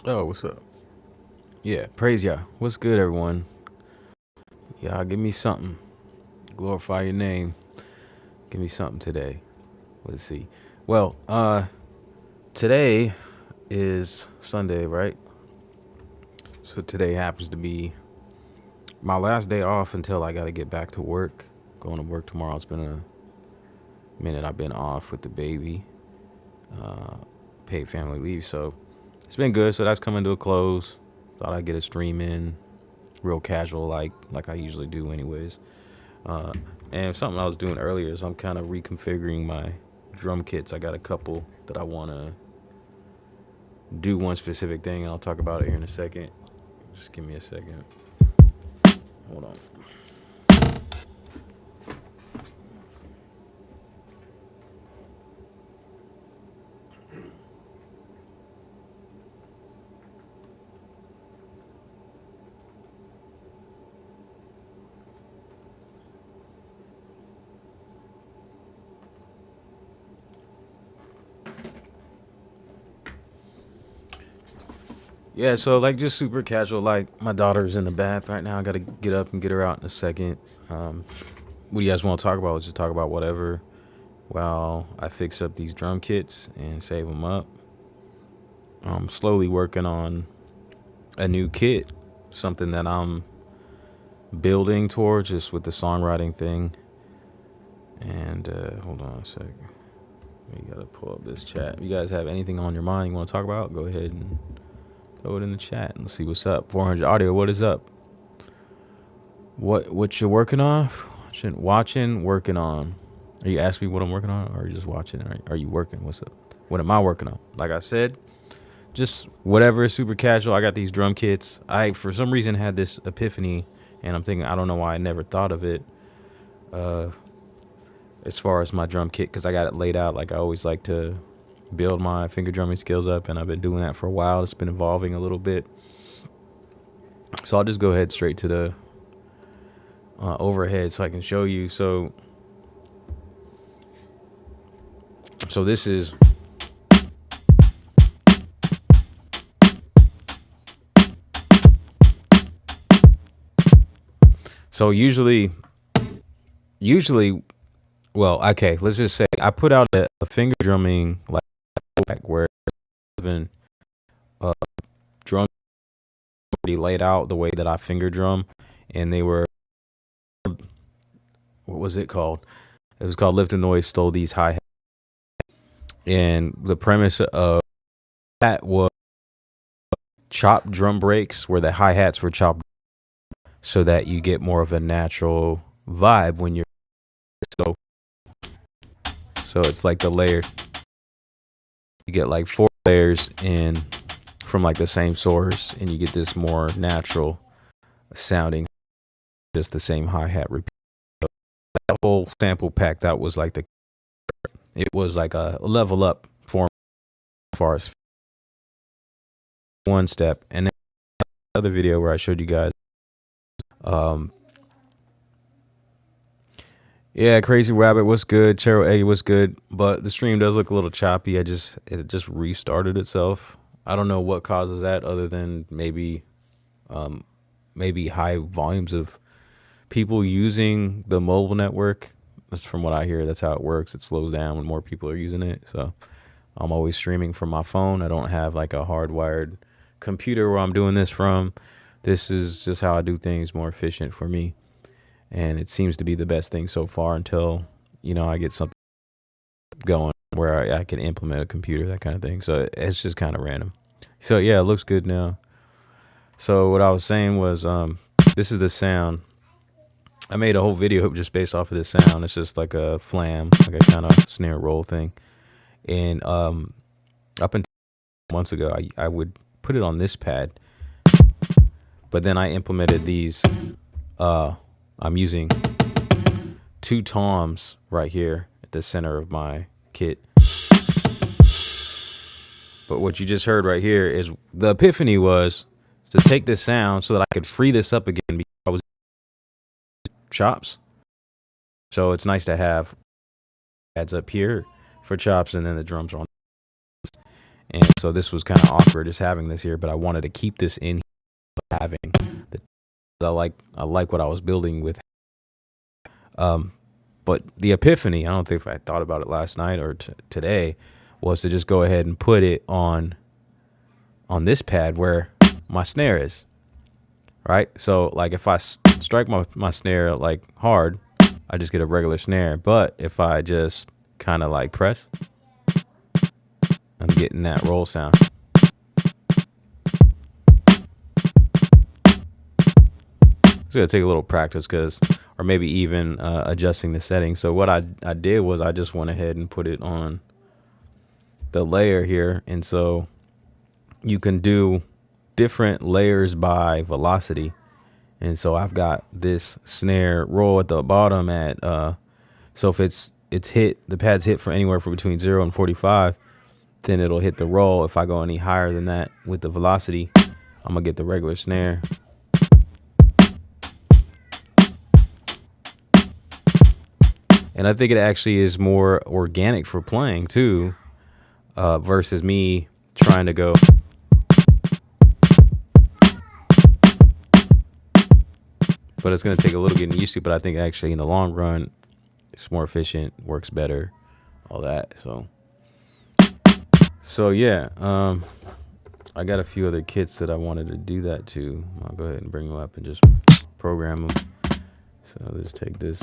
Oh, what's up? Yeah, praise Yah. What's good, everyone? Y'all, give me something. Glorify your name. Give me something today. Let's see. Well, today is Sunday, right? So today happens to be my last day off until I got to get back to work. Going to work tomorrow. It's been a minute I've been off with the baby. Paid family leave, so it's been good. So that's coming to a close. Thought I'd get a stream in, real casual, like I usually do, anyways. Uh, and something I was doing earlier is I'm kind of reconfiguring my drum kits. I got a couple that I want to do one specific thing. I'll talk about it here in a second. Just give me a second. Hold on. Yeah, so like just super casual. Like my daughter's in the bath right now. I got to get up and get her out in a second. What do you guys want to talk about? Let's just talk about whatever while I fix up these drum kits and save them up. I'm slowly working on a new kit, something that I'm building towards just with the songwriting thing. And hold on a second. We got to pull up this chat. If you guys have anything on your mind you want to talk about, go ahead and throw it in the chat and see what's up. 400 audio, what is up? What you're working on? Watching, working on. Are you asking me what I'm working on, or are you just watching? Are you working? What's up? What am I working on? Like I said, just whatever is super casual. I got these drum kits. I, for some reason, had this epiphany, and I'm thinking, I don't know why I never thought of it. As far as my drum kit, because I got it laid out. Like I always like to build my finger drumming skills up, and I've been doing that for a while. It's been evolving a little bit. So I'll just go ahead straight to the overhead so I can show you. So this is so usually well, okay, let's just say I put out a finger drumming like where even drum already laid out the way that I finger drum, and they were, what was it called? It was called Lift and Noise Stole These Hi-Hats. And the premise of that was chopped drum breaks where the hi-hats were chopped so that you get more of a natural vibe when you're so it's like the layer, you get like 4 layers in from like the same source, and you get this more natural sounding, just the same hi-hat repeat. That whole sample pack, that was like it was like a level up form as far as one step. And then another video where I showed you guys yeah, Crazy Rabbit, what's good? Cheryl Egg, what's good? But the stream does look a little choppy. It just restarted itself. I don't know what causes that, other than maybe high volumes of people using the mobile network. That's from what I hear. That's how it works. It slows down when more people are using it. So I'm always streaming from my phone. I don't have like a hardwired computer where I'm doing this from. This is just how I do things, more efficient for me. And it seems to be the best thing so far until, I get something going where I can implement a computer, that kind of thing. So it's just kind of random. So yeah, it looks good now. So what I was saying was, this is the sound. I made a whole video just based off of this sound. It's just like a flam, like a kind of snare roll thing. And up until months ago, I would put it on this pad. But then I implemented these. I'm using 2 toms right here at the center of my kit. But what you just heard right here is the epiphany was to take this sound so that I could free this up again because I was chops. So it's nice to have pads up here for chops, and then the drums are on. And so this was kind of awkward just having this here, but I wanted to keep this in here, having the, I like what I was building with. But the epiphany, I don't think if I thought about it last night or today, was to just go ahead and put it on this pad where my snare is, right? So like if I strike my snare like hard, I just get a regular snare. But if I just kind of like press, I'm getting that roll sound. It's gonna take a little practice, or maybe even adjusting the settings. So what I did was I just went ahead and put it on the layer here, and so you can do different layers by velocity. And so I've got this snare roll at the bottom at so if it's hit, the pad's hit for anywhere from between 0 and 45, then it'll hit the roll. If I go any higher than that with the velocity, I'm gonna get the regular snare. And I think it actually is more organic for playing too, versus me trying to go. But it's going to take a little getting used to, but I think actually in the long run, it's more efficient, works better, all that. So yeah, I got a few other kits that I wanted to do that to. I'll go ahead and bring them up and just program them. So I'll just take this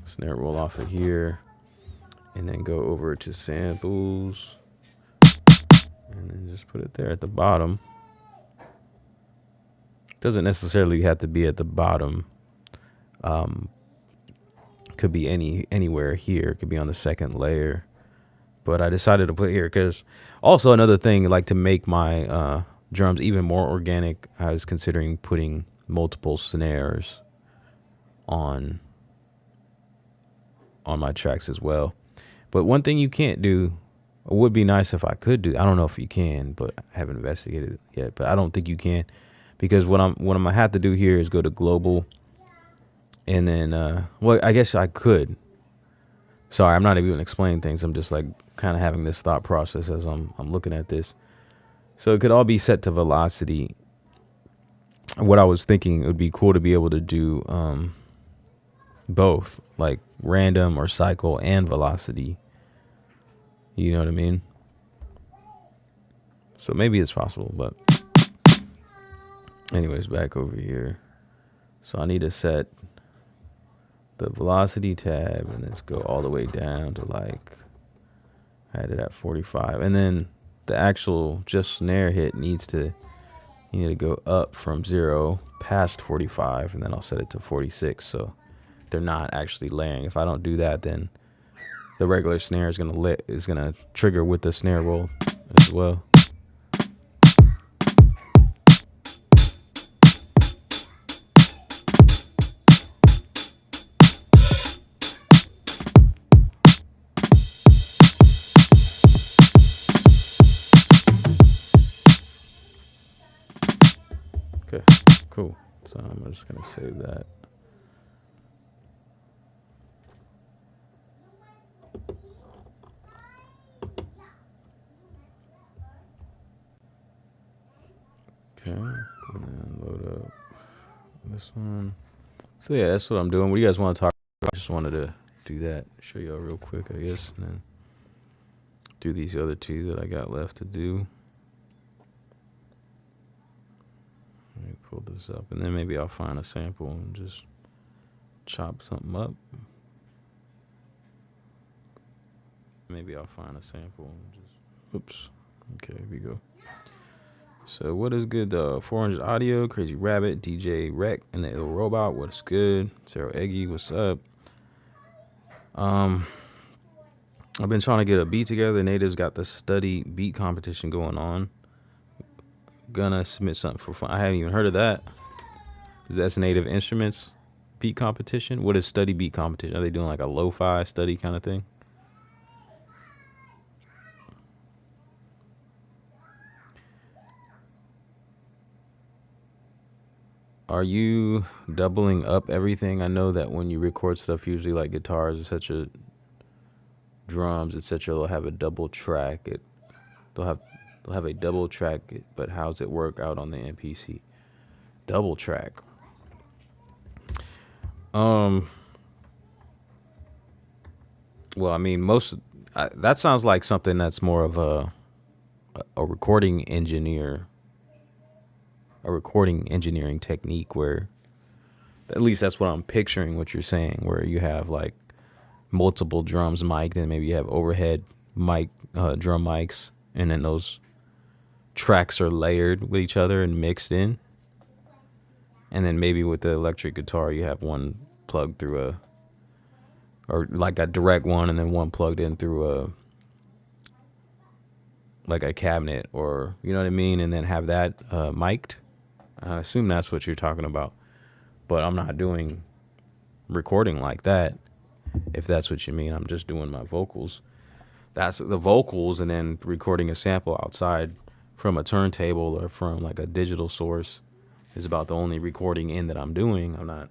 snare roll off of here and then go over to samples and then just put it there at the bottom. Doesn't necessarily have to be at the bottom. Could be anywhere here. It could be on the second layer, but I decided to put here because also another thing, like to make my drums even more organic, I was considering putting multiple snares on my tracks as well. But one thing you can't do, it would be nice if I could do, I don't know if you can, but I haven't investigated it yet, but I don't think you can, because what I'm gonna have to do here is go to global, and then well, I guess I could. Sorry, I'm not even explaining things. I'm just like kind of having this thought process as I'm looking at this. So it could all be set to velocity. What I was thinking, it would be cool to be able to do both, like random or cycle and velocity. You know what I mean? So maybe it's possible, but anyways, back over here. So I need to set the velocity tab, and let's go all the way down to like, I had it at 45, and then the actual just snare hit needs to, you need to go up from 0 past 45, and then I'll set it to 46. So they're not actually layering. If I don't do that, then the regular snare is gonna trigger with the snare roll as well. Okay, cool. So I'm just gonna save that. Okay, and then load up this one. So yeah, that's what I'm doing. What do you guys want to talk about? I just wanted to do that, show y'all real quick, I guess, and then do these other two that I got left to do. Let me pull this up, and then maybe I'll find a sample and just chop something up. Maybe I'll find a sample and just, oops. Okay, here we go. So what is good though? 400 Audio, Crazy Rabbit, DJ Rec, and the Ill Robot. What's good? Sarah Eggy, what's up? I've been trying to get a beat together. Native's got the study beat competition going on. Gonna submit something for fun. I haven't even heard of that. That's Native Instruments beat competition. What is study beat competition? Are they doing like a lo-fi study kind of thing? Are you doubling up everything? I know that when you record stuff, usually like guitars is such a drums, etc. They'll have a double track. They'll have they'll have a double track. But how's it work out on the MPC? Double track. Um. Well, I mean, that sounds like something that's more of a recording engineer, a recording engineering technique where, at least that's what I'm picturing. What you're saying, where you have like multiple drums mic'd, and maybe you have overhead mic, drum mics, and then those tracks are layered with each other and mixed in. And then maybe with the electric guitar, you have one plugged through or like a direct one, and then one plugged in through like a cabinet, or you know what I mean, and then have that mic'd. I assume that's what you're talking about, but I'm not doing recording like that. If that's what you mean, I'm just doing my vocals. That's the vocals, and then recording a sample outside from a turntable or from like a digital source is about the only recording in that I'm doing. I'm not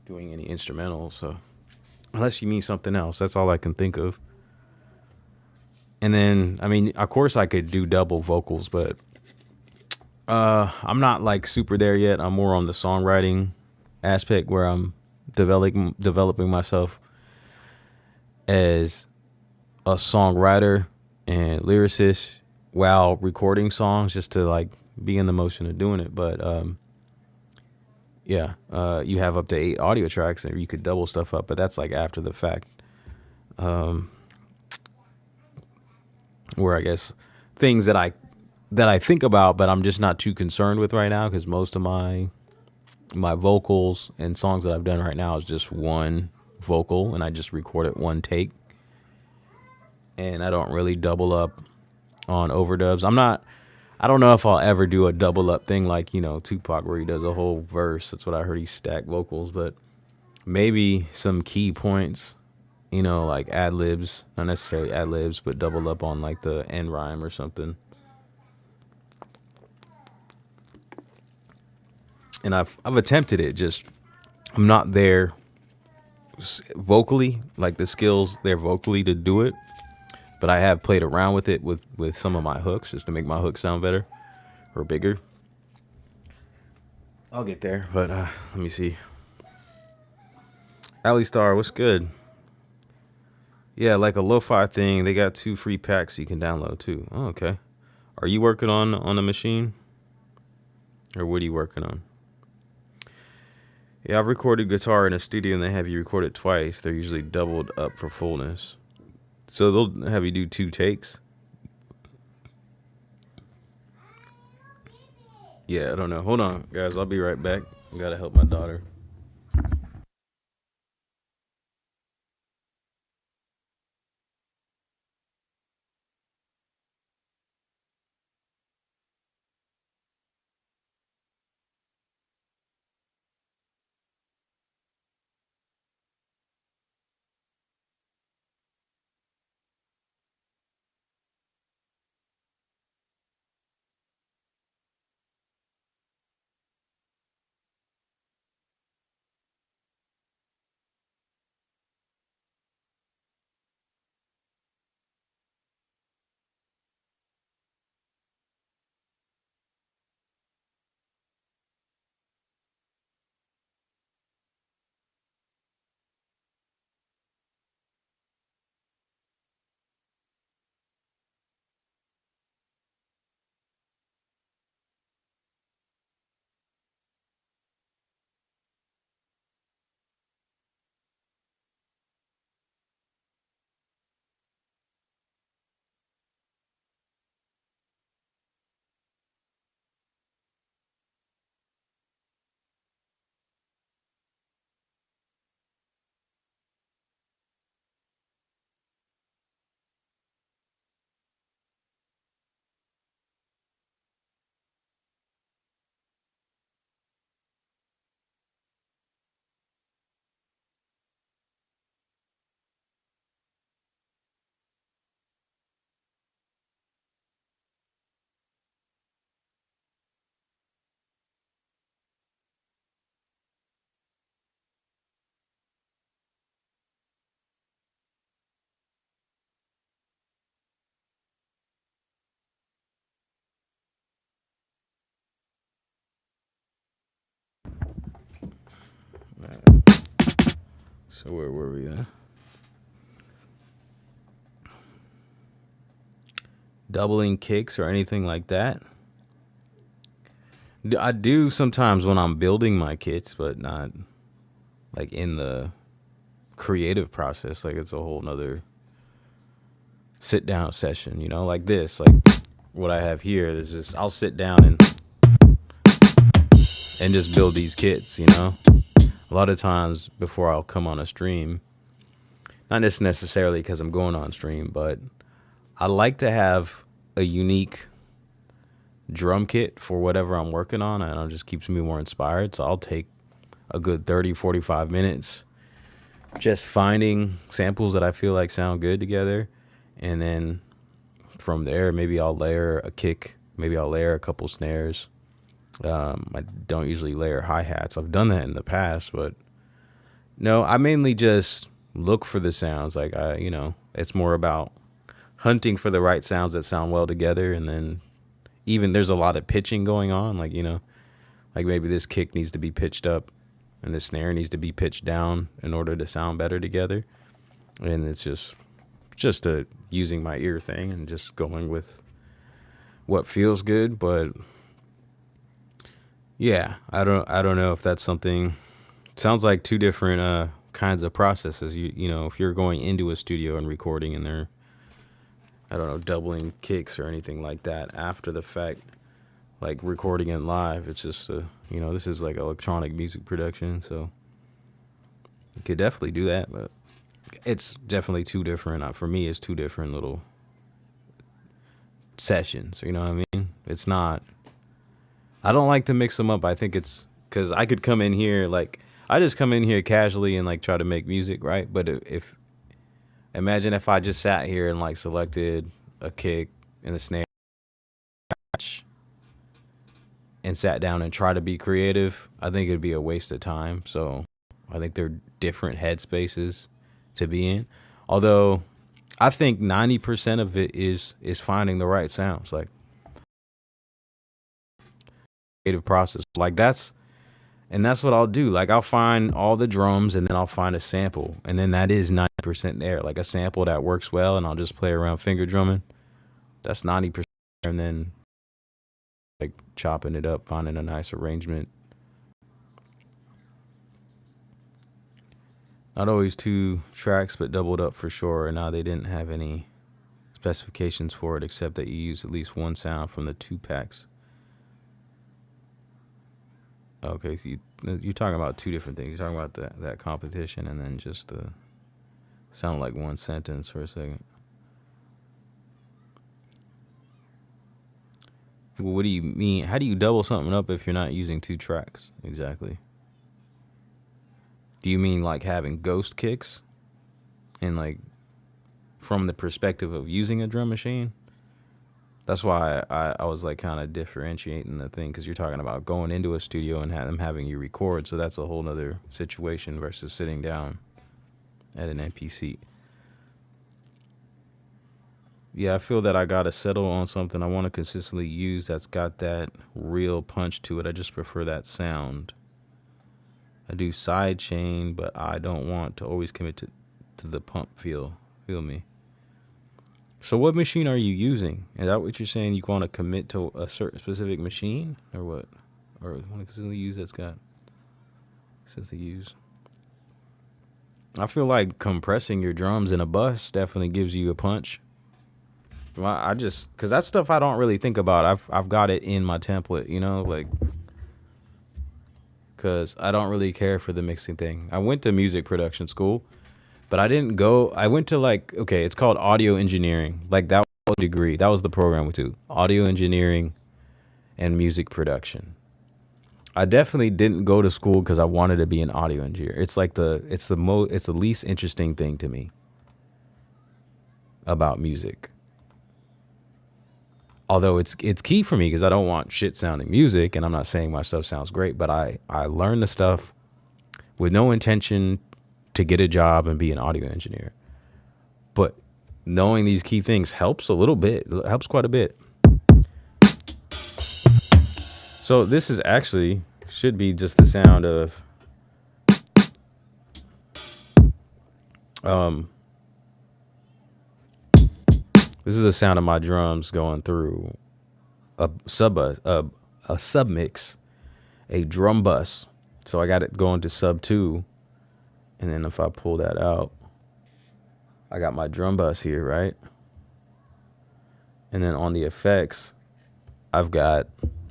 doing any instrumentals, so unless you mean something else, that's all I can think of. And then, I mean, of course I could do double vocals, but I'm not like super there yet. I'm more on the songwriting aspect where I'm developing myself as a songwriter and lyricist while recording songs, just to like be in the motion of doing it. But yeah, you have up to 8 audio tracks, and you could double stuff up, but that's like after the fact. Where I guess things that I think about, but I'm just not too concerned with right now, because most of my vocals and songs that I've done right now is just one vocal, and I just record it one take, and I don't really double up on overdubs. I don't know if I'll ever do a double up thing like, Tupac, where he does a whole verse. That's what I heard, he stacked vocals, but maybe some key points, like ad libs, not necessarily ad libs, but double up on like the end rhyme or something. And I've attempted it, just I'm not there vocally, like the skills there vocally to do it, but I have played around with it with some of my hooks, just to make my hook sound better or bigger. I'll get there, but let me see. Ali Star, what's good? Yeah, like a lo-fi thing. They got 2 free packs you can download too. Oh, okay. Are you working on a machine, or what are you working on? Yeah, I've recorded guitar in a studio, and they have you record it twice. They're usually doubled up for fullness. So they'll have you do 2 takes. Yeah, I don't know. Hold on, guys. I'll be right back. I gotta help my daughter. So where were we at? Doubling kicks or anything like that. I do sometimes when I'm building my kits, but not like in the creative process. Like it's a whole nother sit down session, you know, like this, like what I have here is just, I'll sit down and just build these kits, you know. A lot of times before I'll come on a stream, not just necessarily because I'm going on stream, but I like to have a unique drum kit for whatever I'm working on, and it just keeps me more inspired. So I'll take a good 30-45 minutes just finding samples that I feel like sound good together, and then from there maybe I'll layer a kick, maybe I'll layer a couple snares. I don't usually layer hi-hats. I've done that in the past, but no, I mainly just look for the sounds. Like you know, it's more about hunting for the right sounds that sound well together, and then even there's a lot of pitching going on, like, you know, like maybe this kick needs to be pitched up and the snare needs to be pitched down in order to sound better together. And it's just a using my ear thing and just going with what feels good. But yeah, I don't know if that's something. Sounds like two different kinds of processes. You know, if you're going into a studio and recording and they're, I don't know, doubling kicks or anything like that after the fact, like recording it live, it's just you know, this is like electronic music production, so you could definitely do that, but it's definitely two different, for me, it's two different little sessions, you know what I mean? It's not, I don't like to mix them up. I think it's because I could come in here, like, I just come in here casually and like try to make music, right? But if imagine if I just sat here and like selected a kick and a snare and sat down and try to be creative, I think it'd be a waste of time. So I think they're different headspaces to be in. Although I think 90% of it is finding the right sounds, like creative process. Like that's what I'll do. Like I'll find all the drums and then I'll find a sample, and then that is 90% there. Like a sample that works well, and I'll just play around finger drumming. That's 90%, and then like chopping it up, finding a nice arrangement. Not always 2 tracks, but doubled up for sure. And now they didn't have any specifications for it except that you use at least one sound from the 2 packs. Okay, so you're talking about 2 different things. You're talking about that competition and then just the sound like one sentence for a second. Well, what do you mean? How do you double something up if you're not using 2 tracks? Exactly. Do you mean like having ghost kicks and like from the perspective of using a drum machine? That's why I was like kind of differentiating the thing, because you're talking about going into a studio and them having you record. So that's a whole nother situation versus sitting down at an MPC. Yeah, I feel that I got to settle on something I want to consistently use that's got that real punch to it. I just prefer that sound. I do side chain, but I don't want to always commit to the pump feel. Feel me? So what machine are you using? Is that what you're saying? You want to commit to a certain specific machine or what? Or want to consistently use that's got consistently use? I feel like compressing your drums in a bus definitely gives you a punch. Well, I just, because that stuff I don't really think about. I've got it in my template, you know, like, because I don't really care for the mixing thing. I went to music production school, but I didn't go. I went to like, okay, it's called audio engineering. Like that was the degree. That was the program we took. Audio engineering and music production. I definitely didn't go to school because I wanted to be an audio engineer. It's like it's the least interesting thing to me about music. Although it's key for me because I don't want shit sounding music, and I'm not saying my stuff sounds great, but I learned the stuff with no intention to get a job and be an audio engineer. But knowing these key things helps a little bit. It helps quite a bit. So this is actually should be just the sound of Um, this is the sound of my drums going through a sub-bus, a submix, a drum bus. So I got it going to sub 2. And then if I pull that out, I got my drum bus here, right? And then on the effects, I've got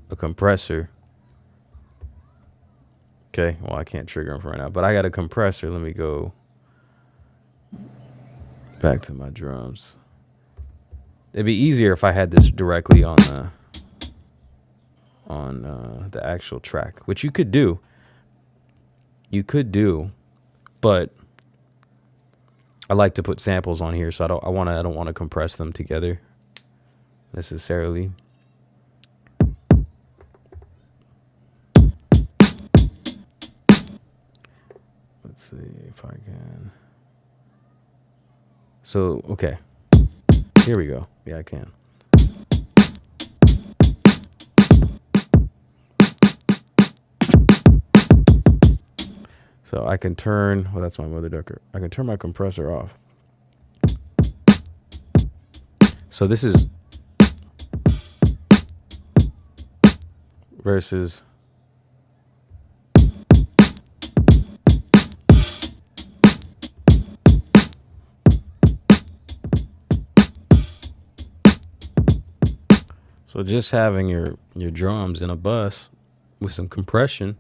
a compressor. Okay, well, I can't trigger them right now, but I got a compressor. Let me go back to my drums. It'd be easier if I had this directly on the actual track, which you could do. You could do, but I like to put samples on here, so I don't want to compress them together necessarily. Let's see if I can. So, okay. Here we go. Yeah, I can. So I can turn, well, that's my mother ducker. I can turn my compressor off. So this is versus so just having your drums in a bus with some compression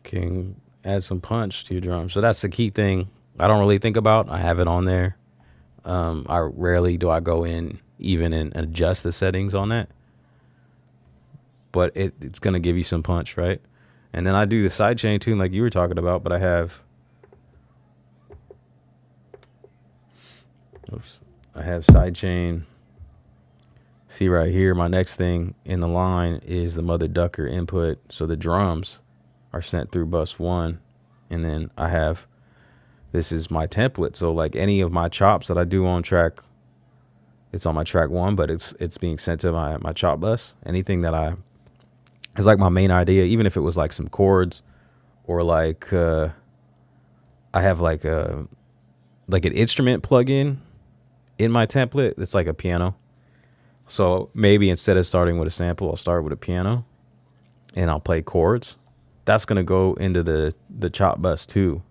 can add some punch to your drums. So that's the key thing I don't really think about. I have it on there. I rarely do I go in even and adjust the settings on that. But it's going to give you some punch, right? And then I do the sidechain tune like you were talking about, but I have sidechain. See right here, my next thing in the line is the mother ducker input. So the drums are sent through bus 1. And then I have, this is my template. So like any of my chops that I do on track, it's on my track 1, but it's being sent to my chop bus. Anything that it's like my main idea, even if it was like some chords or like, I have like an instrument plugin in my template. It's like a piano. So maybe instead of starting with a sample, I'll start with a piano and I'll play chords. That's going to go into the chop bus too,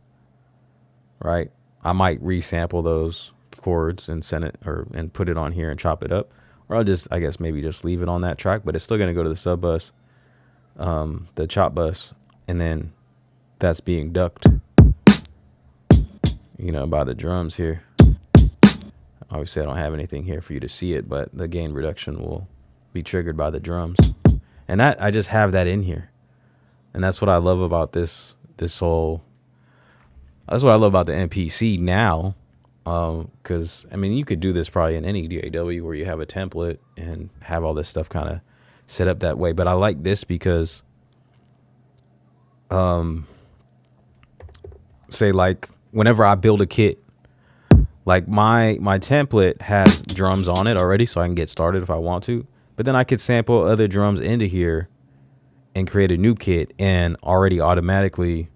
right? I might resample those chords and send it and put it on here and chop it up. Or I'll just, I guess maybe just leave it on that track, but it's still going to go to the sub bus, the chop bus, and then that's being ducked, by the drums here. Obviously, I don't have anything here for you to see it, but the gain reduction will be triggered by the drums. And that I just have that in here. And that's what I love about that's what I love about the MPC now. Because, you could do this probably in any DAW where you have a template and have all this stuff kind of set up that way. But I like this because, say like whenever I build a kit, like my template has drums on it already, so I can get started if I want to. But then I could sample other drums into here and create a new kit, and already automatically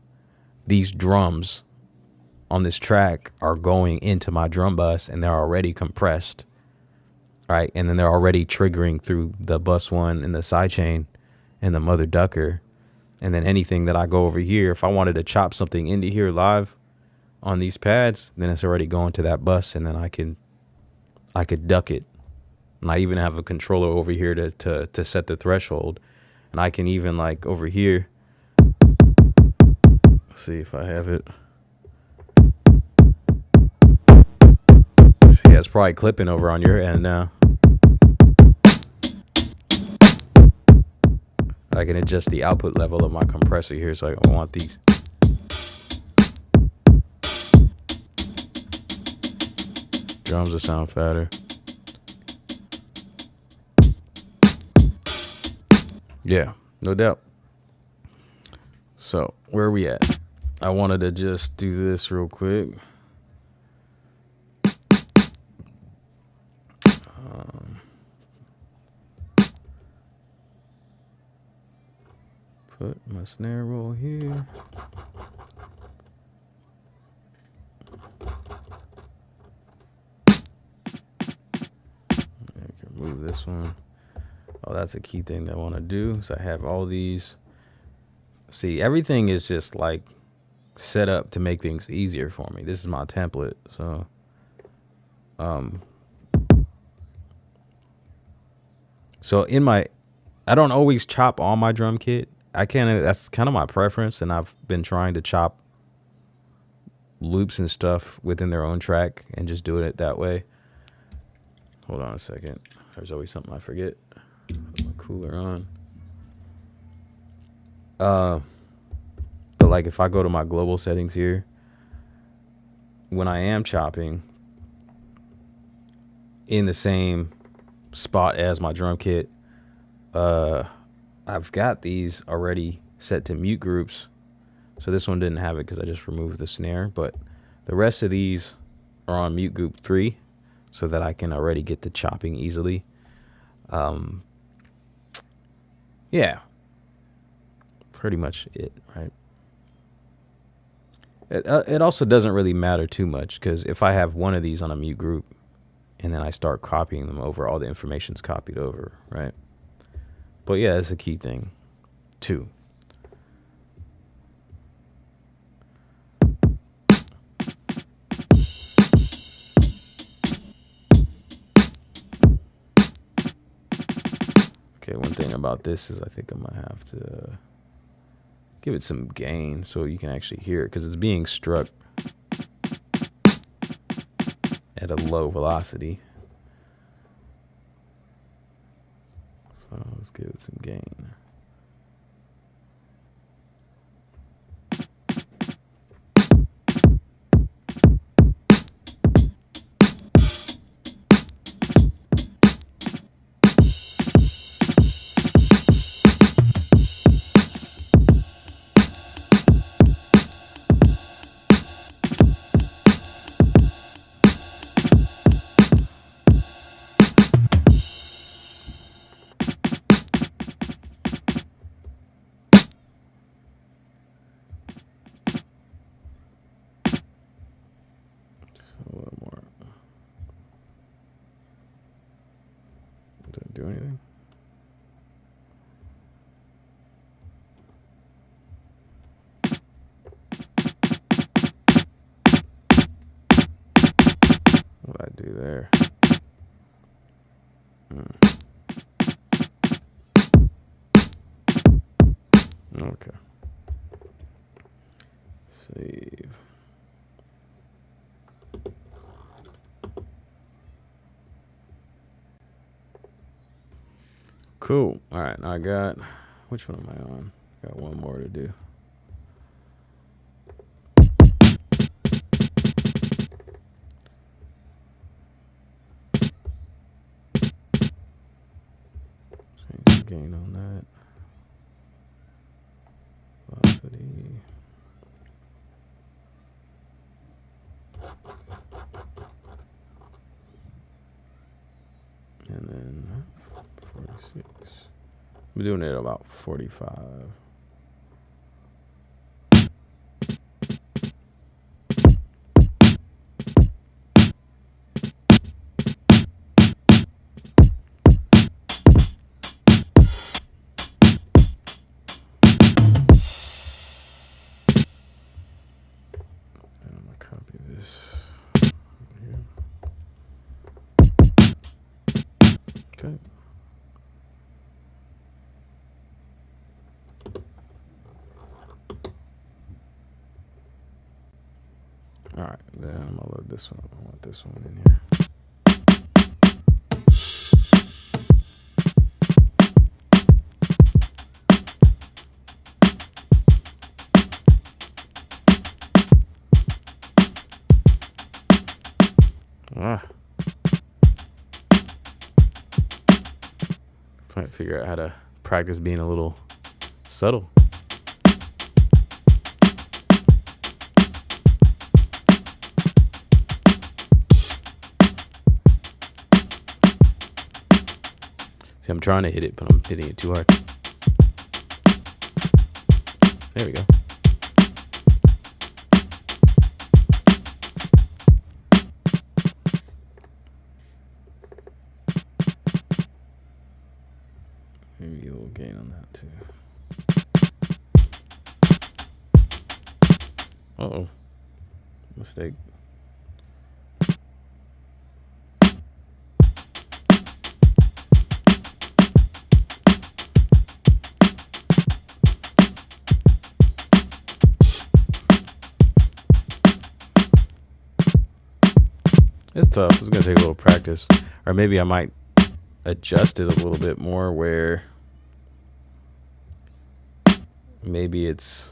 these drums on this track are going into my drum bus and they're already compressed, right? And then they're already triggering through the bus 1 and the sidechain and the mother ducker. And then anything that I go over here, if I wanted to chop something into here live on these pads, then it's already going to that bus, and then I could duck it. And I even have a controller over here to set the threshold. And I can even like over here, let's see if I have it. See, it's probably clipping over on your end now. I can adjust the output level of my compressor here, so I want these. Drums to sound fatter. Yeah, no doubt. So where are we at? I wanted to just do this real quick. Put my snare roll here. remove this one. Oh, that's a key thing that I want to do. So I have all these. See, everything is just like set up to make things easier for me. This is my template. So, so in my, I don't always chop on my drum kit. That's kind of my preference. And I've been trying to chop loops and stuff within their own track and just doing it that way. Hold on a second. There's always something I forget. Put my cooler on. But like if I go to my global settings here, when I am chopping in the same spot as my drum kit, I've got these already set to mute groups. So this one didn't have it because I just removed the snare, but the rest of these are on mute group 3 so that I can already get the chopping easily. Yeah, pretty much it, right? It also doesn't really matter too much because if I have one of these on a mute group and then I start copying them over, all the information's copied over, right? But yeah, that's a key thing too. Okay, one thing about this is I think I might have to give it some gain so you can actually hear it because it's being struck at a low velocity. So let's give it some gain. Do anything? What did I do there? Okay. Save. Cool. All right. Now I got, which one am I on? Got one more to do. Change the gain on that. Velocity. And then 46. I'm doing it about 45. I'm gonna copy this here. Okay. All right, then I'm gonna load this one. I want this one in here. Trying to figure out how to practice being a little subtle. See, I'm trying to hit it, but I'm hitting it too hard. There we go. gain on that too. Uh-oh. Mistake. It's tough. It's going to take a little practice. Or maybe I might adjust it a little bit more where maybe it's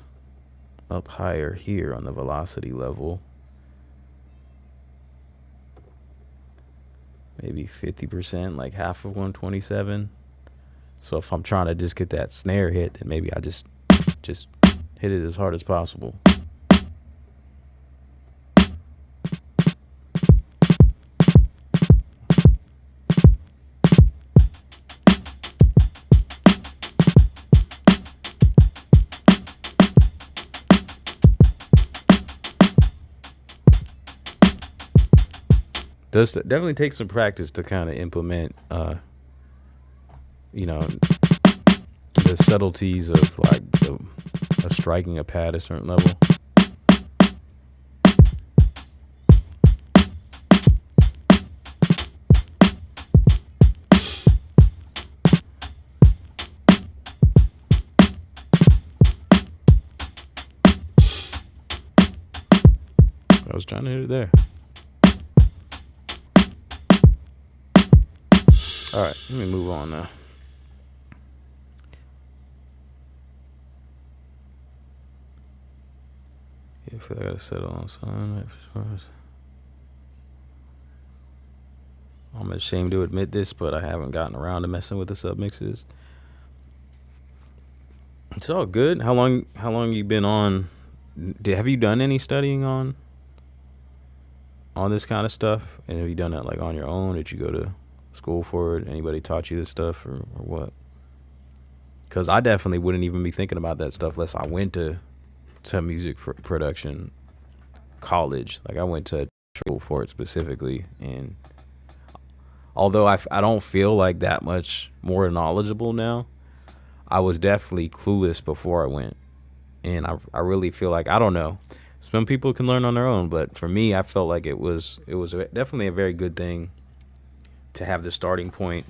up higher here on the velocity level. Maybe 50%, like half of 127. So if I'm trying to just get that snare hit, then maybe I just hit it as hard as possible. Does definitely take some practice to kind of implement, you know, the subtleties of like of striking a pad at a certain level. I was trying to hit it there. All right, let me move on now. Yeah, I feel like I gotta settle on something. I'm ashamed to admit this, but I haven't gotten around to messing with the submixes. It's all good. How long you been on? Have you done any studying on this kind of stuff? And have you done that like on your own? Did you go to school for it? Anybody taught you this stuff or what? Because I definitely wouldn't even be thinking about that stuff unless I went to music production college. Like I went to school for it specifically, and although I don't feel like that much more knowledgeable now, I was definitely clueless before I went. And I really feel like, I don't know, some people can learn on their own, but for me, I felt like it was definitely a very good thing to have the starting point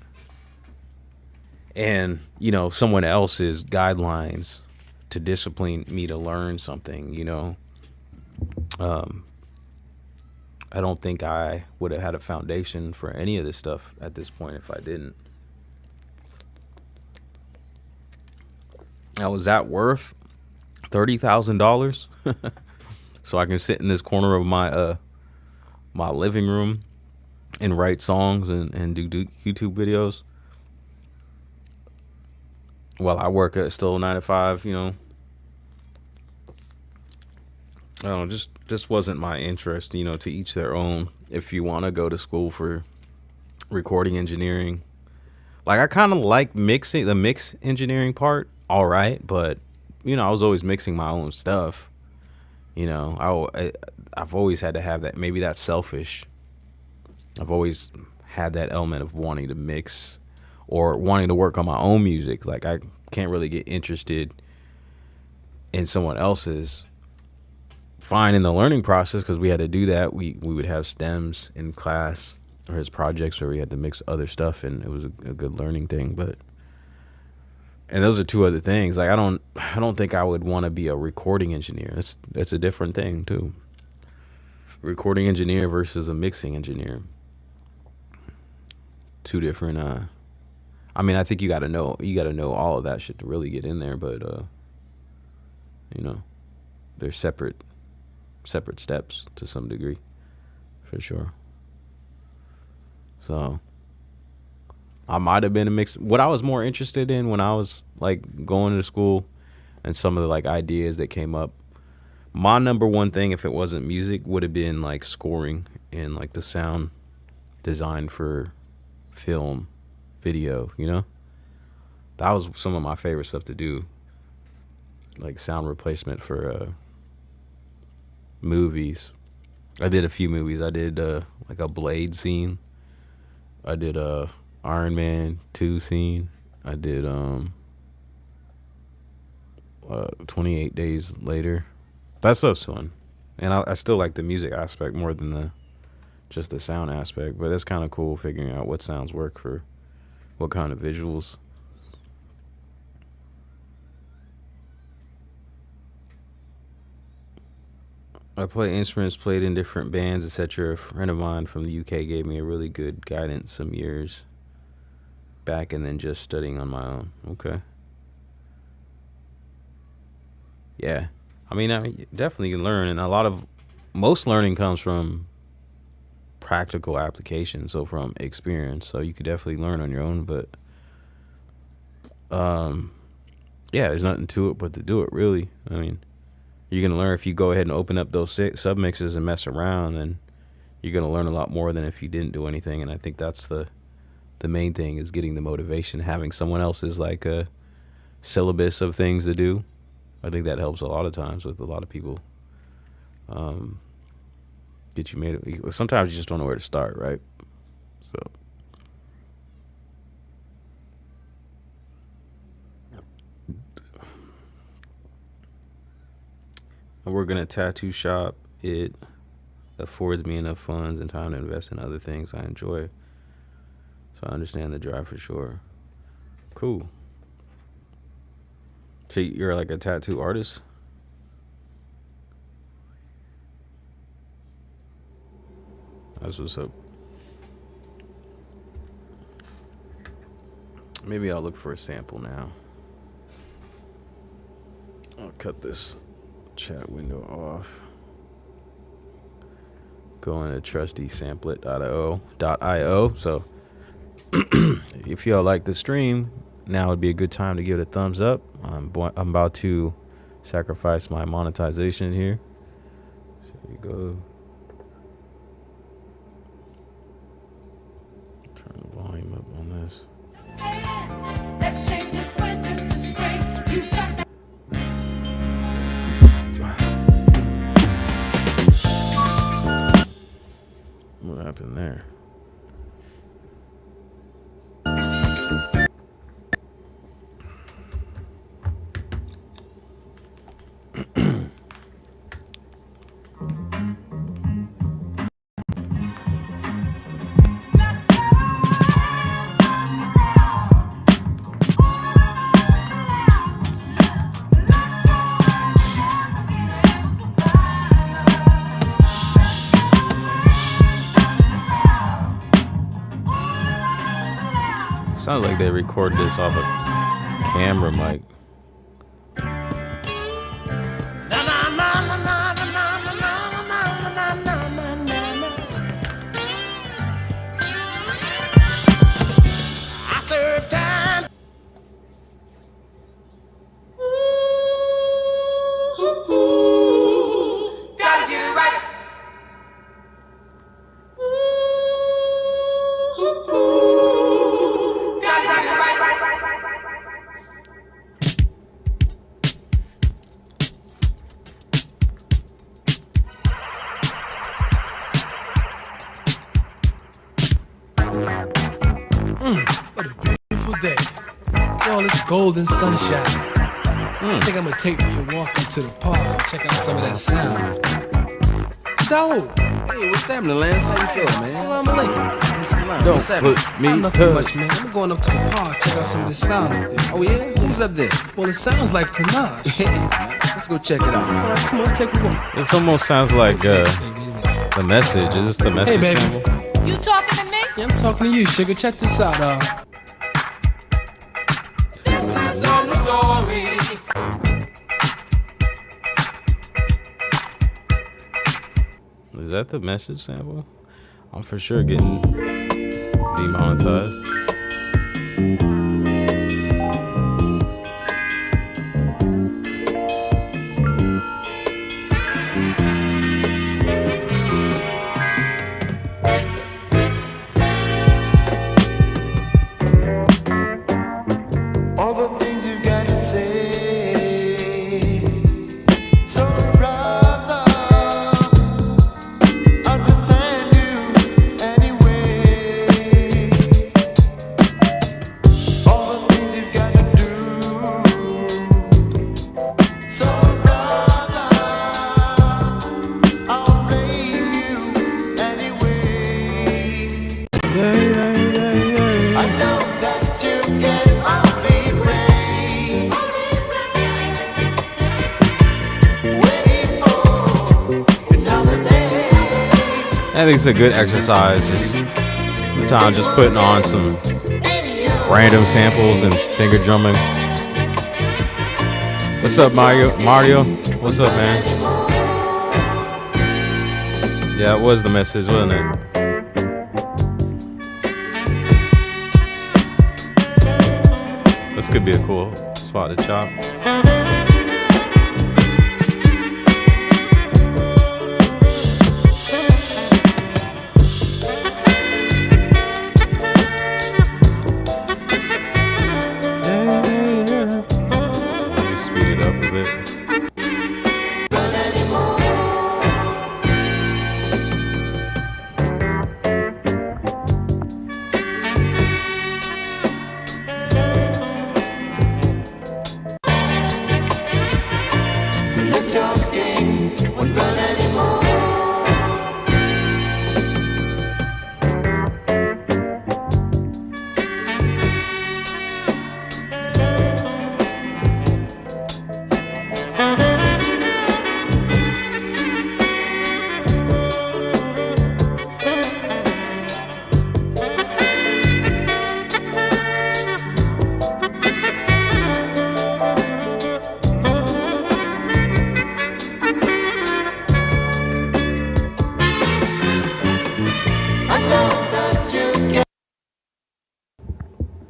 and, you know, someone else's guidelines to discipline me to learn something, you know. I don't think I would have had a foundation for any of this stuff at this point if I didn't. Now, was that worth $30,000 so I can sit in this corner of my my living room and write songs and do YouTube videos while I work at still 9 to 5, you know? I don't know, just wasn't my interest, you know, to each their own. If you want to go to school for recording engineering, like I kind of like the mix engineering part, all right, but you know, I was always mixing my own stuff. You know, I've always had to have that. Maybe that's selfish. I've always had that element of wanting to mix or wanting to work on my own music. Like I can't really get interested in someone else's. Fine in the learning process, because we had to do that. We would have stems in class or his projects where we had to mix other stuff, and it was a good learning thing. But and those are two other things. Like I don't think I would want to be a recording engineer. That's a different thing too. Recording engineer versus a mixing engineer. Two different. I mean, I think you got to know all of that shit to really get in there. But you know, they're separate steps to some degree, for sure. So I might have been a mix. What I was more interested in when I was like going to school and some of the like ideas that came up, my number one thing, if it wasn't music, would have been like scoring and like the sound design for film, video, you know? That was some of my favorite stuff to do. Like sound replacement for movies. I did a few movies. I did like a Blade scene. I did a Iron Man 2 scene. I did 28 days later. That stuff's fun, and I still like the music aspect more than just the sound aspect. But it's kind of cool figuring out what sounds work for what kind of visuals. I play instruments, played in different bands, etc. A friend of mine from the UK gave me a really good guidance some years back, and then just studying on my own. Okay. Yeah. I mean, definitely can learn, and most learning comes from practical application, so from experience. So you could definitely learn on your own, but yeah, there's nothing to it but to do it, really. I mean, you're going to learn if you go ahead and open up those submixes and mess around, and you're going to learn a lot more than if you didn't do anything. And I think that's the main thing, is getting the motivation, having someone else's like a syllabus of things to do. I think that helps a lot of times with a lot of people. Get you made. Sometimes you just don't know where to start, right? So. I work in a tattoo shop. It affords me enough funds and time to invest in other things I enjoy. So I understand the drive for sure. Cool. So you're like a tattoo artist? That's what's up. Maybe I'll look for a sample now. I'll cut this chat window off. Go into trustysamplet.io. So if y'all like the stream, now would be a good time to give it a thumbs up. I'm about to sacrifice my monetization here. So here we go. Turn the volume up on this. What happened there? Sounds like they recorded this off a camera mic. What a beautiful day. All this golden sunshine. I think I'm gonna take me a walk up to the park, check out some of that sound. Dope. Hey, what's happening, Lance? How you feeling, man? Salam alaikum. Don't put me Nothing much, man. I'm going up to the park, check out some of the sound up there. Oh, yeah? Who's up there? Well, it sounds like Panache. Let's go check it out. All right, come on, let's take a walk. This almost sounds like the message. Is this the message baby. sample? You talking to me? Yeah, I'm talking to you, sugar. Check this out, This is our story. Is that the message sample? I'm for sure getting demonetized. All the things you've got to say. So brother, understand you anyway. All you can only pray, waiting for another day. I think it's a good exercise. Just sometimes just putting on some random samples and finger drumming. What's up, Mario? What's up, man? Yeah, it was the message, wasn't it? This could be a cool spot to chop. Speed it up a bit. Unless your skin won't burn anymore.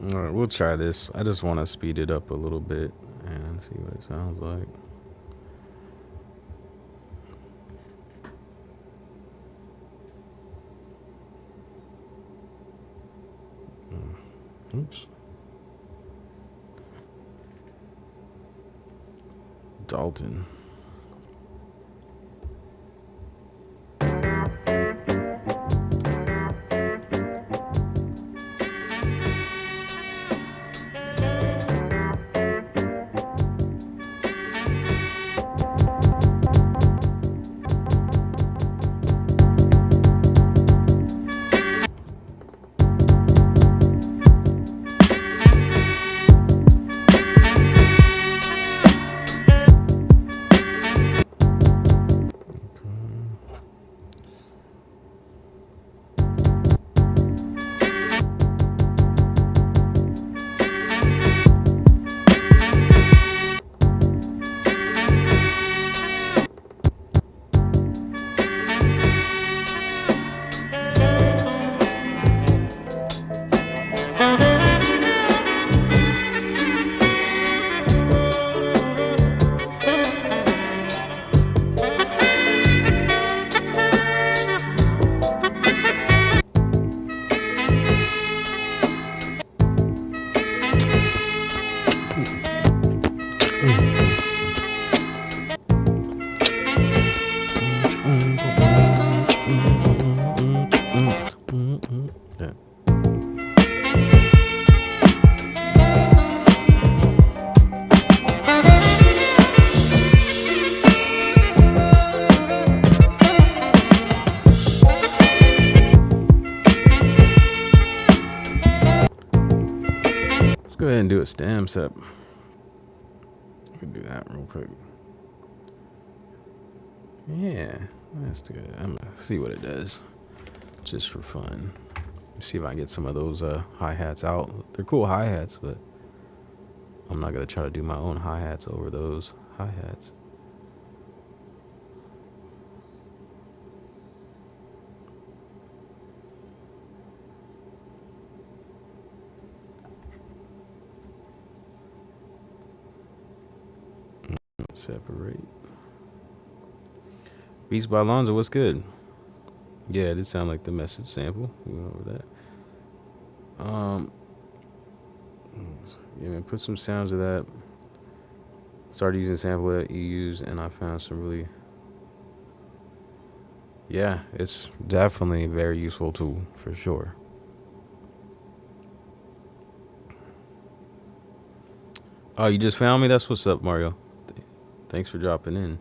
All right, we'll try this. I just want to speed it up a little bit and see what it sounds like. Oops. Dalton. Let's go ahead and do a stem set. We can do that real quick. Yeah, let's do it. I'm gonna see what it does, just for fun. See if I can get some of those hi-hats out. They're cool hi-hats, but I'm not gonna try to do my own hi-hats over those hi-hats. Separate. Beats by Alonzo, what's good? Yeah, it did sound like the message sample. We went over that. Yeah, man, put some sounds of that. Started using a sample that you use, and I found some really. Yeah, it's definitely a very useful tool for sure. Oh, you just found me? That's what's up, Mario. Thanks for dropping in.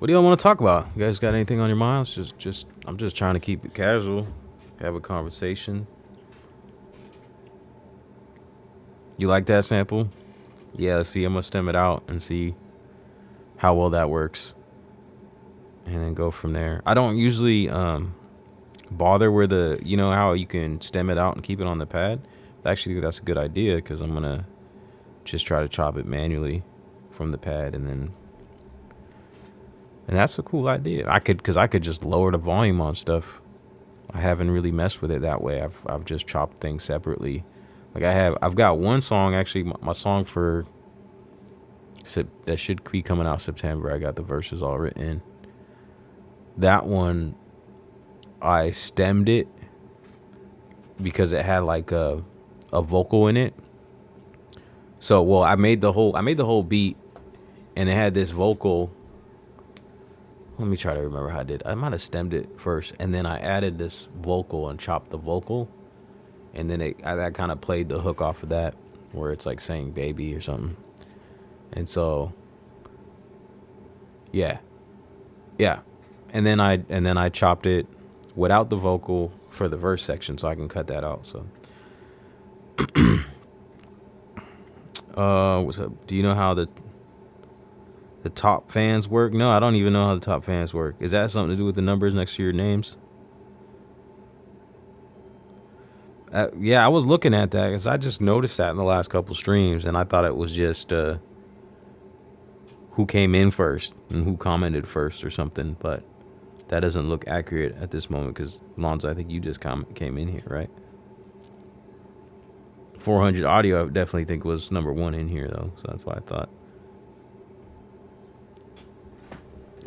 What do y'all want to talk about? You guys got anything on your minds? I'm just trying to keep it casual, have a conversation. You like that sample? Yeah, let's see. I'm gonna stem it out and see how well that works, and then go from there. I don't usually bother where you know how you can stem it out and keep it on the pad. Actually, that's a good idea because I'm gonna just try to chop it manually from the pad, and that's a cool idea. I could just lower the volume on stuff. I haven't really messed with it that way. I've just chopped things separately. Like I've got one song, actually, my song for that should be coming out September. I got the verses all written. That one, I stemmed it because it had like a vocal in it. So, well, I made the whole beat, and it had this vocal. Let me try to remember how I did. I might have stemmed it first, and then I added this vocal and chopped the vocal. And then that kind of played the hook off of that, where it's like saying baby or something. And so, yeah. And then I chopped it without the vocal for the verse section, so I can cut that out. So, what's up? Do you know how the top fans work? No, I don't even know how the top fans work. Is that something to do with the numbers next to your names? Yeah, I was looking at that because I just noticed that in the last couple streams, and I thought it was just who came in first and who commented first or something, but that doesn't look accurate at this moment because, Lonzo, I think you just came in here, right? 400 audio, I definitely think was number one in here, though, so that's why I thought.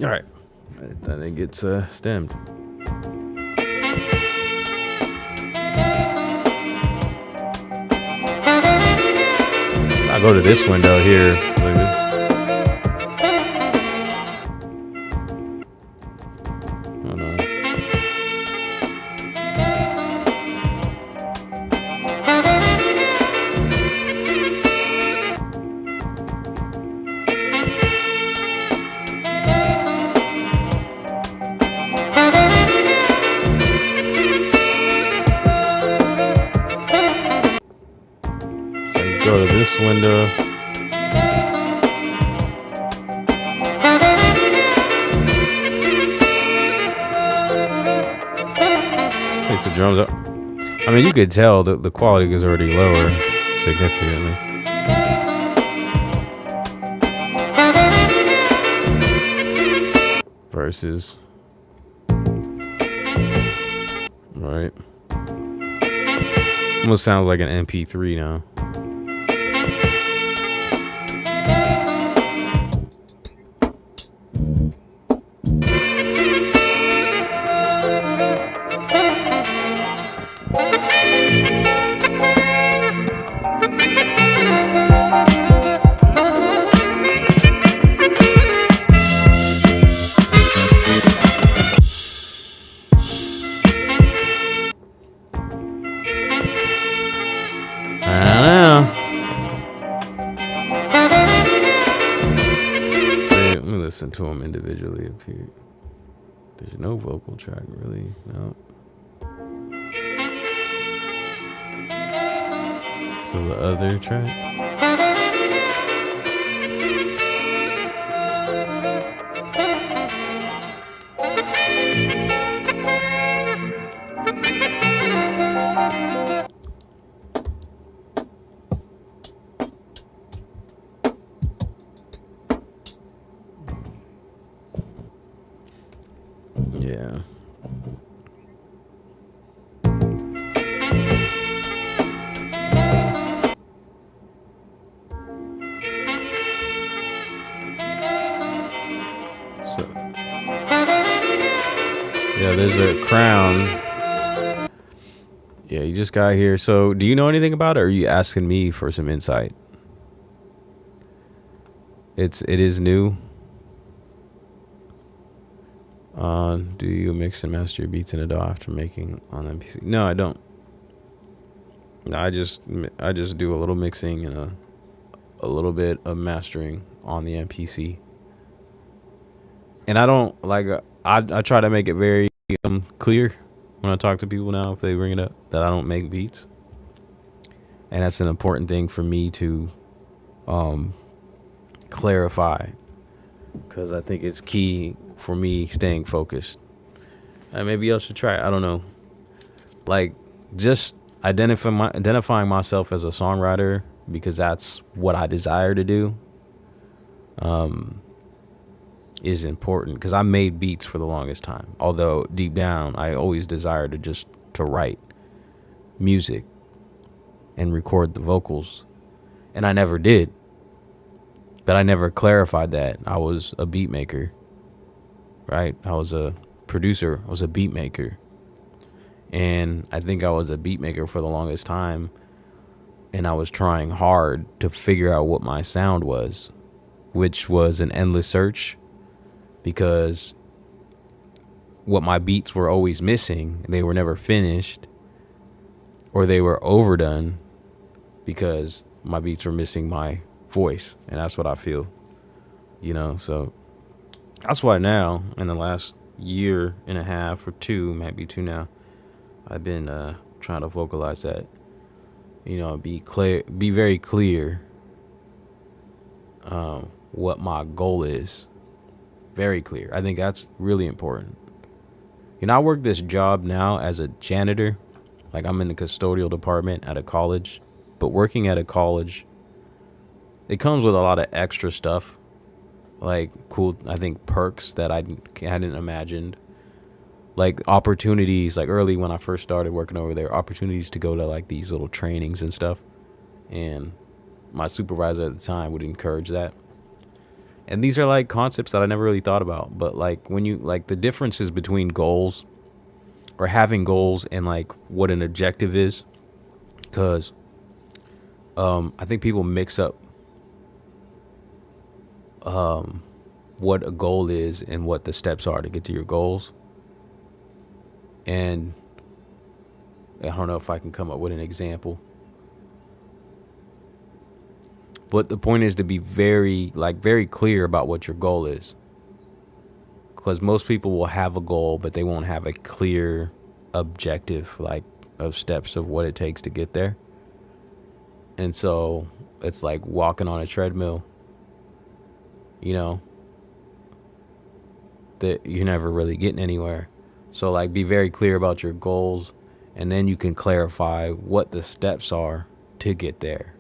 All right, I think it's stemmed. I go to this window here. Look at oh no. So go to this window. Takes the drums up. I mean, you could tell the quality is already lower significantly. Versus. Right. Almost sounds like an MP3 now. To them individually up here. There's no vocal track really. No. So the other track. Yeah. So, yeah, there's a crown. Yeah, you just got here. So, do you know anything about it, or are you asking me for some insight? It is new. Do you mix and master your beats in a DAW after making on MPC? No, I don't. I just do a little mixing and a little bit of mastering on the MPC. and I don't like I try to make it very clear when I talk to people now if they bring it up that I don't make beats, and that's an important thing for me to clarify, because I think it's key for me staying focused. And maybe I should try it. I don't know, like just identifying myself as a songwriter, because that's what I desire to do, is important, because I made beats for the longest time. Although deep down, I always desired to write music and record the vocals, and I never did. But I never clarified that I was a beat maker, right? I was a producer. I was a beat maker. And I think I was a beat maker for the longest time. And I was trying hard to figure out what my sound was, which was an endless search, because what my beats were always missing, they were never finished, or they were overdone because my beats were missing my voice. And that's what I feel, so that's why now in the last year and a half or two, maybe two now, I've been trying to vocalize that, be very clear what my goal is. Very clear. I think that's really important. I work this job now as a janitor. Like, I'm in the custodial department at a college, but working at a college, it comes with a lot of extra stuff, like cool, I think, perks that I hadn't imagined. Like opportunities, like early when I first started working over there, opportunities to go to like these little trainings and stuff. And my supervisor at the time would encourage that. And these are like concepts that I never really thought about. But like when you like the differences between goals or having goals and like what an objective is, because I think people mix up what a goal is and what the steps are to get to your goals. And I don't know if I can come up with an example, but the point is to be very clear about what your goal is, because most people will have a goal, but they won't have a clear objective, like of steps of what it takes to get there. And so it's like walking on a treadmill, that you're never really getting anywhere. So like be very clear about your goals, and then you can clarify what the steps are to get there.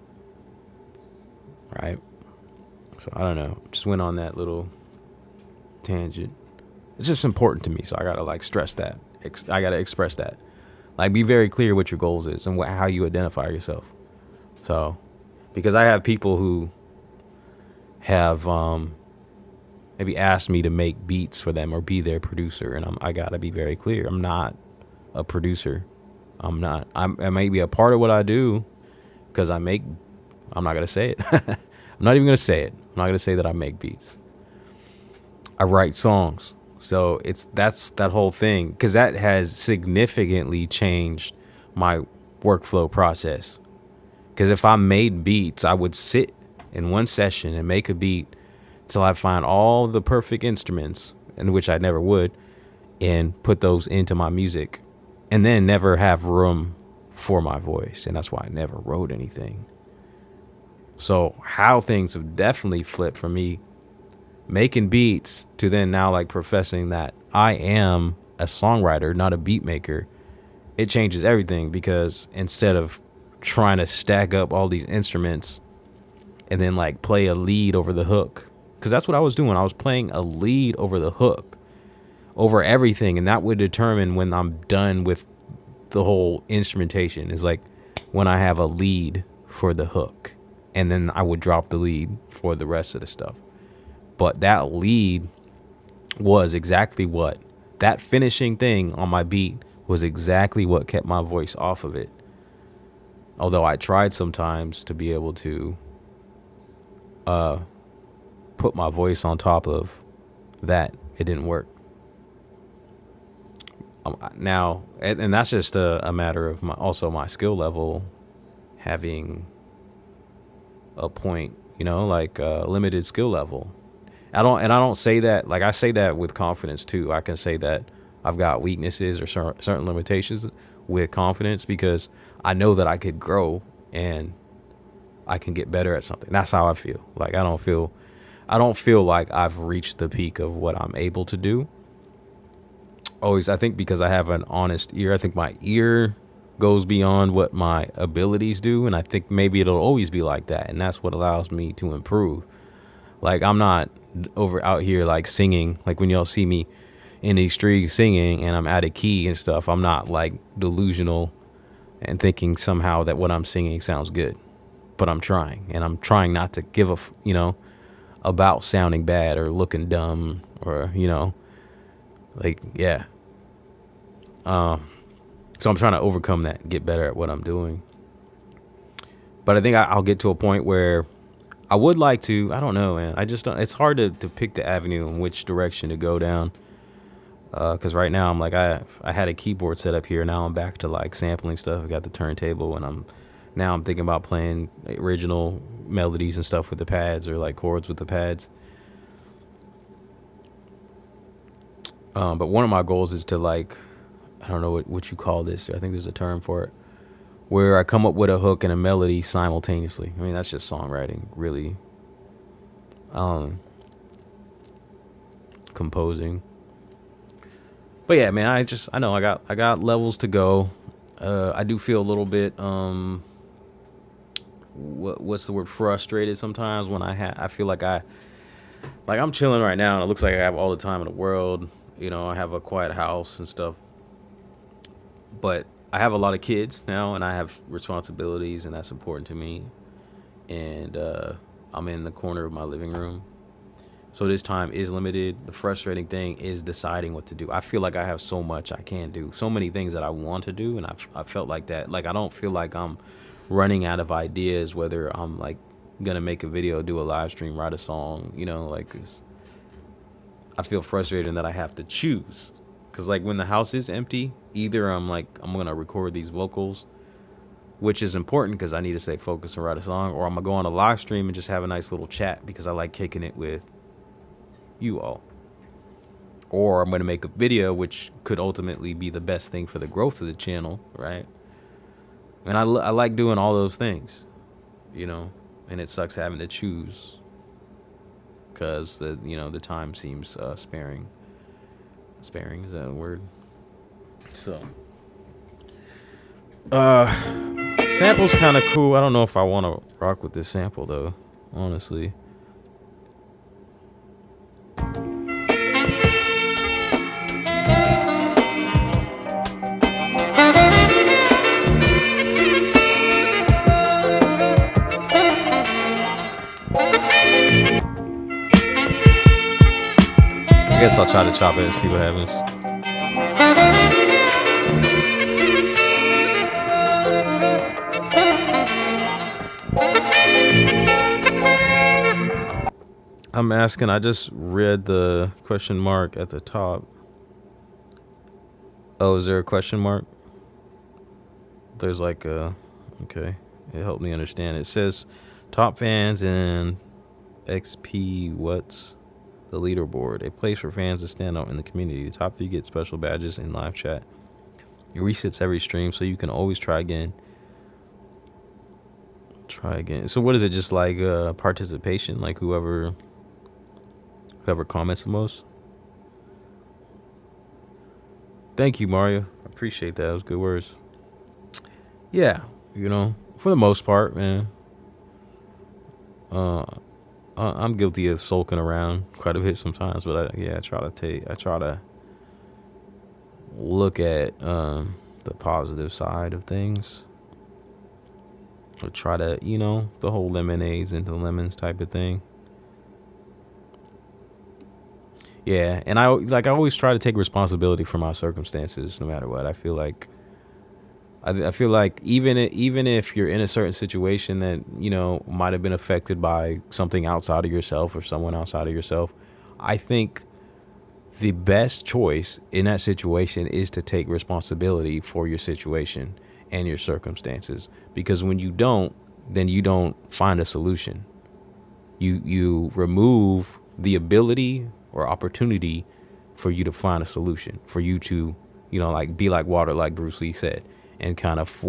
Right? So I don't know. Just went on that little tangent. It's just important to me, so I gotta like stress that. I gotta express that. Like be very clear what your goals is and how you identify yourself. So, because I have people who have maybe asked me to make beats for them or be their producer, and I gotta be very clear. I'm not a producer. I'm not. I may be a part of what I do because I'm not gonna say it. I'm not even gonna say it. I'm not gonna say that I make beats. I write songs. So that's that whole thing, because that has significantly changed my workflow process. Because if I made beats, I would sit in one session and make a beat till I find all the perfect instruments, in which I never would, and put those into my music, and then never have room for my voice. And that's why I never wrote anything. So how things have definitely flipped from me making beats to then now like professing that I am a songwriter, not a beat maker. It changes everything, because instead of trying to stack up all these instruments and then like play a lead over the hook, because that's what I was doing. I was playing a lead over the hook over everything, and that would determine when I'm done with the whole instrumentation. Is like when I have a lead for the hook, and then I would drop the lead for the rest of the stuff. But that lead was exactly what, that finishing thing on my beat was exactly what kept my voice off of it. Although I tried sometimes to be able to put my voice on top of that, it didn't work. Now, and that's just a matter of my skill level having a point, like a limited skill level. I don't say that, like I say that with confidence too. I can say that I've got weaknesses or certain limitations with confidence because I know that I could grow and I can get better at something. That's how I feel. Like I don't feel like I've reached the peak of what I'm able to do. Always, I think because I have an honest ear, I think my ear goes beyond what my abilities do, and I think maybe it'll always be like that, and that's what allows me to improve. Like I'm not out here like singing, like when y'all see me in these streets singing and I'm out of key and stuff, I'm not like delusional and thinking somehow that what I'm singing sounds good, but I'm trying, and I'm trying not to give about sounding bad or looking dumb or like yeah. So I'm trying to overcome that and get better at what I'm doing. But I think I'll get to a point where I would like to, I don't know, man. I just don't, it's hard to pick the avenue in which direction to go down. Cause right now I'm like, I had a keyboard set up here. Now I'm back to like sampling stuff. I got the turntable and I'm thinking about playing original melodies and stuff with the pads or like chords with the pads. But one of my goals is to like, I don't know what you call this. I think there's a term for it, where I come up with a hook and a melody simultaneously. I mean, that's just songwriting, really. Composing. But yeah, man, I know I got levels to go. I do feel a little bit what's the word, frustrated sometimes when I feel like I'm chilling right now and it looks like I have all the time in the world. I have a quiet house and stuff. But I have a lot of kids now and I have responsibilities and that's important to me. And I'm in the corner of my living room. So this time is limited. The frustrating thing is deciding what to do. I feel like I have so much I can do, so many things that I want to do. And I felt like that. Like, I don't feel like I'm running out of ideas, whether I'm like going to make a video, do a live stream, write a song, like I feel frustrated that I have to choose. Cause like when the house is empty, either I'm going to record these vocals, which is important because I need to stay focused and write a song, or I'm going to go on a live stream and just have a nice little chat because I like kicking it with you all. Or I'm going to make a video, which could ultimately be the best thing for the growth of the channel, right? And I like doing all those things, and it sucks having to choose because the time seems sparing. Sparing, is that a word? So sample's kind of cool. I don't know if I want to rock with this sample though, honestly. I guess I'll try to chop it and see what happens. I'm asking, I just read the question mark at the top. Oh, is there a question mark? There's like a, okay. It helped me understand. It says top fans and XP what's the leaderboard, a place for fans to stand out in the community. The top 3 get special badges in live chat. It resets every stream, so you can always try again. So what is it, just like participation, like whoever comments the most? Thank you, Mario. I appreciate that. That was good words. Yeah, for the most part, man. I'm guilty of sulking around quite a bit sometimes, but I try to look at the positive side of things. Or try to, the whole lemonades into lemons type of thing. Yeah, and I always try to take responsibility for my circumstances, no matter what. I feel like even if you're in a certain situation that might have been affected by something outside of yourself or someone outside of yourself, I think the best choice in that situation is to take responsibility for your situation and your circumstances. Because when you don't, then you don't find a solution. You remove the ability or opportunity for you to find a solution, for you to, like be like water, like Bruce Lee said, and kind of,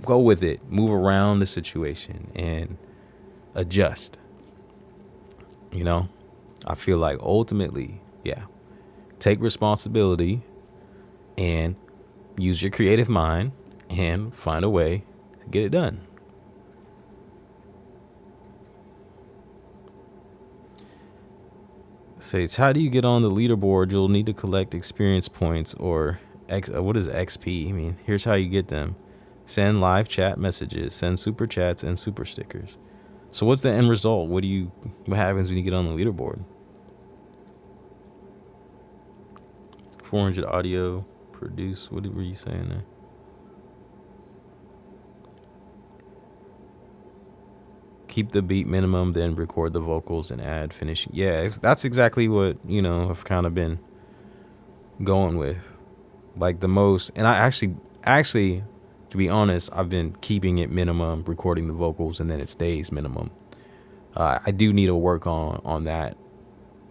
go with it, move around the situation and adjust. I feel like ultimately, take responsibility and use your creative mind and find a way to get it done. Says, how do you get on the leaderboard? You'll need to collect experience points or what is XP? I mean, here's how you get them. Send live chat messages, send super chats and super stickers. So what's the end result? What happens when you get on the leaderboard? 400 audio produce. What were you saying there? Keep the beat minimum, then record the vocals and add finishing. Yeah, that's exactly what, I've kind of been going with. Like the most, and I actually, to be honest, I've been keeping it minimum, recording the vocals, and then it stays minimum. I do need to work on that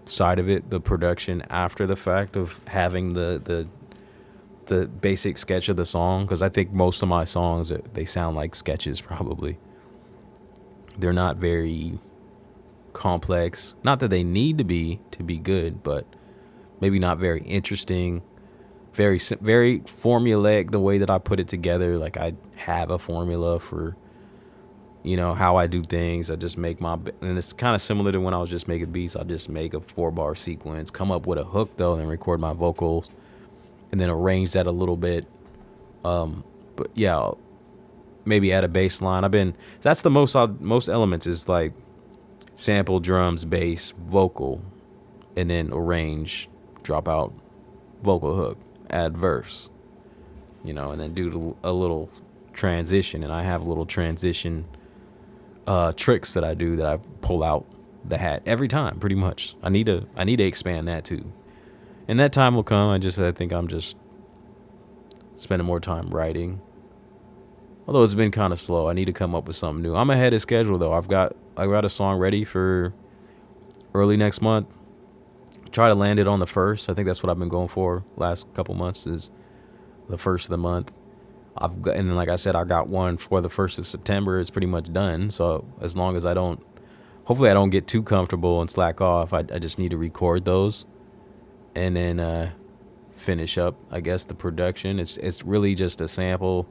side of it, the production after the fact of having the basic sketch of the song, because I think most of my songs, they sound like sketches probably. They're not very complex. Not that they need to be good, but maybe not very interesting. Very formulaic the way that I put it together. Like I have a formula for, how I do things. I just make and it's kind of similar to when I was just making beats. I just make a 4-bar sequence, come up with a hook though, and record my vocals, and then arrange that a little bit. But yeah. Maybe add a bass line. That's the most elements is like sample, drums, bass, vocal, and then arrange, drop out vocal hook, add verse, and then do a little transition. And I have little transition tricks that I do that I pull out the hat every time, pretty much. I need to expand that too. And that time will come. I think I'm just spending more time writing. Although it's been kind of slow. I need to come up with something new. I'm ahead of schedule though. I got a song ready for early next month. Try to land it on the 1st. I think that's what I've been going for last couple months, is the 1st of the month. And then like I said, I got one for the 1st of September. It's pretty much done. So as long as hopefully I don't get too comfortable and slack off. I just need to record those and then finish up, I guess, the production. It's really just a sample.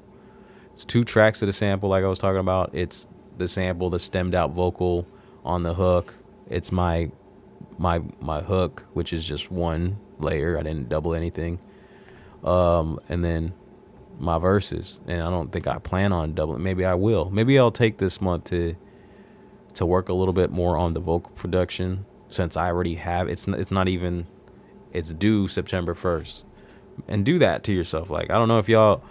It's 2 tracks of the sample, like I was talking about. It's the sample, the stemmed out vocal on the hook. It's my hook, which is just one layer. I didn't double anything. And then my verses. And I don't think I plan on doubling. Maybe I will. Maybe I'll take this month to work a little bit more on the vocal production, since I already have. It's due September 1st. And do that to yourself. Like, I don't know if y'all.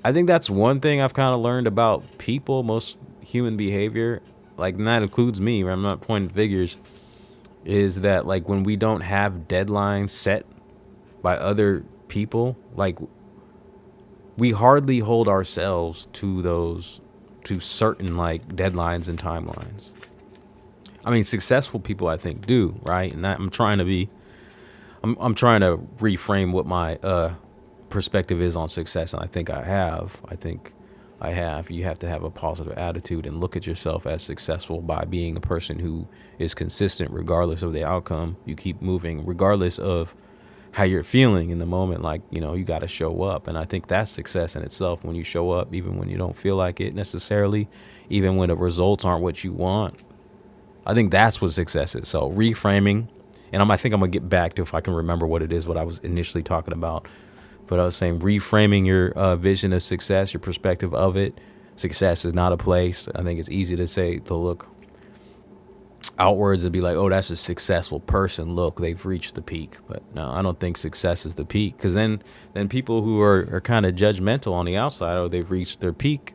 I think that's one thing I've kind of learned about people, most human behavior, like, and that includes me, where I'm not pointing figures, is that like when we don't have deadlines set by other people, like we hardly hold ourselves to certain like deadlines and timelines. I mean, successful people I think do, right? And I'm trying to reframe what my perspective is on success, and I think I have. You have to have a positive attitude and look at yourself as successful by being a person who is consistent regardless of the outcome. You keep moving regardless of how you're feeling in the moment. Like, you got to show up, and I think that's success in itself, when you show up even when you don't feel like it necessarily, even when the results aren't what you want. I think that's what success is. So reframing, and I think I'm gonna get back to, if I can remember what it is, what I was initially talking about. But I was saying reframing your vision of success, your perspective of it. Success is not a place. I think it's easy to look outwards and be like, oh, that's a successful person. Look, they've reached the peak. But no, I don't think success is the peak. Because then people who are kind of judgmental on the outside, oh, they've reached their peak.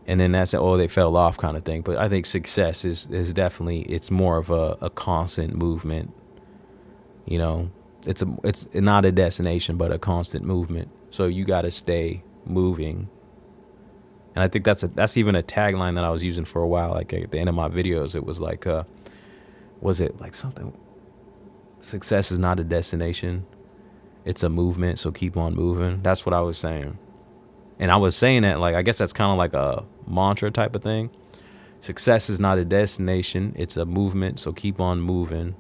And then that's, oh, they fell off kind of thing. But I think success is definitely, it's more of a constant movement. It's not a destination, but a constant movement. So you got to stay moving. And I think that's even a tagline that I was using for a while. Like at the end of my videos, it was like, was it like something? Success is not a destination. It's a movement. So keep on moving. That's what I was saying. And I was saying that, like, I guess that's kind of like a mantra type of thing. Success is not a destination. It's a movement. So keep on moving.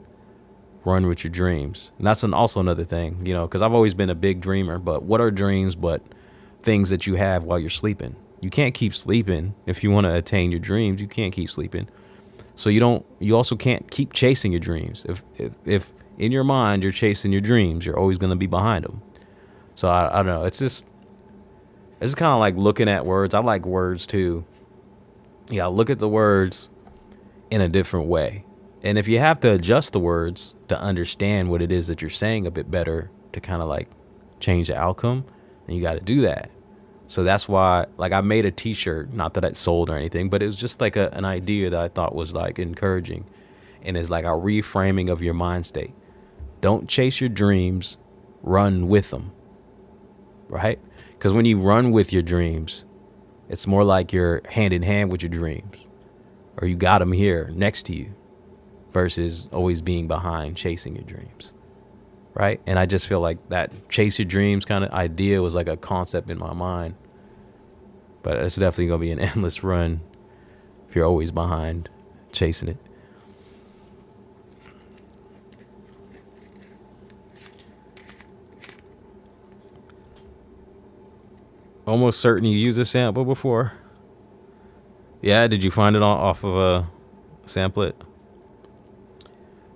Run with your dreams. And that's also another thing, you know, because I've always been a big dreamer. But what are dreams but things that you have while you're sleeping? You can't keep sleeping. If you want to attain your dreams, you can't keep sleeping. So you also can't keep chasing your dreams. If in your mind you're chasing your dreams, you're always going to be behind them. So I don't know. It's kind of like looking at words. I like words too. Yeah, I look at the words in a different way. And if you have to adjust the words to understand what it is that you're saying a bit better to kind of like change the outcome, then you got to do that. So that's why, like, I made a t-shirt, not that I sold or anything, but it was just like an idea that I thought was like encouraging. And it's like a reframing of your mind state. Don't chase your dreams, run with them. Right? Because when you run with your dreams, it's more like you're hand in hand with your dreams, or you got them here next to you versus always being behind chasing your dreams. Right? And I just feel like that chase your dreams kind of idea was like a concept in my mind. But it's definitely going to be an endless run if you're always behind chasing it. Almost certain you used a sample before. Yeah, did you find it off of a Samplet?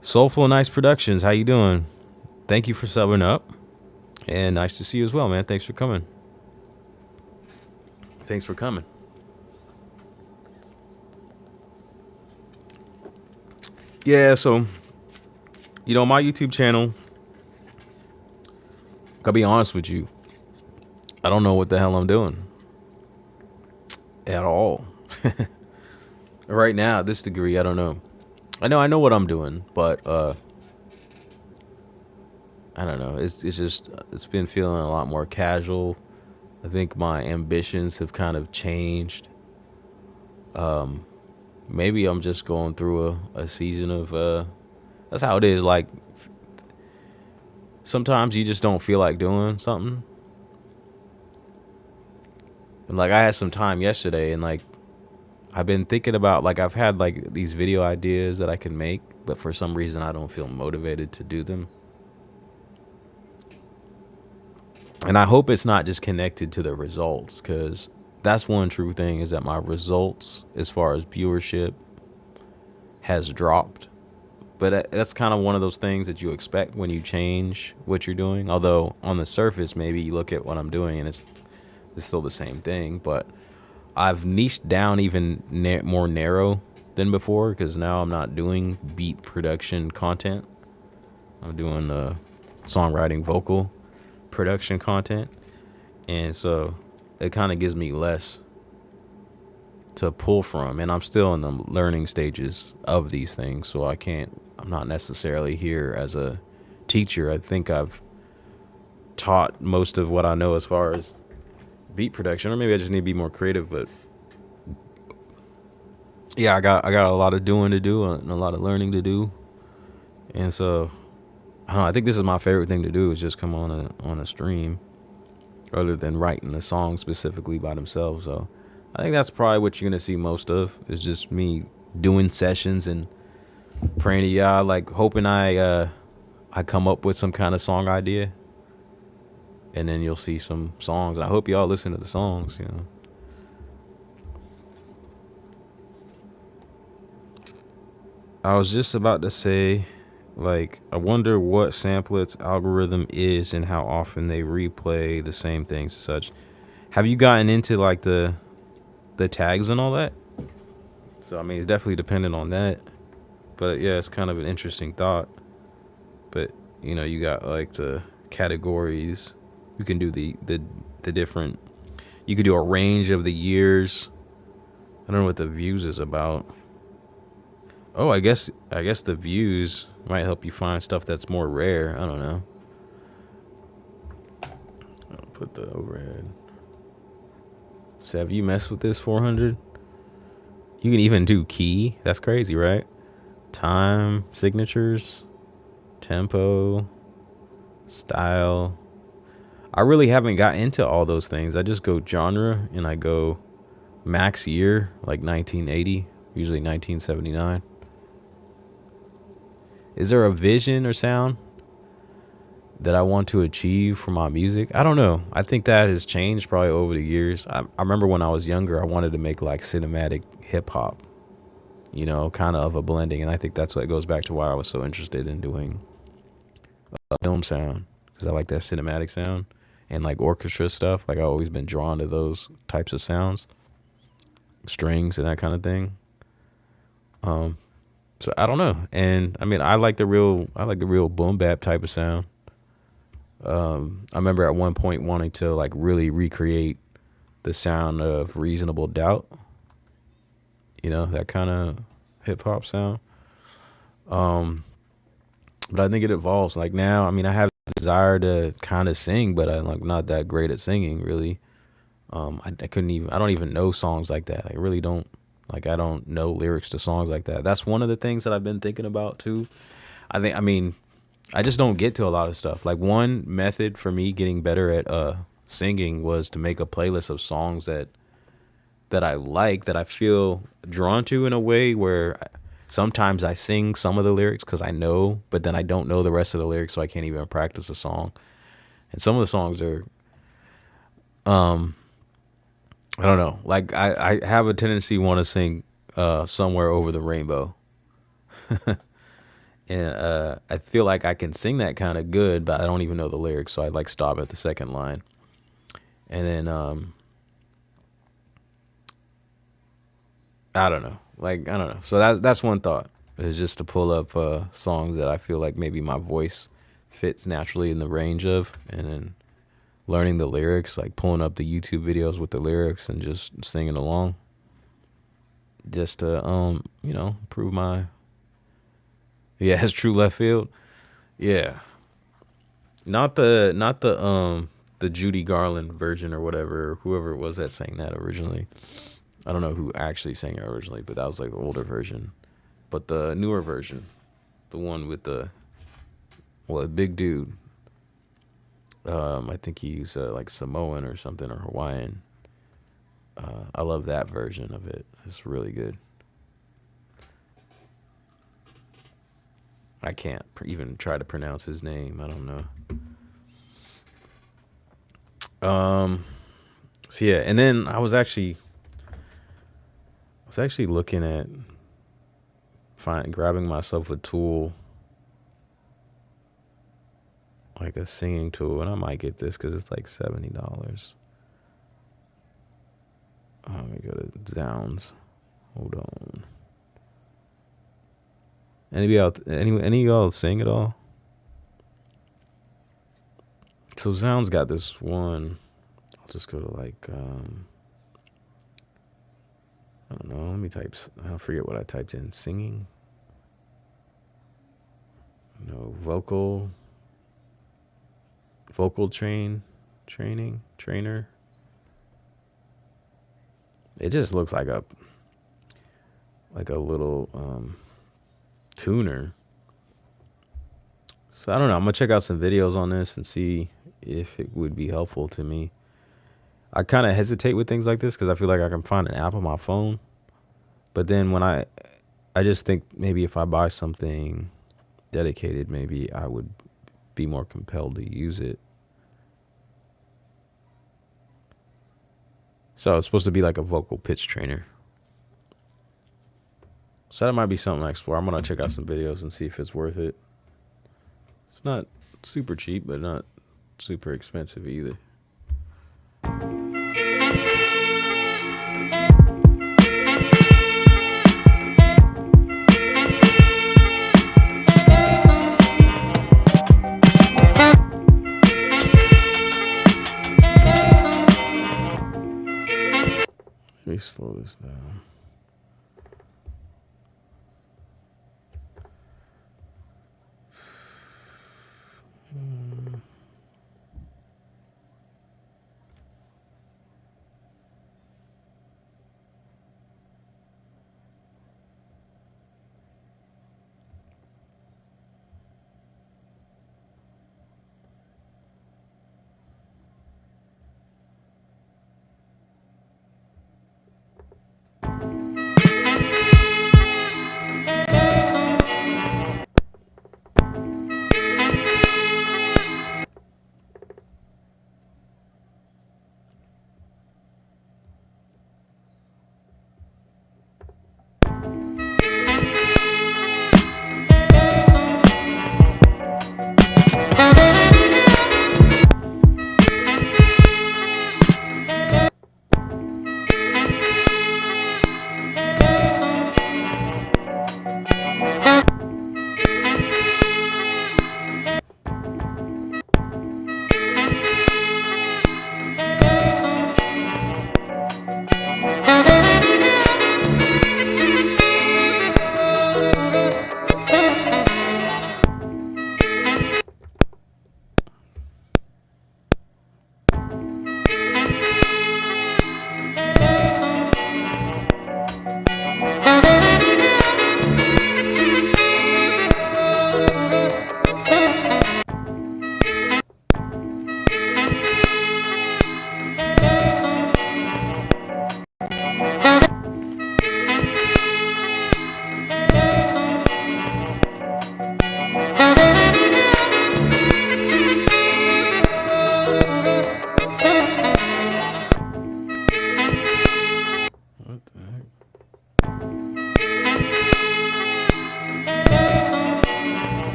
Soulful Nice Productions, how you doing? Thank you for subbing up. And nice to see you as well, man. Thanks for coming. Thanks for coming. Yeah, so, you know, my YouTube channel, gotta be honest with you, I don't know what the hell I'm doing at all. Right now, at this degree, I don't know. I know what I'm doing, but I don't know. It's been feeling a lot more casual. I think my ambitions have kind of changed. Maybe I'm just going through a season of that's how it is. Like, sometimes you just don't feel like doing something. And like, I had some time yesterday, and like, I've been thinking about, like, I've had like these video ideas that I can make, but for some reason I don't feel motivated to do them. And I hope it's not just connected to the results, because that's one true thing, is that my results as far as viewership has dropped. But that's kind of one of those things that you expect when you change what you're doing. Although on the surface, maybe you look at what I'm doing and it's still the same thing. But I've niched down even more narrow than before, because now I'm not doing beat production content. I'm doing the songwriting vocal production content. And so it kind of gives me less to pull from. And I'm still in the learning stages of these things. So I'm not necessarily here as a teacher. I think I've taught most of what I know as far as beat production, or maybe I just need to be more creative. But yeah, I got a lot of doing to do and a lot of learning to do. And so I don't know, I think this is my favorite thing to do, is just come on a stream rather than writing the song specifically by themselves. So I think that's probably what you're gonna see most of, is just me doing sessions and praying to y'all, like hoping I come up with some kind of song idea, and then you'll see some songs. I hope y'all listen to the songs, you know. I was just about to say, like, I wonder what Samplet's algorithm is and how often they replay the same things and such. Have you gotten into like the tags and all that? So I mean, it's definitely dependent on that. But yeah, it's kind of an interesting thought. But you know, you got like the categories. You can do the different. You could do a range of the years. I don't know what the views is about. Oh, I guess the views might help you find stuff that's more rare. I don't know. I'll put the overhead. So have you messed with this 400? You can even do key. That's crazy, right? time signatures, tempo, style. I really haven't got into all those things. I just go genre and I go max year, like 1980, usually 1979. Is there a vision or sound that I want to achieve for my music? I don't know. I think that has changed probably over the years. I remember when I was younger, I wanted to make like cinematic hip hop, you know, kind of a blending. And I think that's what goes back to why I was so interested in doing film sound, because I like that cinematic sound and like orchestra stuff. Like I've always been drawn to those types of sounds, strings and that kind of thing. So I don't know. And I mean, I like the real boom bap type of sound. I remember at one point wanting to like really recreate the sound of Reasonable Doubt, you know, that kind of hip hop sound. But I think it evolves. Like now, I mean, I have a desire to kind of sing, but I'm like not that great at singing really. I don't even know songs like that. I really don't. Like I don't know lyrics to songs like that. That's one of the things that I've been thinking about too. I just don't get to a lot of stuff. Like one method for me getting better at singing was to make a playlist of songs that I like, that I feel drawn to in a way where sometimes I sing some of the lyrics because I know, but then I don't know the rest of the lyrics, so I can't even practice a song. And some of the songs are, I don't know. Like I have a tendency to want to sing Somewhere Over the Rainbow. And I feel like I can sing that kind of good, but I don't even know the lyrics, so I like stop at the second line. And then I don't know. So that's one thought, is just to pull up songs that I feel like maybe my voice fits naturally in the range of, and then learning the lyrics, like pulling up the YouTube videos with the lyrics and just singing along, just to improve my. Yeah, it's true left field. Yeah, not the Judy Garland version or whatever, whoever it was that sang that originally. I don't know who actually sang it originally, but that was like the older version. But the newer version, the one with a big dude. I think he's like Samoan or something, or Hawaiian. I love that version of it. It's really good. I can't even try to pronounce his name. I don't know. So yeah, and then I was actually looking at grabbing myself a tool, like a singing tool, and I might get this because it's like $70. Let me go to Sounds. Hold on. Any of y'all sing at all? So Sounds got this one. I'll just go to like I don't know. Let me type. I forget what I typed in. Singing. No, vocal trainer. It just looks like a little tuner. So I don't know. I'm gonna check out some videos on this and see if it would be helpful to me. I kind of hesitate with things like this because I feel like I can find an app on my phone, but then when I just think maybe if I buy something dedicated, maybe I would be more compelled to use it. So it's supposed to be like a vocal pitch trainer. So that might be something I explore. I'm gonna check out some videos and see if it's worth it. It's not super cheap, but not super expensive either. Let me slow this down.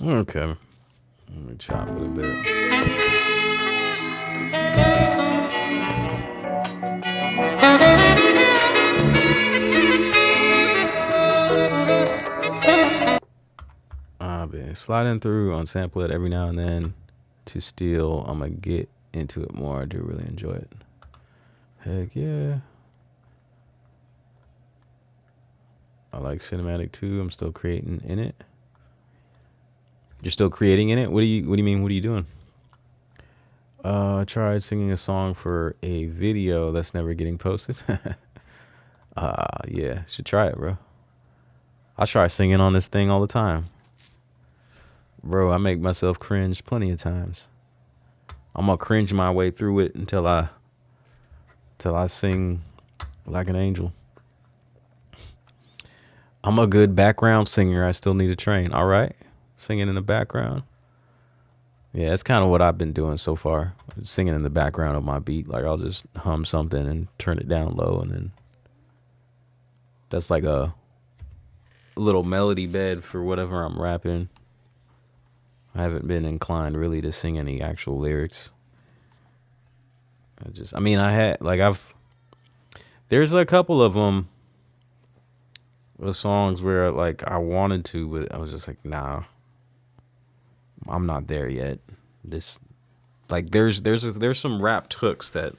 Okay. Let me chop it a bit. I've been sliding through on sample it every now and then to steal. I'm gonna get into it more. I do really enjoy it. Heck yeah. I like cinematic too. I'm still creating in it. You're still creating in it? What do you mean? What are you doing? I tried singing a song for a video that's never getting posted. Yeah, should try it, bro. I try singing on this thing all the time. Bro, I make myself cringe plenty of times. I'm gonna cringe my way through it until I sing like an angel. I'm a good background singer. I still need to train. All right. Singing in the background. Yeah, that's kind of what I've been doing so far. Singing in the background of my beat. Like I'll just hum something and turn it down low, and then that's like a little melody bed for whatever I'm rapping. I haven't been inclined really to sing any actual lyrics. There's a couple of them, the songs where like I wanted to, but I was just like, nah, I'm not there yet. This, like, there's some rapped hooks that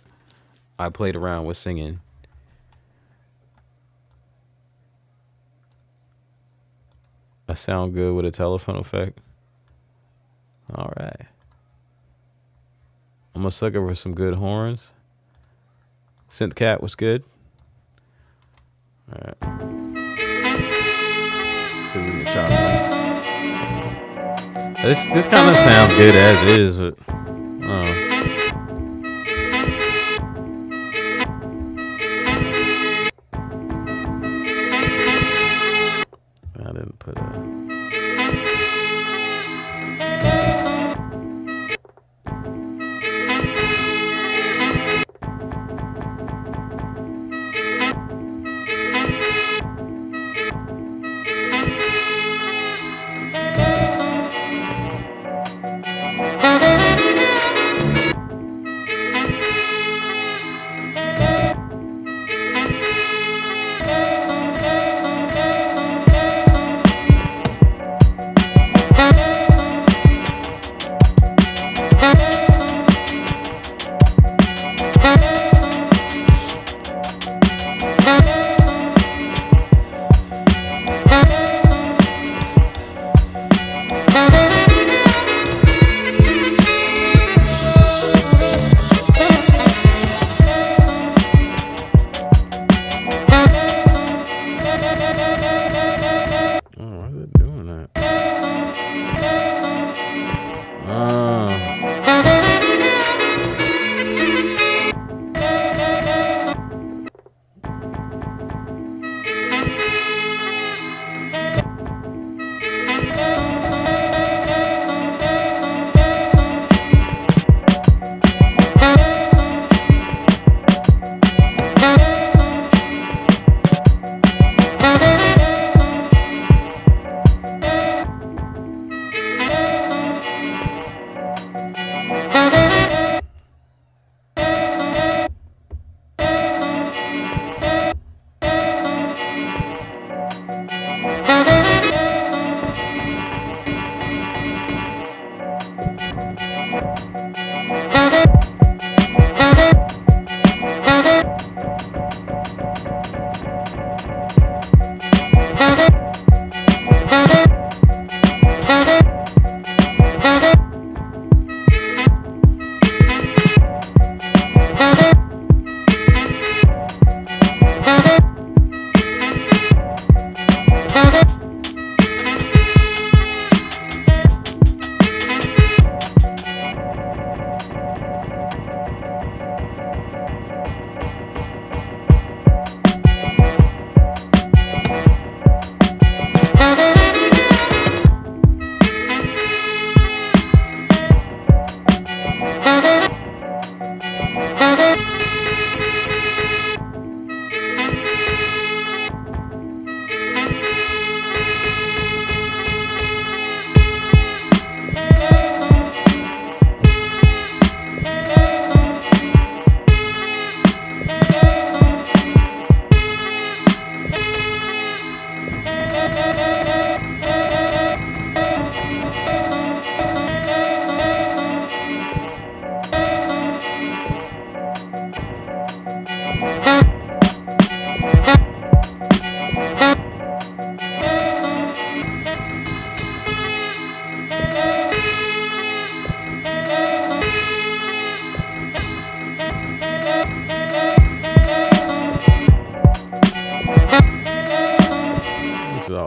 I played around with singing. I sound good with a telephone effect. All right. I'm a sucker for some good horns. Synth Cat was good. All right. See if we can chop it. This kind of sounds good as is, but I didn't put a.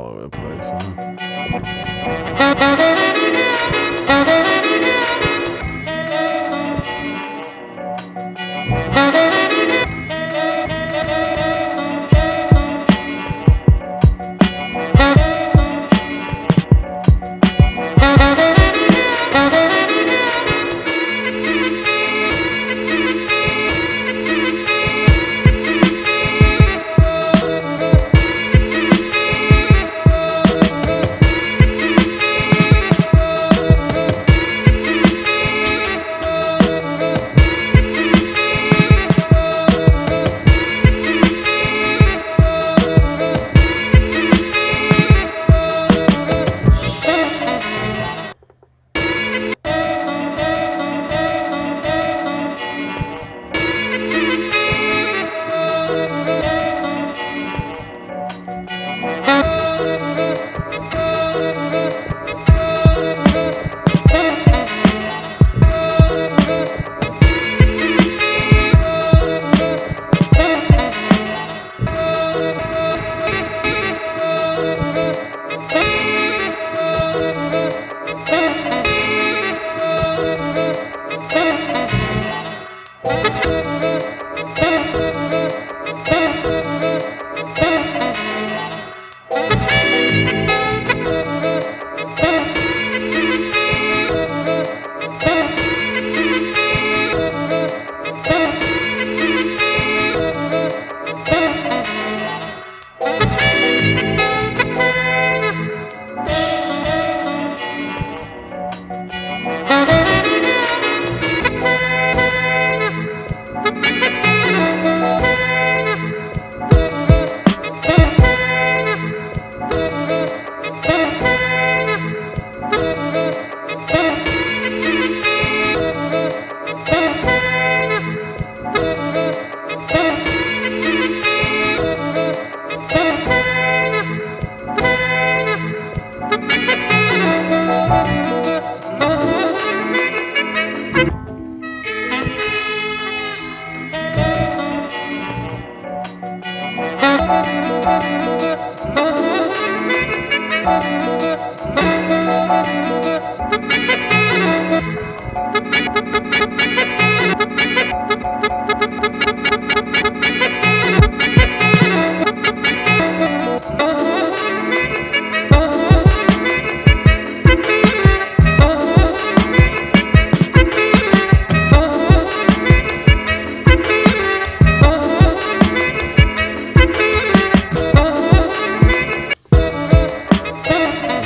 all over the place.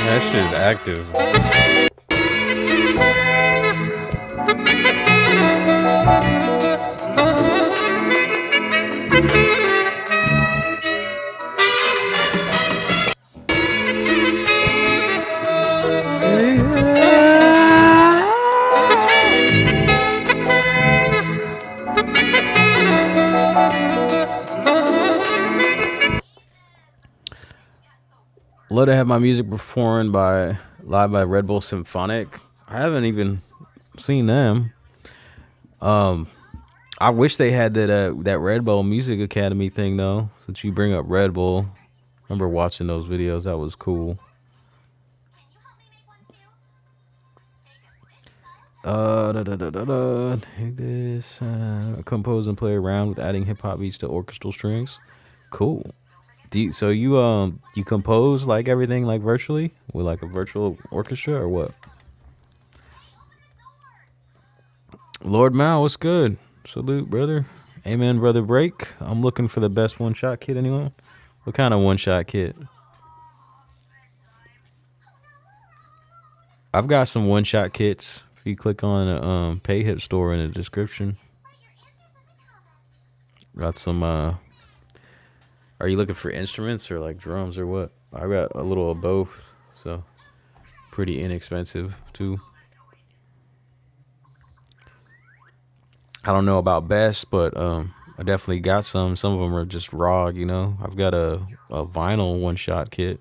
That shit's active. Love to have my music performed live by Red Bull Symphonic. I haven't even seen them. I wish they had that Red Bull Music Academy thing though. Since you bring up Red Bull, I remember watching those videos. That was cool. Take this. Compose and play around with adding hip hop beats to orchestral strings. Cool. So you compose like everything like virtually with like a virtual orchestra or what? Lord Mao, what's good? Salute, brother. Amen, brother. Break. I'm looking for the best one-shot kit. Anyone? What kind of one-shot kit? I've got some one-shot kits. If you click on the Pay Hip store in the description, got some. Are you looking for instruments or like drums or what? I got a little of both, so pretty inexpensive too. I don't know about best, but I definitely got some. Some of them are just raw, you know. I've got a vinyl one-shot kit.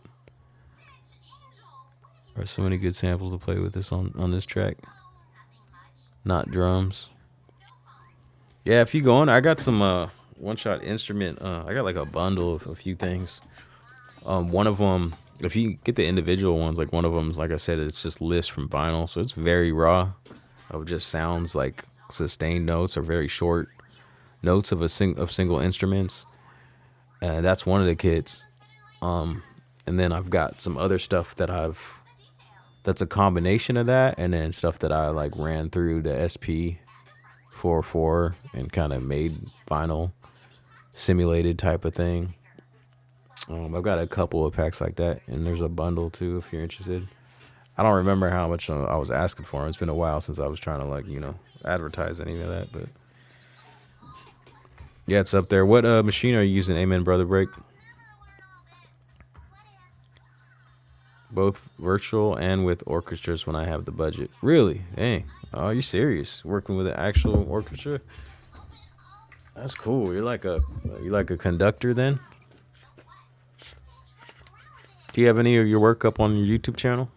There's so many good samples to play with this on this track. Not drums. Yeah, if you go on, I got some one-shot instrument. I got like a bundle of a few things. One of them if you get the individual ones, like one of them's, like I said, it's just lists from vinyl, so it's very raw of just sounds like sustained notes or very short notes of single instruments. And that's one of the kits. And then I've got some other stuff that's a combination of that, and then stuff that I like ran through the SP44 and kind of made vinyl simulated type of thing. I've got a couple of packs like that, and there's a bundle too if you're interested. I don't remember how much I was asking for. It's been a while since I was trying to, like, you know, advertise any of that, but yeah, it's up there. What machine are you using, Amen Brother Break? Both virtual and with orchestras when I have the budget. Really? Dang. Oh, you're serious? Working with an actual orchestra? That's cool. You're like a conductor then? Do you have any of your work up on your YouTube channel?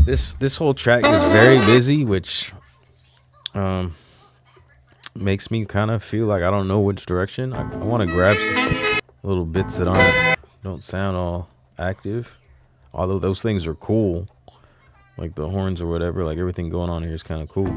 This whole track is very busy, which makes me kind of feel like I don't know which direction. I want to grab some little bits that don't sound all active, although those things are cool, like the horns or whatever. Like everything going on here is kind of cool.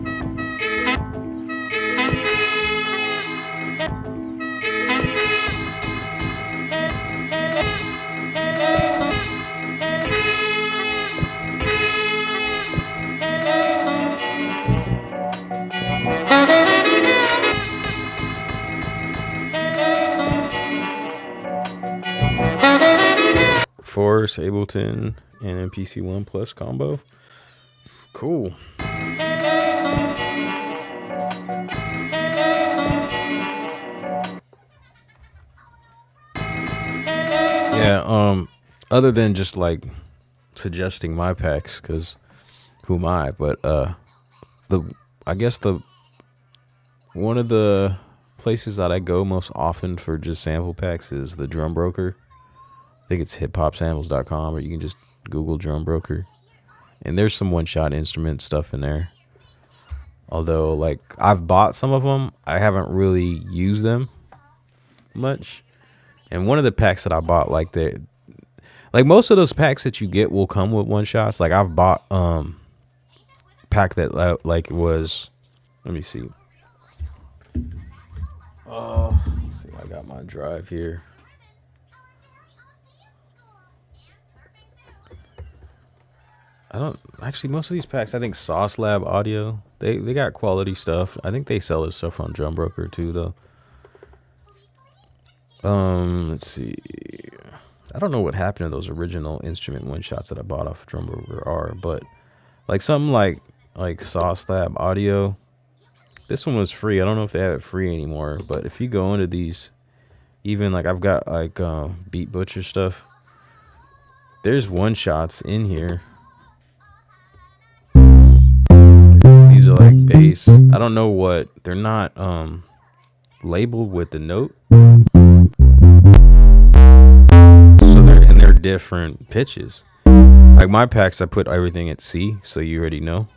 Force, Ableton, and MPC One Plus combo. Cool. Yeah, other than just like suggesting my packs, because who am I? But I guess one of the places that I go most often for just sample packs is the Drum Broker. I think it's hiphopsamples.com, or you can just Google Drum Broker. And there's some one-shot instrument stuff in there. Although, like, I've bought some of them, I haven't really used them much. And one of the packs that I bought, like most of those packs that you get will come with one-shots. Like, I've bought pack that like was, let me see. Let's see, I got my drive here. I don't actually, most of these packs, I think Sauce Lab Audio, they got quality stuff. I think they sell their stuff on Drum Broker too, though. Let's see. I don't know what happened to those original instrument one shots that I bought off of Drum Broker are, but like something like Sauce Lab Audio, this one was free. I don't know if they have it free anymore, but if you go into these, even like I've got like Beat Butcher stuff, there's one shots in here. These are like bass. I don't know what, they're not labeled with the note. So they're different pitches. Like my packs, I put everything at C, so you already know.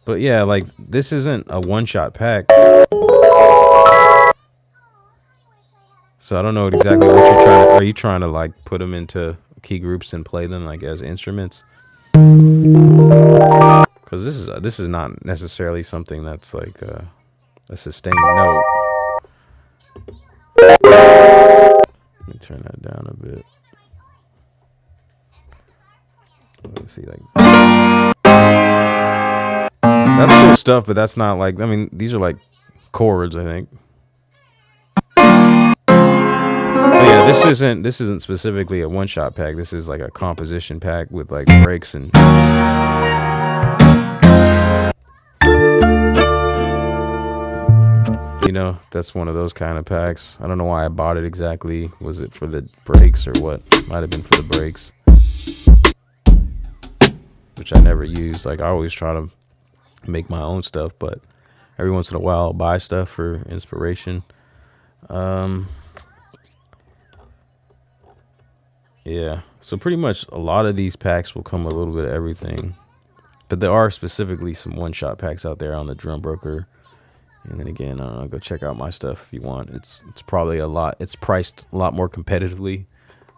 But yeah, like this isn't a one-shot pack. So I don't know exactly what you're trying to, are you trying to like put them into key groups and play them like as instruments? Because this is not necessarily something that's like a sustained note. Let me turn that down a bit. Let's see, like that's cool stuff, but that's not like, I mean, these are like chords, I think. But yeah, this isn't specifically a one-shot pack. This is like a composition pack with like breaks and. You know, that's one of those kind of packs. I don't know why I bought it exactly. Was it for the breaks or what? Might have been for the breaks, which I never use. Like I always try to make my own stuff, but every once in a while I'll buy stuff for inspiration. Yeah, so pretty much a lot of these packs will come with a little bit of everything. But there are specifically some one-shot packs out there on the Drum Broker. And then again, go check out my stuff if you want. It's probably a lot. It's priced a lot more competitively.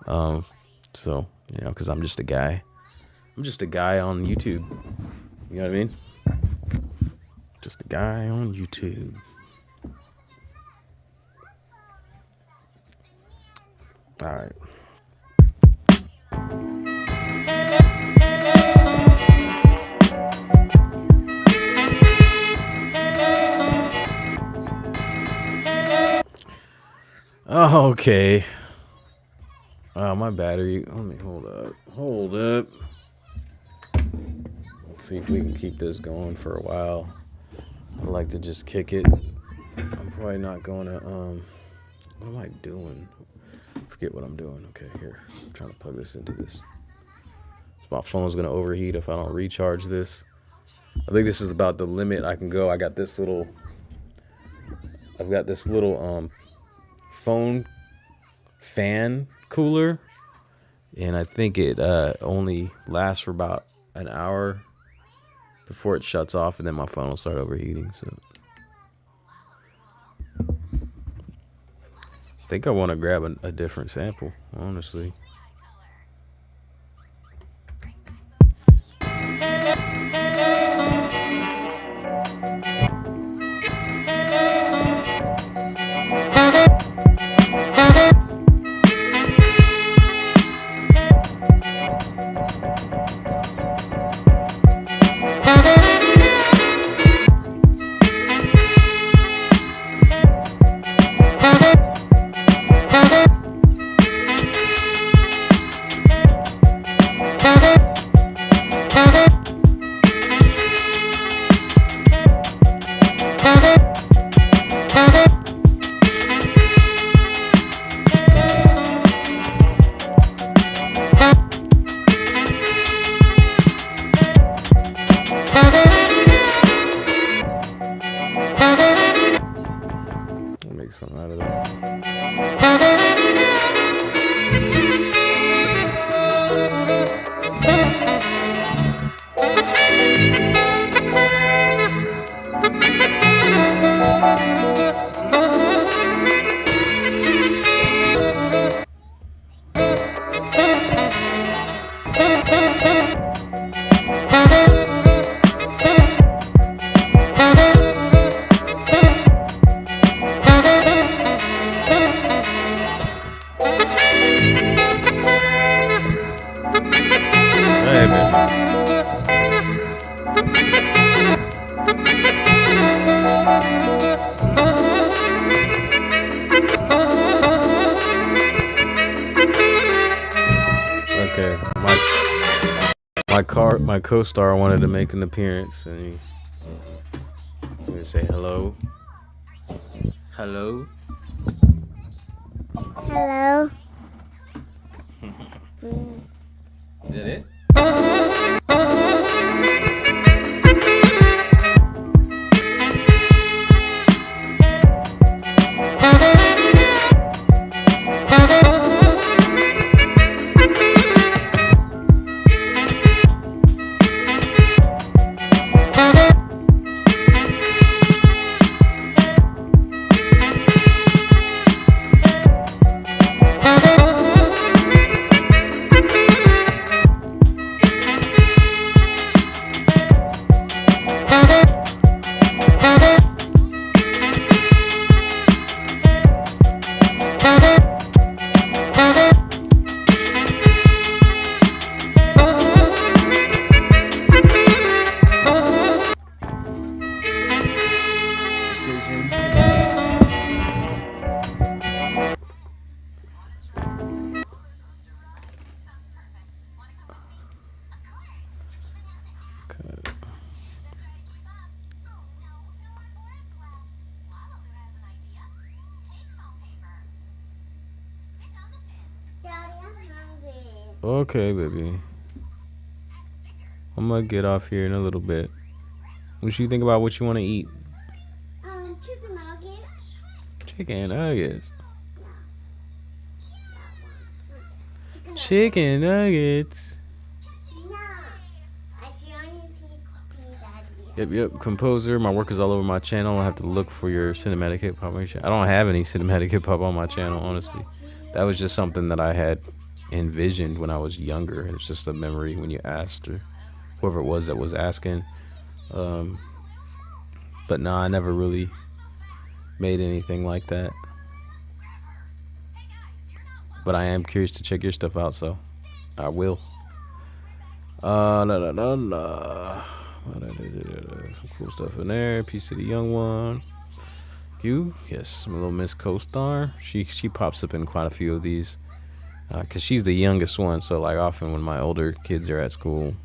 So, you know, because I'm just a guy. I'm just a guy on YouTube. You know what I mean? Just a guy on YouTube. All right. Oh, okay. My battery. Let me hold up. Hold up. Let's see if we can keep this going for a while. I like to just kick it. I'm probably not going to. What am I doing? Forget what I'm doing. Okay, here. I'm trying to plug this into this. My phone's gonna overheat if I don't recharge this. I think this is about the limit I can go. I've got this little phone fan cooler, and I think it only lasts for about an hour before it shuts off, and then my phone will start overheating. So I think I want to grab a different sample, honestly. Make something out of that. Hey, man. Okay, my co-star wanted to make an appearance, and he wanted to say hello. Hello. Hello. Is that it? Daddy, I'm hungry. Okay, baby. I'm gonna get off here in a little bit. What you think about what you want to eat? Chicken nuggets. Chicken nuggets. Chicken nuggets. No. I see onions. Can you Yep. Composer. My work is all over my channel. I have to look for your cinematic hip hop on your channel. I don't have any cinematic hip hop on my channel, honestly. That was just something that I had envisioned when I was younger. It's just a memory when you asked, or whoever it was that was asking. But no, I never really made anything like that. But I am curious to check your stuff out, so I will. Some cool stuff in there. Peace to the young one. You, yes, my little Miss Co-Star. She pops up in quite a few of these, cause she's the youngest one. So like often when my older kids are at school,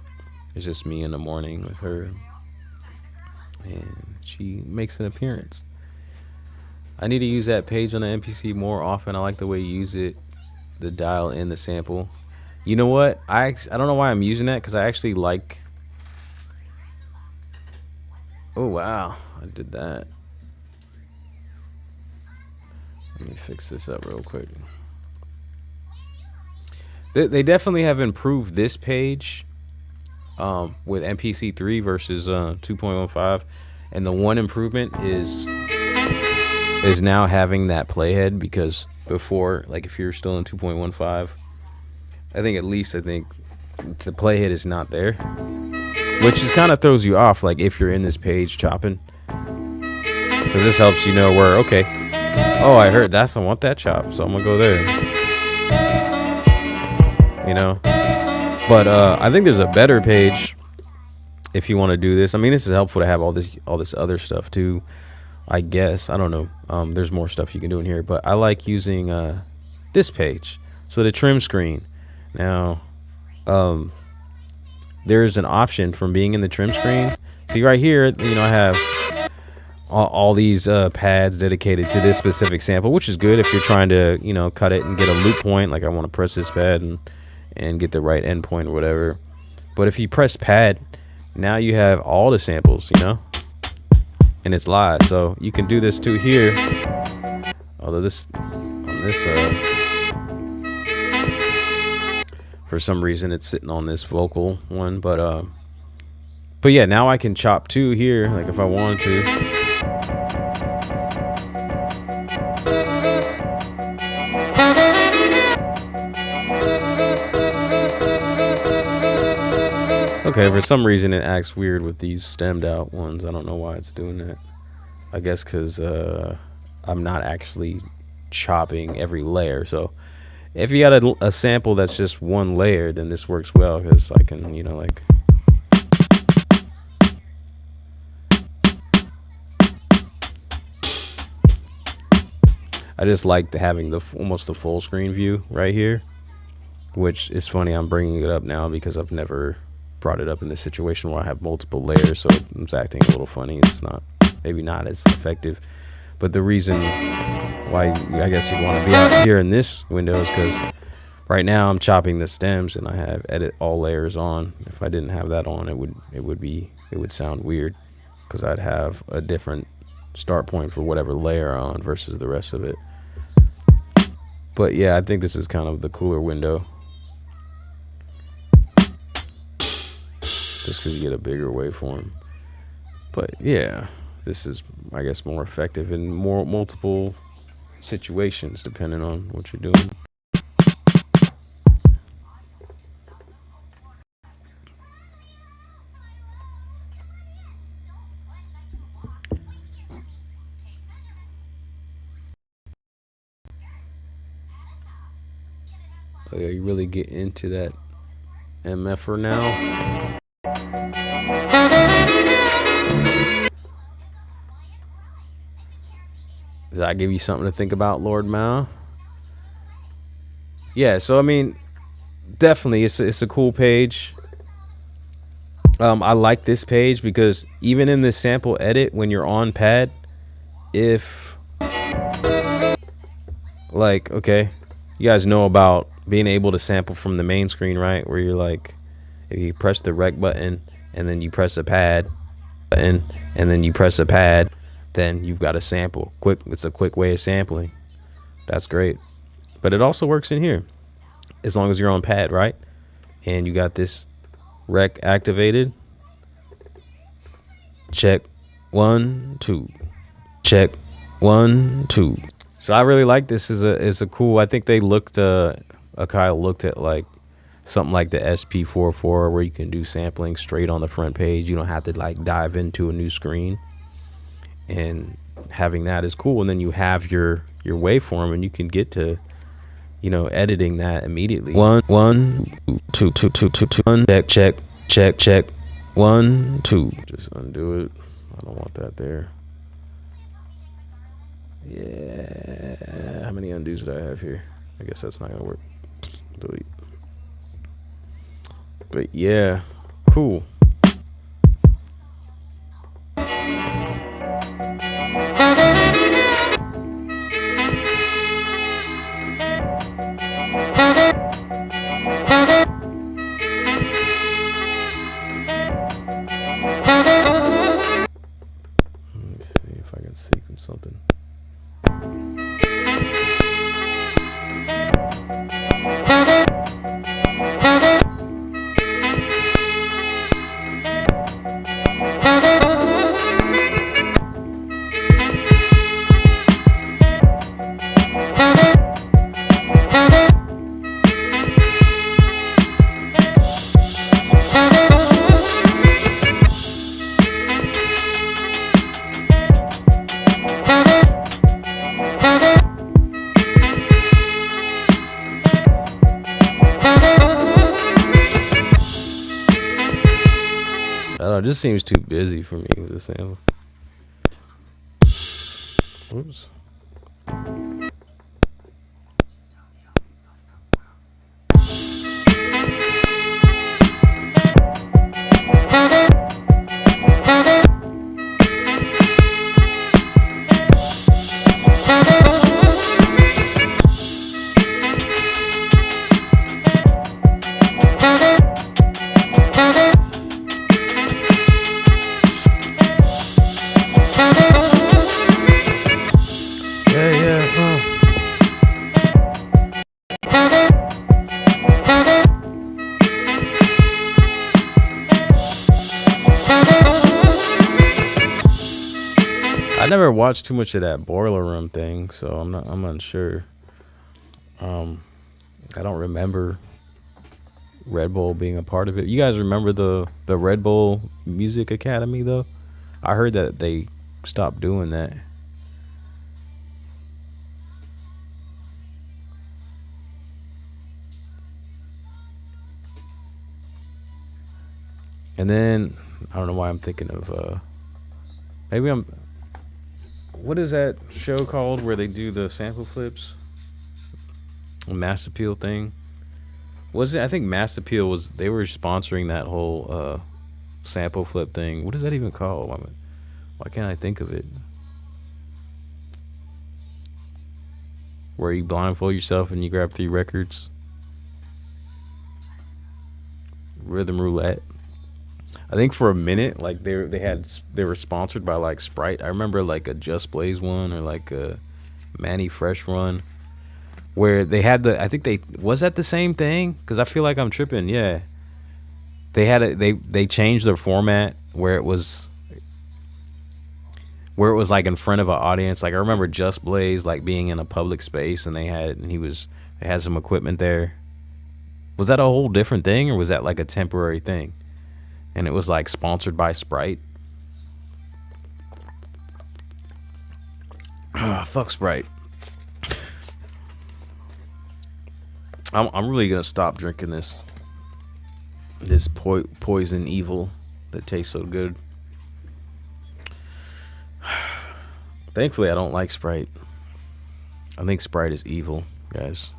it's just me in the morning with her, and she makes an appearance. I need to use that page on the MPC more often. I like the way you use it, the dial in the sample. You know what? I don't know why I'm using that, because I actually like. Oh wow, I did that. Let me fix this up real quick. They definitely have improved this page with MPC 3 versus 2.15, and the one improvement is now having that playhead, because before, like if you're still in 2.15, I think the playhead is not there, which is kind of throws you off, like if you're in this page chopping, because this helps you know where, okay, oh, I heard that's, I want that chop, so I'm gonna go there, you know. But I think there's a better page if you want to do this. I mean, this is helpful to have all this other stuff too, I guess. I don't know. There's more stuff you can do in here, but I like using this page. So the trim screen. Now, there's an option from being in the trim screen. See right here, you know, I have all these pads dedicated to this specific sample, which is good if you're trying to, you know, cut it and get a loop point. Like I want to press this pad and get the right end point or whatever. But if you press pad, now you have all the samples, you know, and it's live. So you can do this too here. Although this on this for some reason it's sitting on this vocal one, but yeah, now I can chop too here, like if I wanted to. Okay, for some reason it acts weird with these stemmed out ones. I don't know why it's doing that. I guess because I'm not actually chopping every layer. So if you got a sample that's just one layer, then this works well, because I can, you know, like. I just like having almost the full screen view right here, which is funny. I'm bringing it up now because I've never brought it up in this situation where I have multiple layers, so it's acting a little funny. It's not, maybe not as effective, but the reason why I guess you want to be out here in this window is because right now I'm chopping the stems and I have edit all layers on. If I didn't have that on, it would sound weird, because I'd have a different start point for whatever layer on versus the rest of it. But yeah, I think this is kind of the cooler window, just because you get a bigger waveform. But yeah, this is, I guess, more effective in multiple situations depending on what you're doing. Oh yeah, you really get into that MFer now. Does that give you something to think about, Lord Mao? Yeah, so I mean, definitely it's a cool page. I like this page because even in this sample edit, when you're on pad, if like, okay, you guys know about being able to sample from the main screen, right? Where you're like, if you press the rec button and then you press a pad button and then you press a pad, then you've got a sample. It's a quick way of sampling. That's great. But it also works in here as long as you're on pad, right? And you got this rec activated. Check 1 2. Check 1 2. So I really like this. Is a cool. I think they looked. Akai looked at like something like the SP44 where you can do sampling straight on the front page. You don't have to like dive into a new screen. And having that is cool. And then you have your waveform, and you can get to, you know, editing that immediately. 1 1 2 2 2 2 2 1. Check 1 2. Just undo it. I don't want that there. Yeah. How many undos do I have here? I guess that's not gonna work. Delete. But yeah, cool. Let me see if I can sequence something. It just seems too busy for me with this sample. Oops. I never watched too much of that Boiler Room thing, so I'm unsure. I don't remember Red Bull being a part of it. You guys remember the Red Bull Music Academy though? I heard that they stopped doing that. And then I don't know why I'm thinking of maybe I'm. What is that show called where they do the sample flips? A Mass Appeal thing. Was it? I think Mass Appeal was. They were sponsoring that whole sample flip thing. What is that even called? Why can't I think of it? Where you blindfold yourself and you grab 3 records. Rhythm Roulette. I think for a minute, like they were sponsored by like Sprite. I remember like a Just Blaze one or like a Manny Fresh one, where they had I think was that the same thing? Because I feel like I'm tripping. Yeah, they had they changed their format where it was like in front of an audience. Like I remember Just Blaze like being in a public space, and they had some equipment there. Was that a whole different thing, or was that like a temporary thing? And it was like sponsored by Sprite. Fuck Sprite. I'm really gonna stop drinking this poison evil that tastes so good. Thankfully, I don't like Sprite. I think Sprite is evil, guys.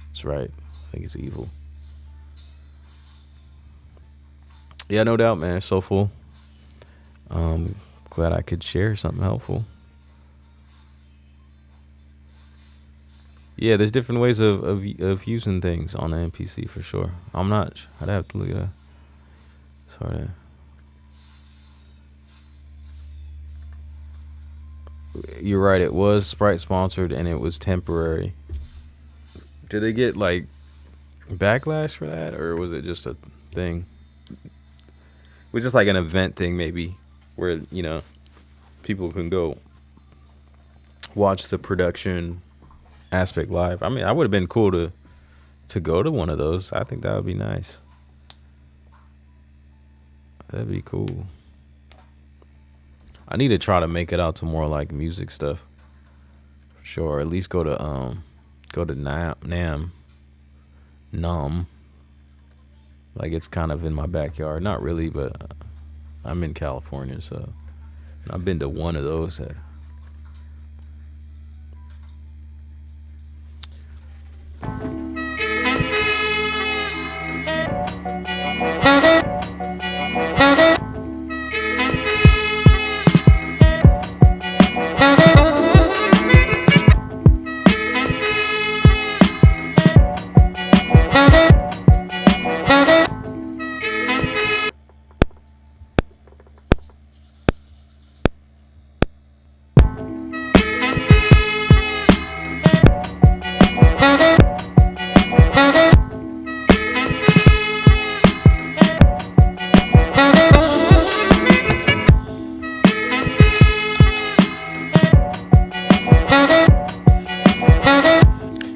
That's right. I think it's evil. Yeah, no doubt, man. So full. Glad I could share something helpful. Yeah, there's different ways of using things on the MPC for sure. I'm not. I'd have to look at. Sorry. You're right. It was Sprite sponsored, and it was temporary. Did they get like backlash for that, or was it just a thing? It was just like an event thing, maybe. where, you know, people can go watch the production aspect live. I mean, I would have been cool to go to one of those. I think that would be nice. That'd be cool. I need to try to make it out to more like music stuff. For sure. Or at least go to Nam. Like it's kind of in my backyard. Not really, but I'm in California, so I've been to one of those.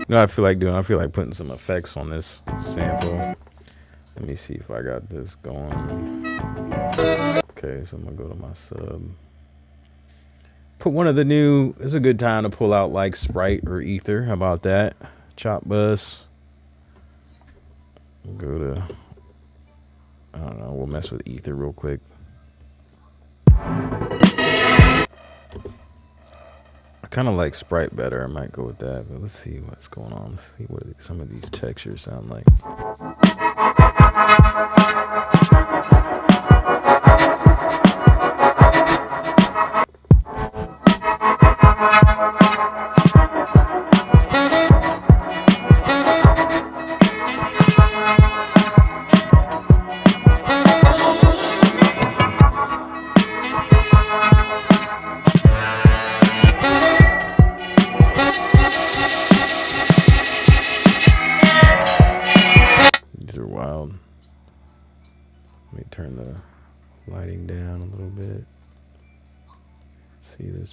You know what I feel like doing? I feel like putting some effects on this sample. Let me see if I got this going. Okay, so I'm gonna go to my sub. Put one of the new, it's a good time to pull out like Sprite or Ether. How about that? Chop bus. We'll go to, I don't know, we'll mess with Ether real quick. I kind of like Sprite better. I might go with that, but let's see what's going on. Let's see what some of these textures sound like.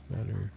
Better.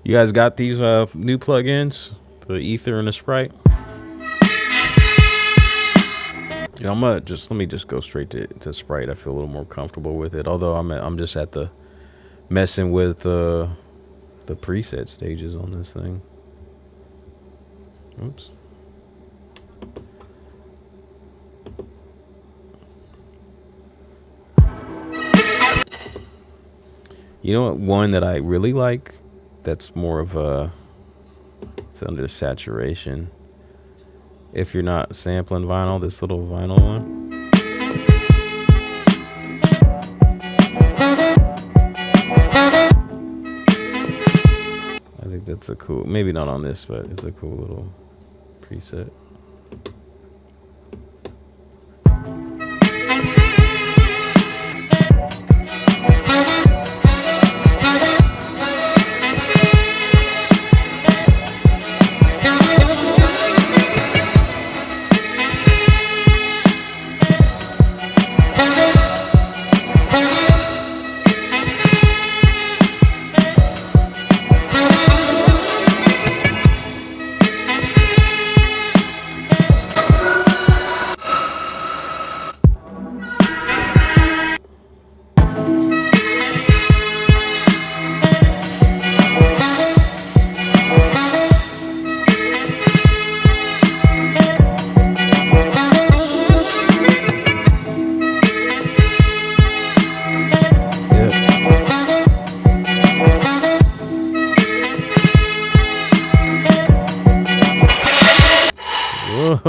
You guys got these new plugins, the Ether and the Sprite? Yeah, let me just go straight to Sprite. I feel a little more comfortable with it. Although I'm just at the messing with the preset stages on this thing. Oops. You know what? One that I really like. That's more of it's under saturation. If you're not sampling vinyl, this little vinyl one. I think that's a cool, maybe not on this, but it's a cool little preset.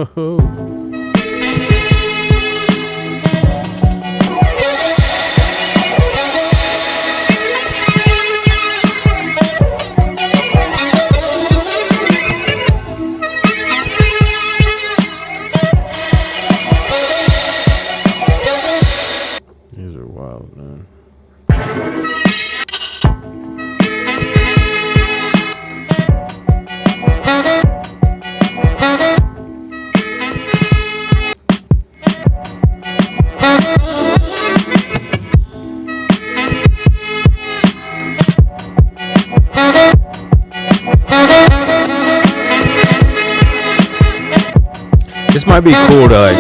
These are wild, man. This might be cool to like.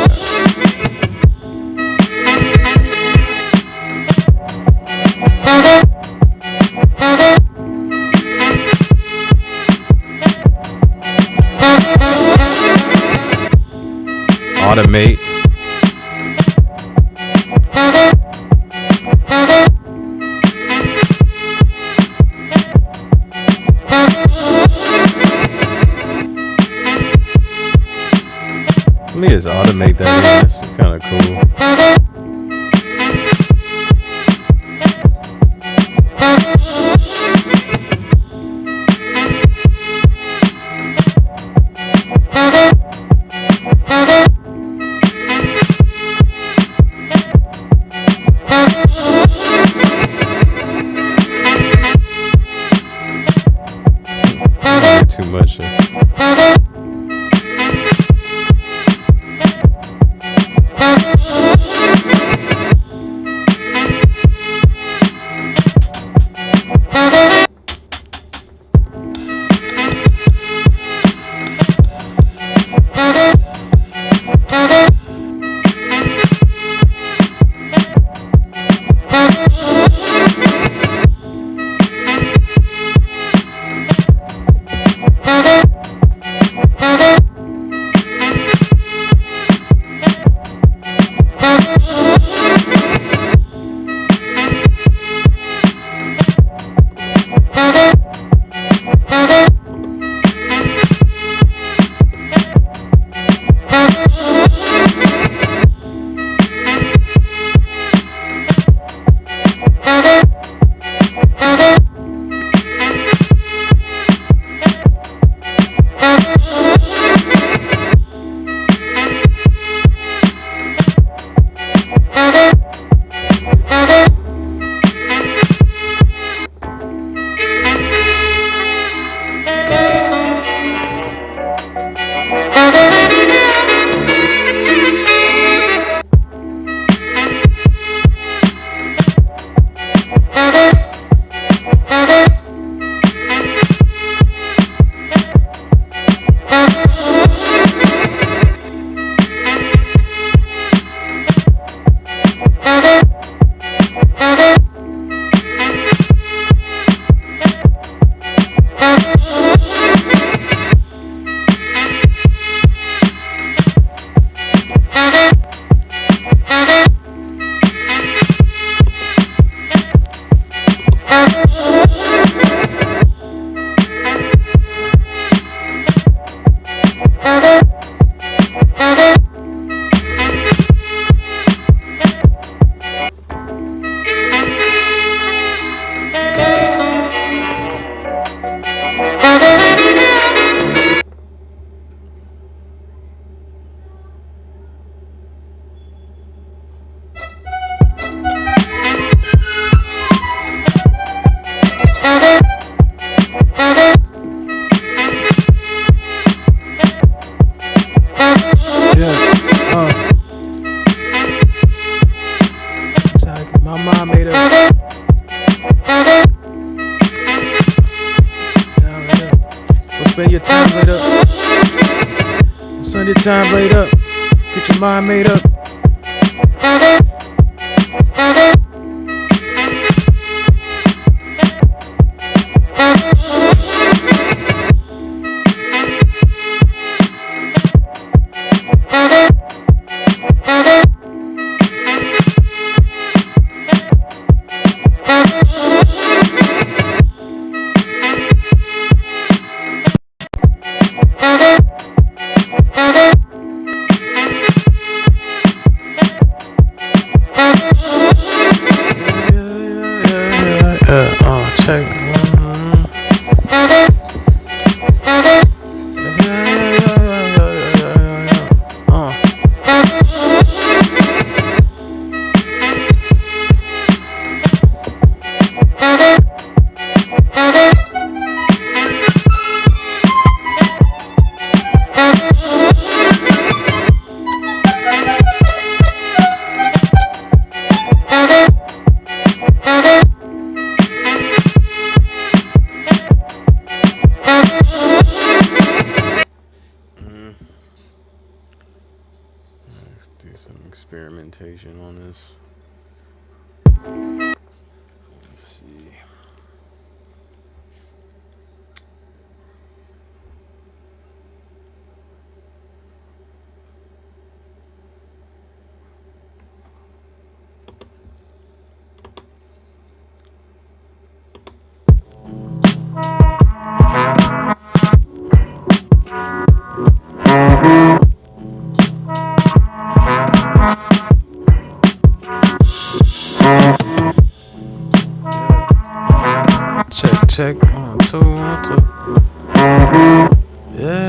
Automate. Let me just automate that. This is kind of cool. Too much. Spend your time laid up. Spend your time laid up. Get your mind made up. Do some experimentation on this. Let's see. Check 1 2 1 2. Yeah.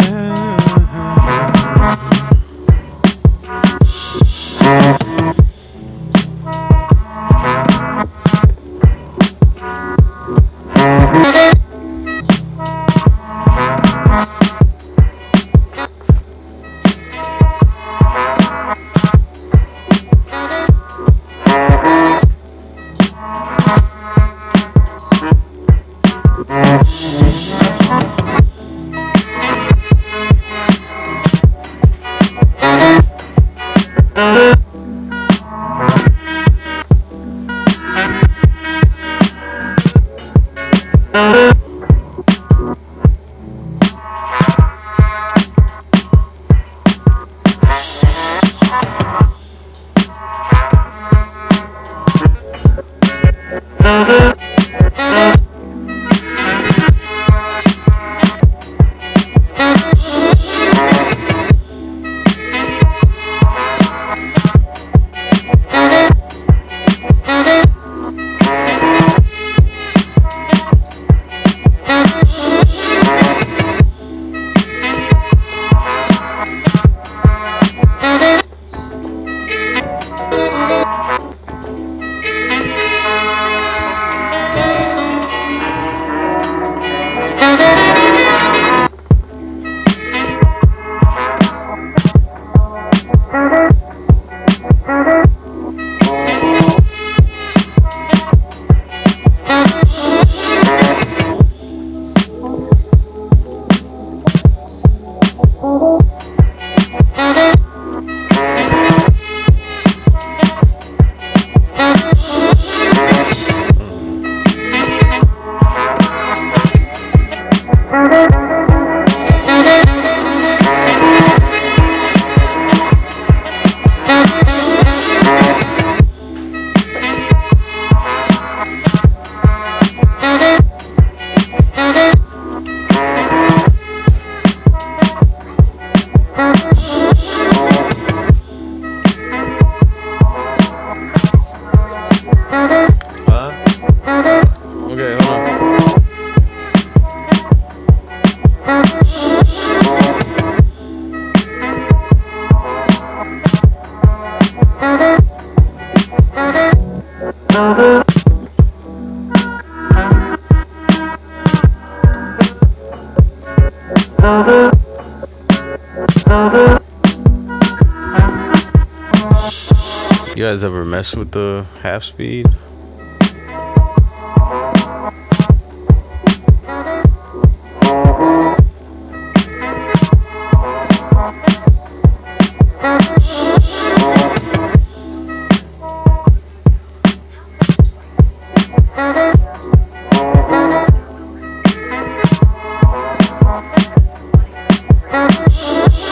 You guys ever mess with the half speed?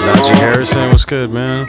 Najee Harrison, what's good, man?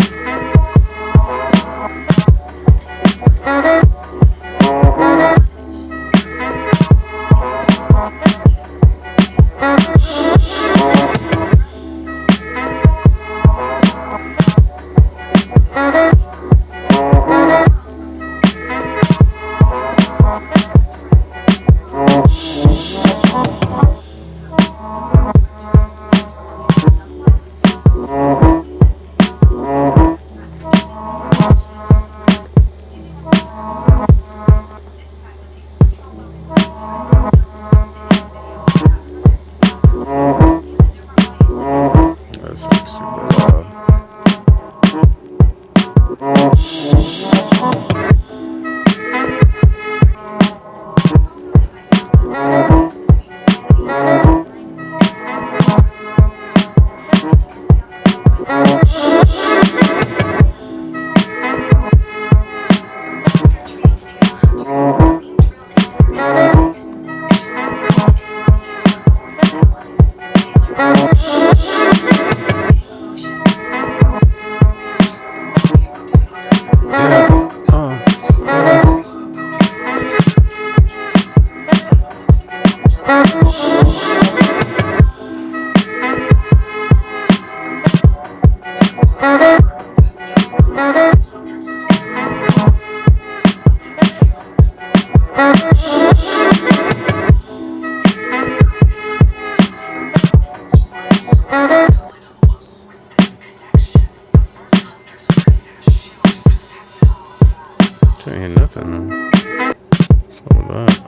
Can't hear nothing. What's all that?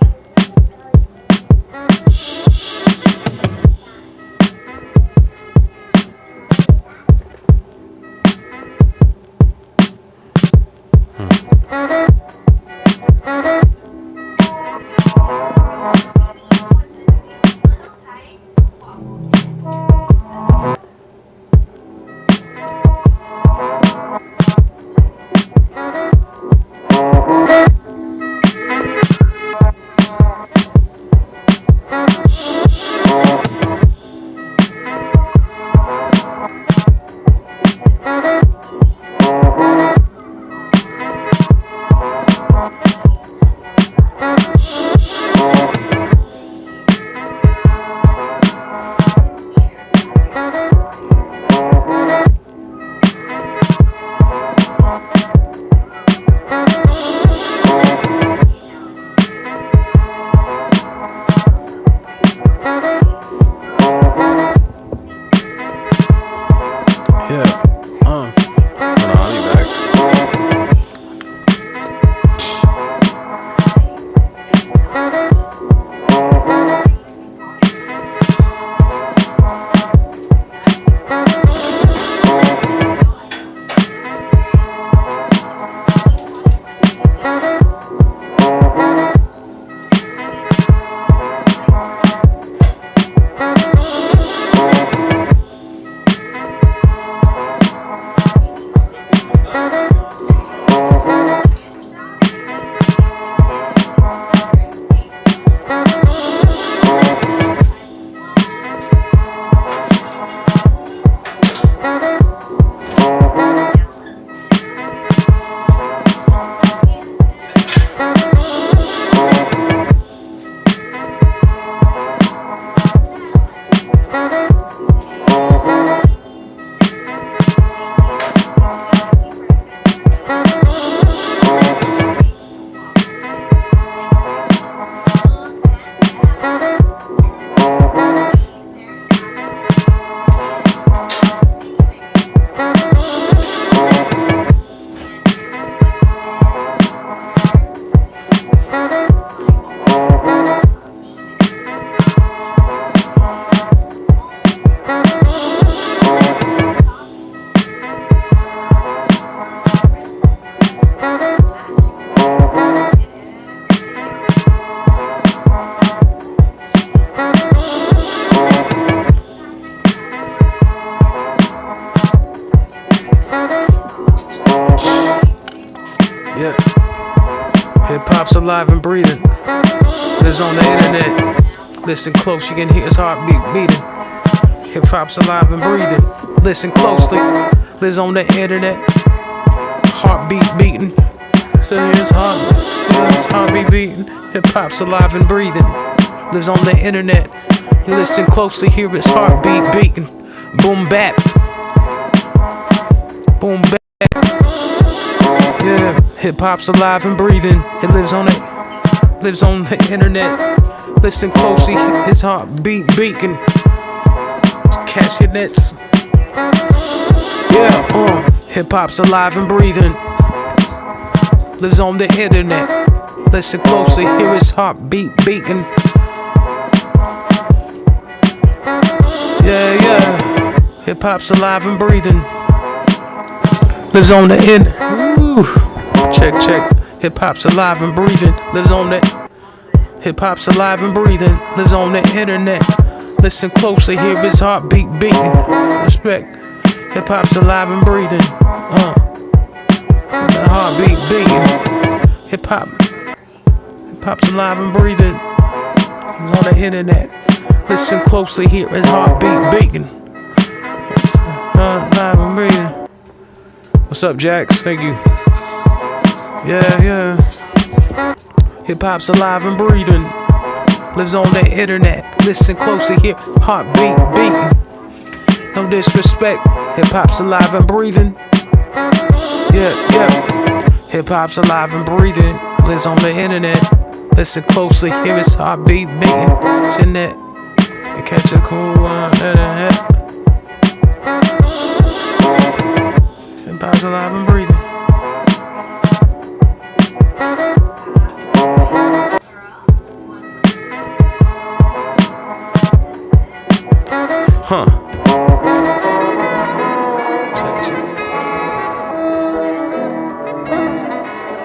Yeah. Hip hop's alive and breathing. Lives on the internet. Listen close, you can hear his heartbeat beating. Hip hop's alive and breathing. Listen closely. Lives on the internet. Heartbeat beating. Still hear his heartbeat beating. Hip hop's alive and breathing. Lives on the internet. You listen closely, hear his heartbeat beating. Boom bap. Boom bap. Yeah, hip hop's alive and breathing. It lives on the internet. Listen closely, his heartbeat beating. Catch your nets. Yeah, hip hop's alive and breathing. Lives on the internet. Listen closely, hear his heartbeat beating. Yeah, hip hop's alive and breathing. Lives on the internet. Check. Hip hop's alive and breathing. Lives on the. Hip hop's alive and breathing. Lives on the internet. Listen closely, hear his heartbeat beating. Respect. Hip hop's alive and breathing. The heartbeat beating. Hip hop's alive and breathing. Lives on the internet. Listen closely, hear his heartbeat beating. Alive and breathing. What's up, Jax? Thank you. Yeah. Hip hop's alive and breathing. lives on the internet. Listen closely, hear heartbeat beating. No disrespect, hip hop's alive and breathing. Yeah, yeah. Hip hop's alive and breathing. Lives on the internet. Listen closely, hear his heartbeat beating. Jeanette, you catch a cool one. Hip hop's alive and breathing. Huh.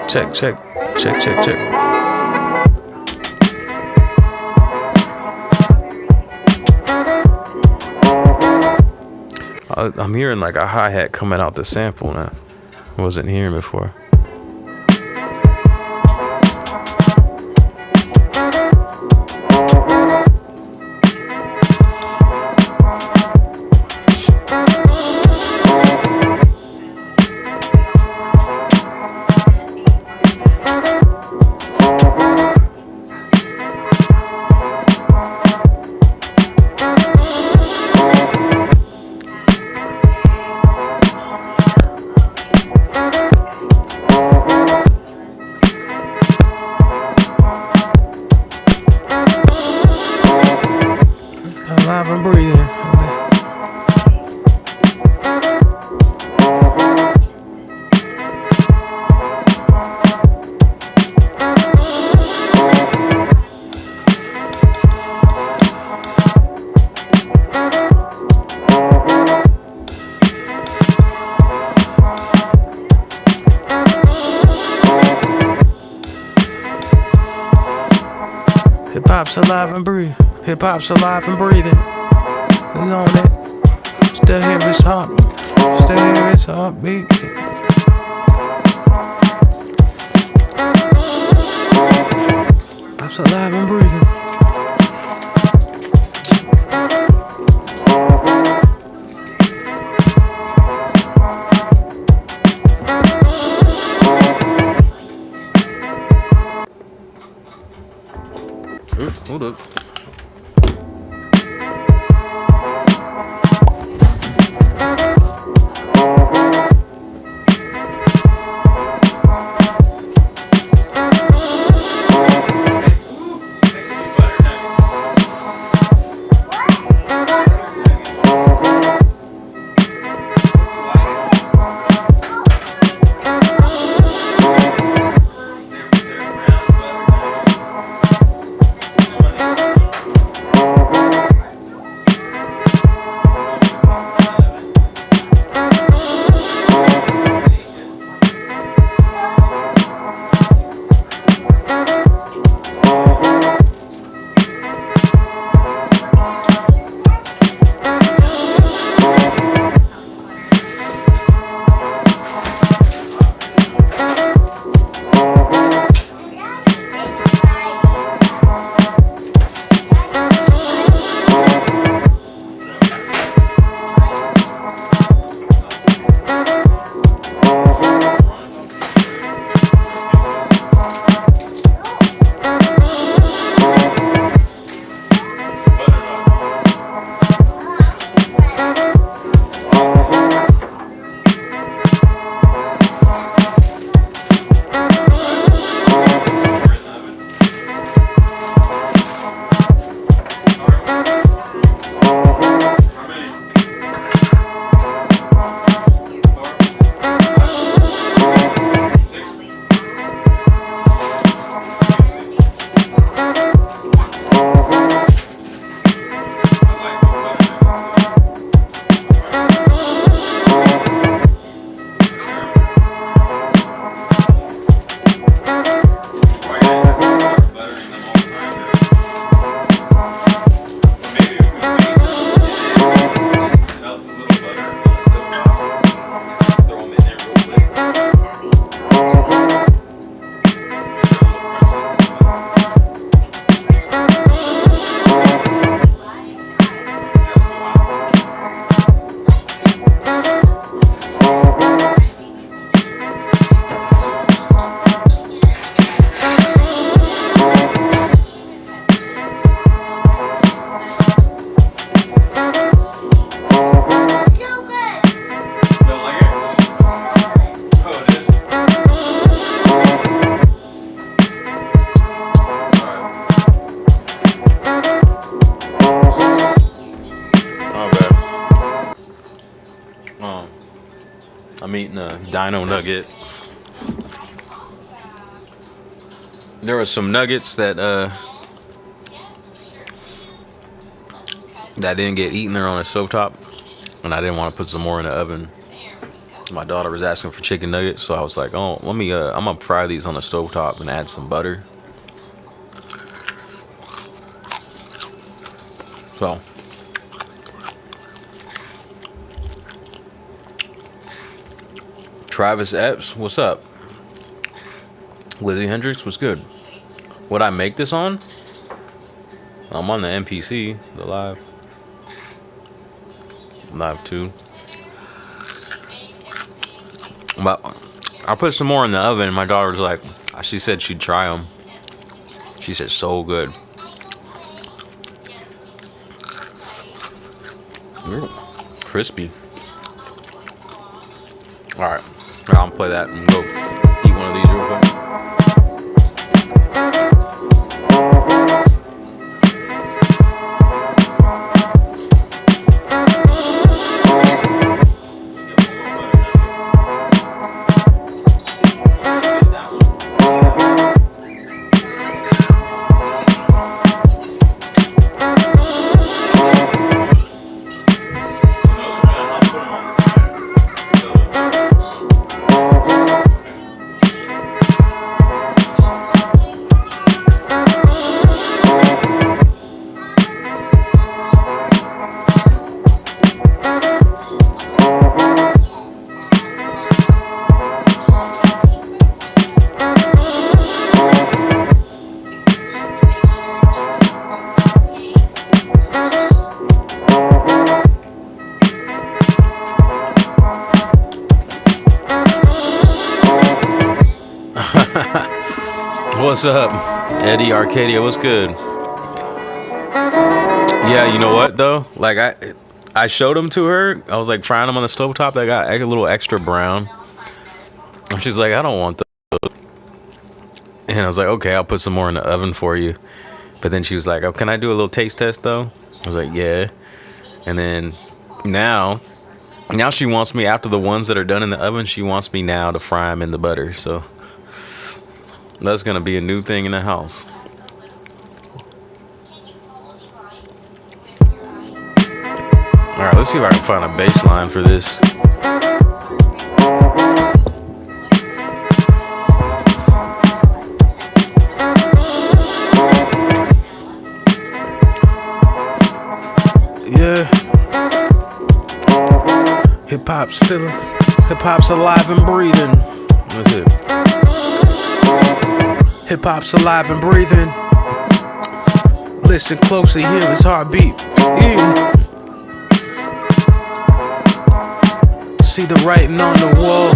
Check, check. Check, check, check. I'm hearing like a hi-hat coming out the sample now. I wasn't hearing before. Alive and breathing. Hip hop's alive and breathing. Hip hop's alive and breathing. You know that. Still hear his heart. Still hear his heartbeat. Hop's alive and breathing. Hold up. I'm eating a dino nugget. There were some nuggets that didn't get eaten there on the stovetop, and I didn't want to put some more in the oven. My daughter was asking for chicken nuggets, so I was like, "Oh, let me. I'm gonna fry these on the stovetop and add some butter." So, Travis Epps, what's up? Lizzie Hendricks, what's good? Would I make this on? I'm on the MPC, the live 2. But I put some more in the oven. My daughter was like, she said she'd try them. She said so good. Crispy. All right, I'll play that and go eat one of these real quick. What's up, Eddie Arcadia? What's good? Yeah, you know what though? Like I showed them to her. I was like frying them on the stovetop. They got a little extra brown, and she's like, "I don't want those." And I was like, "Okay, I'll put some more in the oven for you." But then she was like, "Oh, can I do a little taste test though?" I was like, "Yeah." And then now she wants me, after the ones that are done in the oven, she wants me now to fry them in the butter. So that's gonna be a new thing in the house. All right, let's see if I can find a bass line for this. Yeah. Hip hop's alive and breathing. That's it. Hip hop's alive and breathing. Listen closely, hear his heartbeat. Yeah. See the writing on the wall.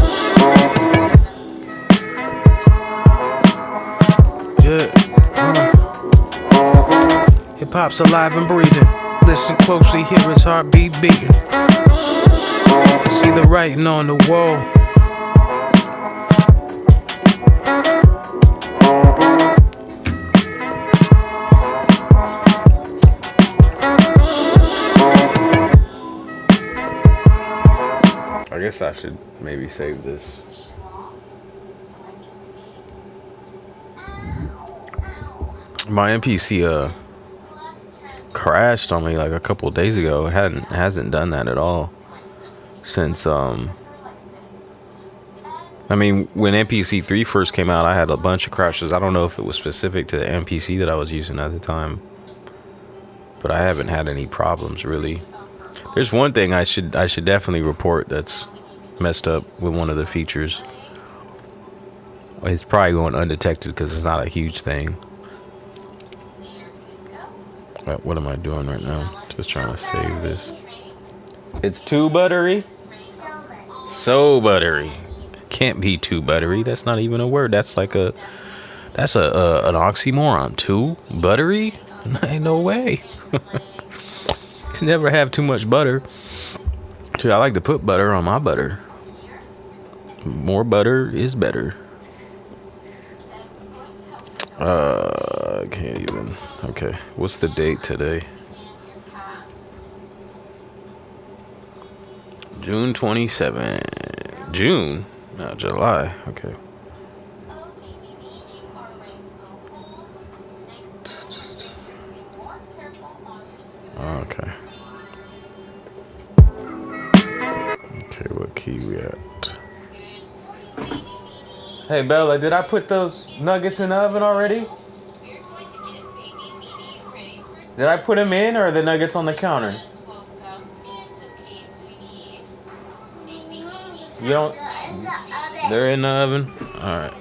Yeah. Hip hop's alive and breathing. Listen closely, hear his heartbeat beating. See the writing on the wall. I guess I should maybe save this. My MPC crashed on me like a couple days ago. It hasn't done that at all since I mean, when MPC 3 first came out, I had a bunch of crashes. I don't know if it was specific to the MPC that I was using at the time, but I haven't had any problems really. There's one thing I should definitely report that's messed up with one of the features. It's probably going undetected because it's not a huge thing. What am I doing right now? Just trying to save this. It's too buttery? So buttery. Can't be too buttery. That's not even a word. That's like an oxymoron. Too buttery? Ain't no way. Never have too much butter. I like to put butter on my butter. More butter is better. I can't even. Okay, what's the date today? June 27th. June? No, July. Okay. Okay. Okay, what key we at? Hey Bella, did I put those nuggets in the oven already? Did I put them in, or are the nuggets on the counter? You don't. They're in the oven. All right.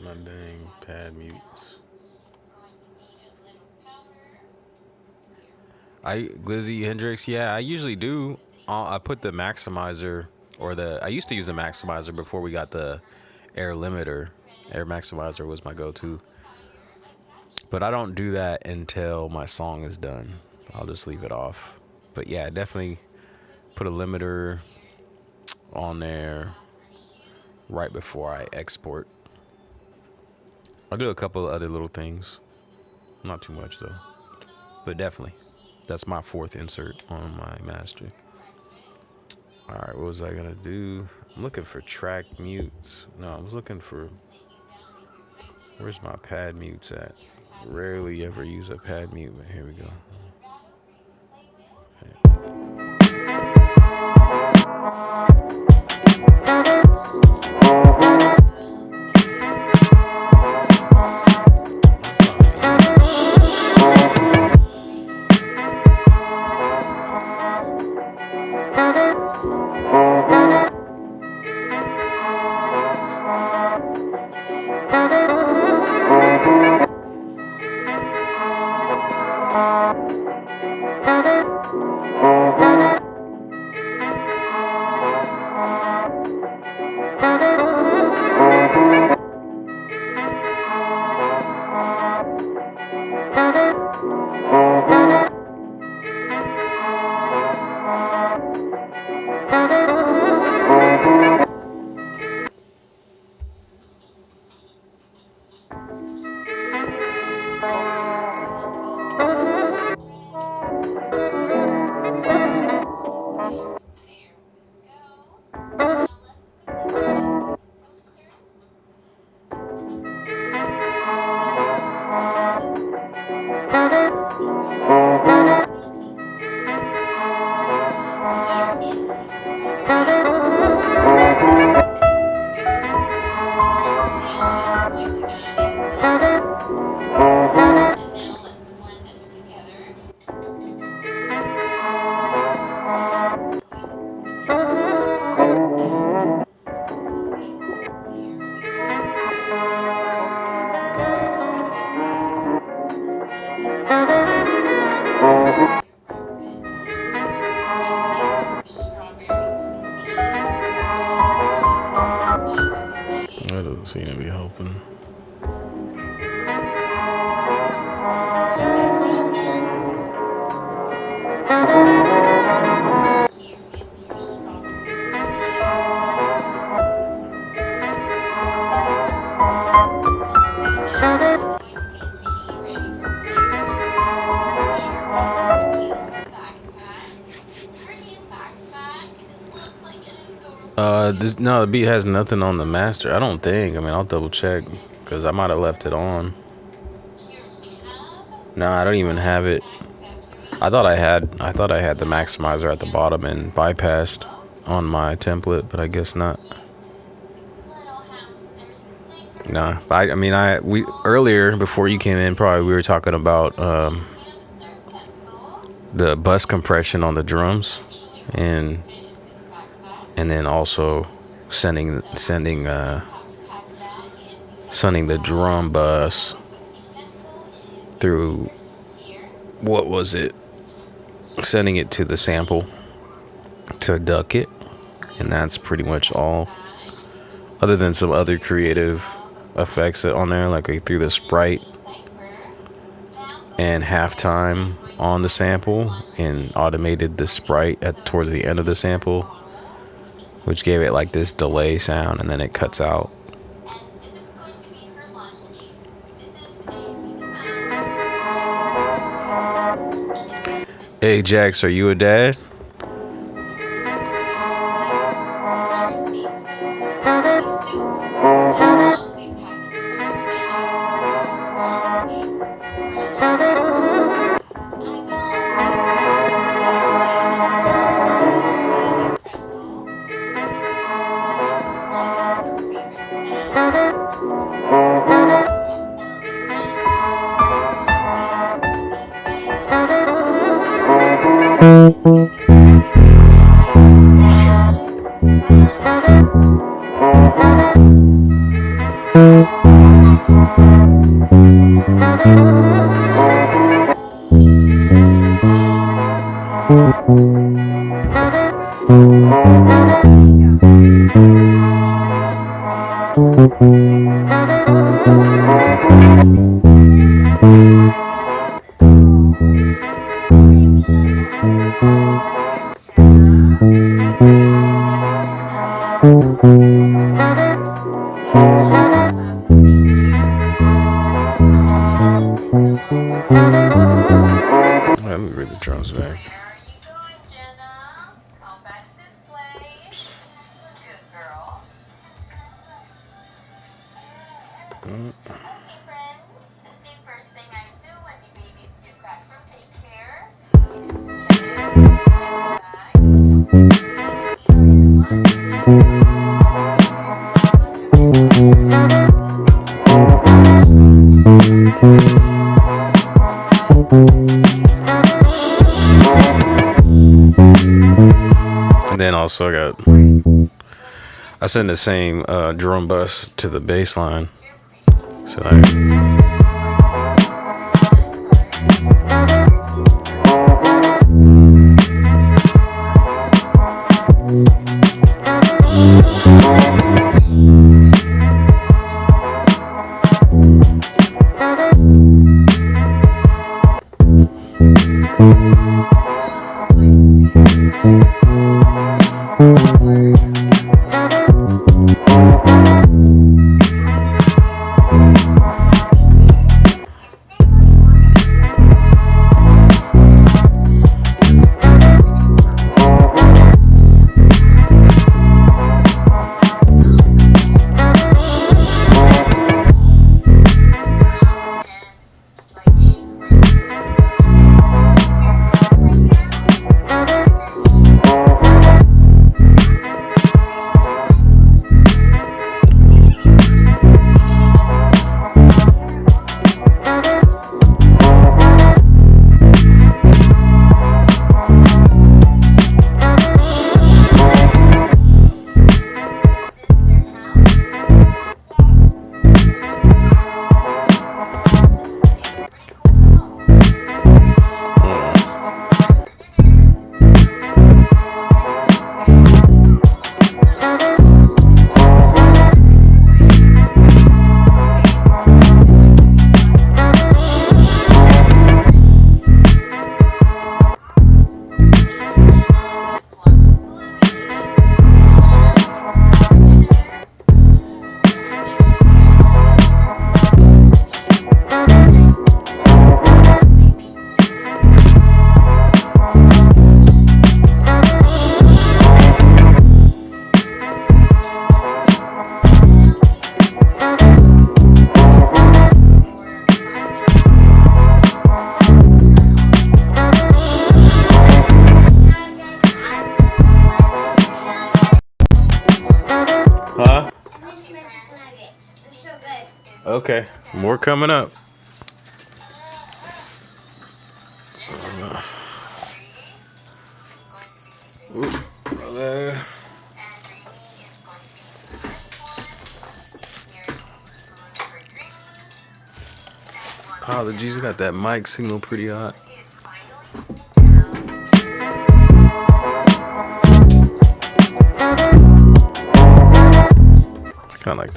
My dang pad mutes. Glizzy Hendrix, yeah, I usually do. I put the maximizer, I used to use the maximizer before we got the air limiter. Air maximizer was my go-to. But I don't do that until my song is done. I'll just leave it off. But yeah, definitely put a limiter on there right before I export. I'll do a couple of other little things. Not too much though. But definitely. That's my fourth insert on my master. Alright, what was I gonna do? I'm looking for track mutes. No, I was looking for... Where's my pad mutes at? Rarely ever use a pad mute, but here we go. That doesn't seem to be helping. The beat has nothing on the master. I don't think. I mean, I'll double check because I might have left it on. No, I don't even have it. I thought I had the maximizer at the bottom and bypassed on my template, but I guess not. Nah, we earlier before you came in, probably we were talking about the bus compression on the drums, and then also sending the drum bus through, what was it? sending it to the sample to duck it, and that's pretty much all. Other than some other creative effects on there, like I threw the sprite and halftime on the sample and automated the sprite towards the end of the sample, which gave it like this delay sound, and then it cuts out. Hey Jax, are you a dad? Let me read the drums back. And then also I send the same drum bus to the bass line. So okay, more coming up. Apologies, I got that mic signal pretty hot.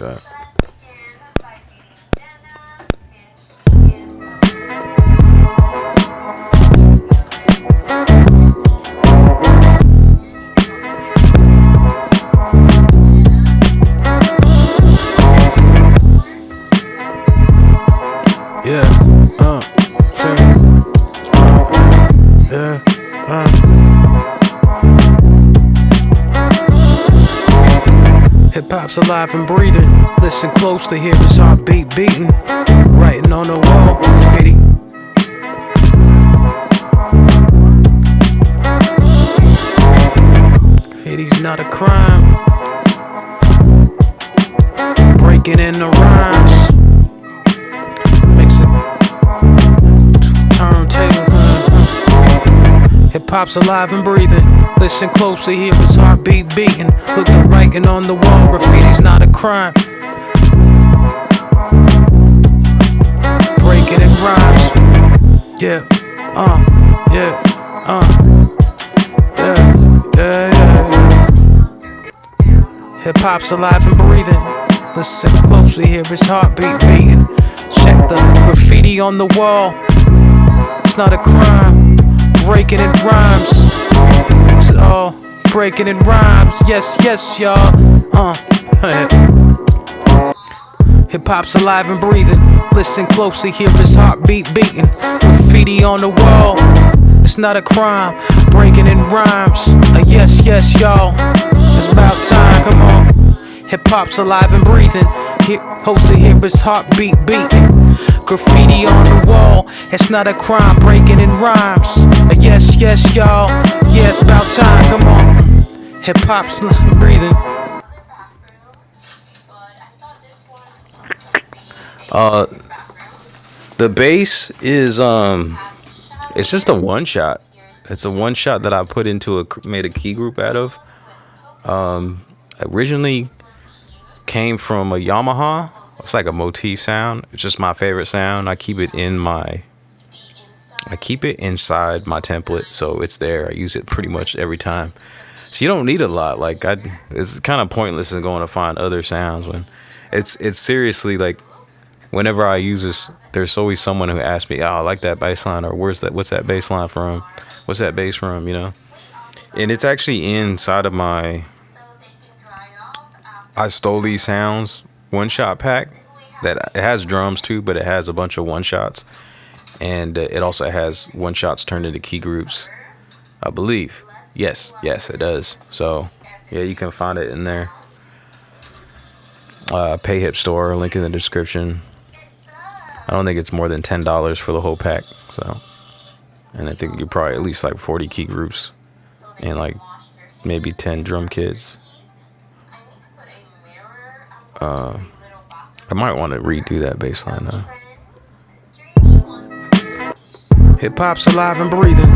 that. Yeah, say, yeah, Hip hop's alive and breathing. Listen close to hear his heartbeat beating. Writing on the wall, graffiti. Graffiti's not a crime. Breaking in the rhymes. Turntable. Hip hop's alive and breathing. Listen closely, hear his heartbeat beating. Look the writing on the wall. Graffiti's not a crime. Breaking in rhymes. Yeah, yeah, yeah. Hip hop's alive and breathing. Listen closely, hear his heartbeat beating. Check the graffiti on the wall. It's not a crime. Breaking in rhymes. It's all breaking in rhymes. Yes, yes, y'all. Hip hop's alive and breathing. Listen closely, hear his heartbeat beating. Graffiti on the wall. It's not a crime. Breaking in rhymes. Yes, yes, y'all. It's about time. Come on. Hip hop's alive and breathing. Closely hear his heartbeat beating. Graffiti on the wall, it's not a crime, breaking in rhymes. Yes, yes, y'all, yeah, it's about time, come on. Hip hop's breathing. The bass is it's just a one shot. It's a one shot that I put into made a key group out of. Originally came from a Yamaha. It's like a motif sound. It's just my favorite sound. I keep it inside my template, so it's there. I use it pretty much every time. So you don't need a lot. Like it's kind of pointless in going to find other sounds when it's seriously like whenever I use this, there's always someone who asks me, "Oh, I like that bass line," or "What's that bass line from? What's that bass from?" You know, and it's actually inside of my I Stole These Sounds one-shot pack that it has drums too, but it has a bunch of one-shots, and it also has one-shots turned into key groups, I believe. Yes, it does. So yeah, you can find it in there. Pay Hip store, link in the description. I don't think it's more than $10 for the whole pack. So, and I think you're probably at least like 40 key groups and like maybe 10 drum kits. I might want to redo that bass line though. Hip hop's alive and breathing.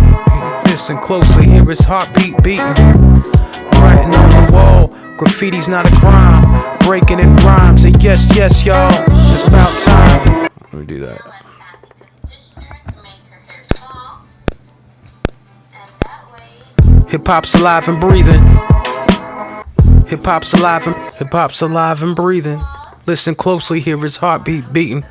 Listen closely, hear his heartbeat beating. Writing on the wall, graffiti's not a crime. Breaking in rhymes, and yes, yes, y'all, it's about time. Let me do that. Hip hop's alive and breathing. Hip hop's alive and breathing. Listen closely, hear his heartbeat beating.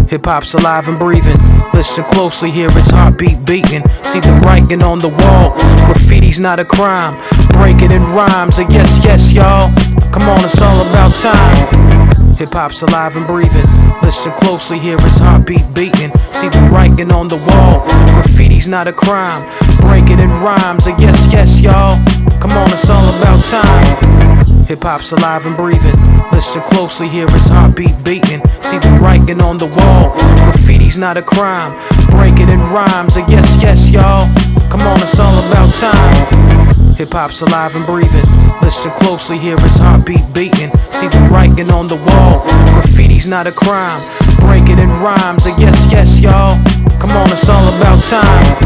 Hip hop's alive and breathing. Listen closely, hear his heartbeat beating. See the writing on the wall. Graffiti's not a crime. Breaking in rhymes. Yes, yes, y'all. Come on, it's all about time. Hip hop's alive and breathing. Listen closely, hear his heartbeat beating. See the writing on the wall. Graffiti's not a crime. Breaking in rhymes. Yes, yes, y'all. Come on, it's all about time. Hip hop's alive and breathing. Listen closely, hear his heartbeat beating. See the writing on the wall. Graffiti's not a crime. Breaking in rhymes. Yes, yes, y'all. Come on, it's all about time. Hip hop's alive and breathing. Listen closely, hear his heartbeat beating. See the writing on the wall. Graffiti's not a crime. Breaking in rhymes. Yes, yes, y'all. Come on, it's all about time.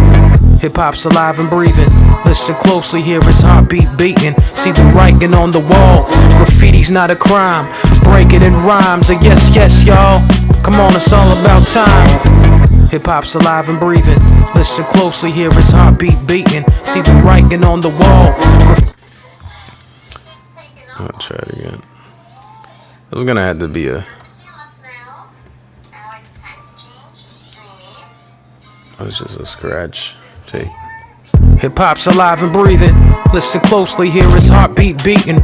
Hip hop's alive and breathing. Listen closely, hear his heartbeat beating. See the writing on the wall. Graffiti's not a crime. Breaking in rhymes. Yes, yes, y'all. Come on, it's all about time. Hip hop's alive and breathing. Listen closely, hear his heartbeat beating. See the writing on the wall. I'll try it again. It was gonna have to be a. It was just a scratch tape. Hip hop's alive and breathing. Listen closely, hear his heartbeat beating.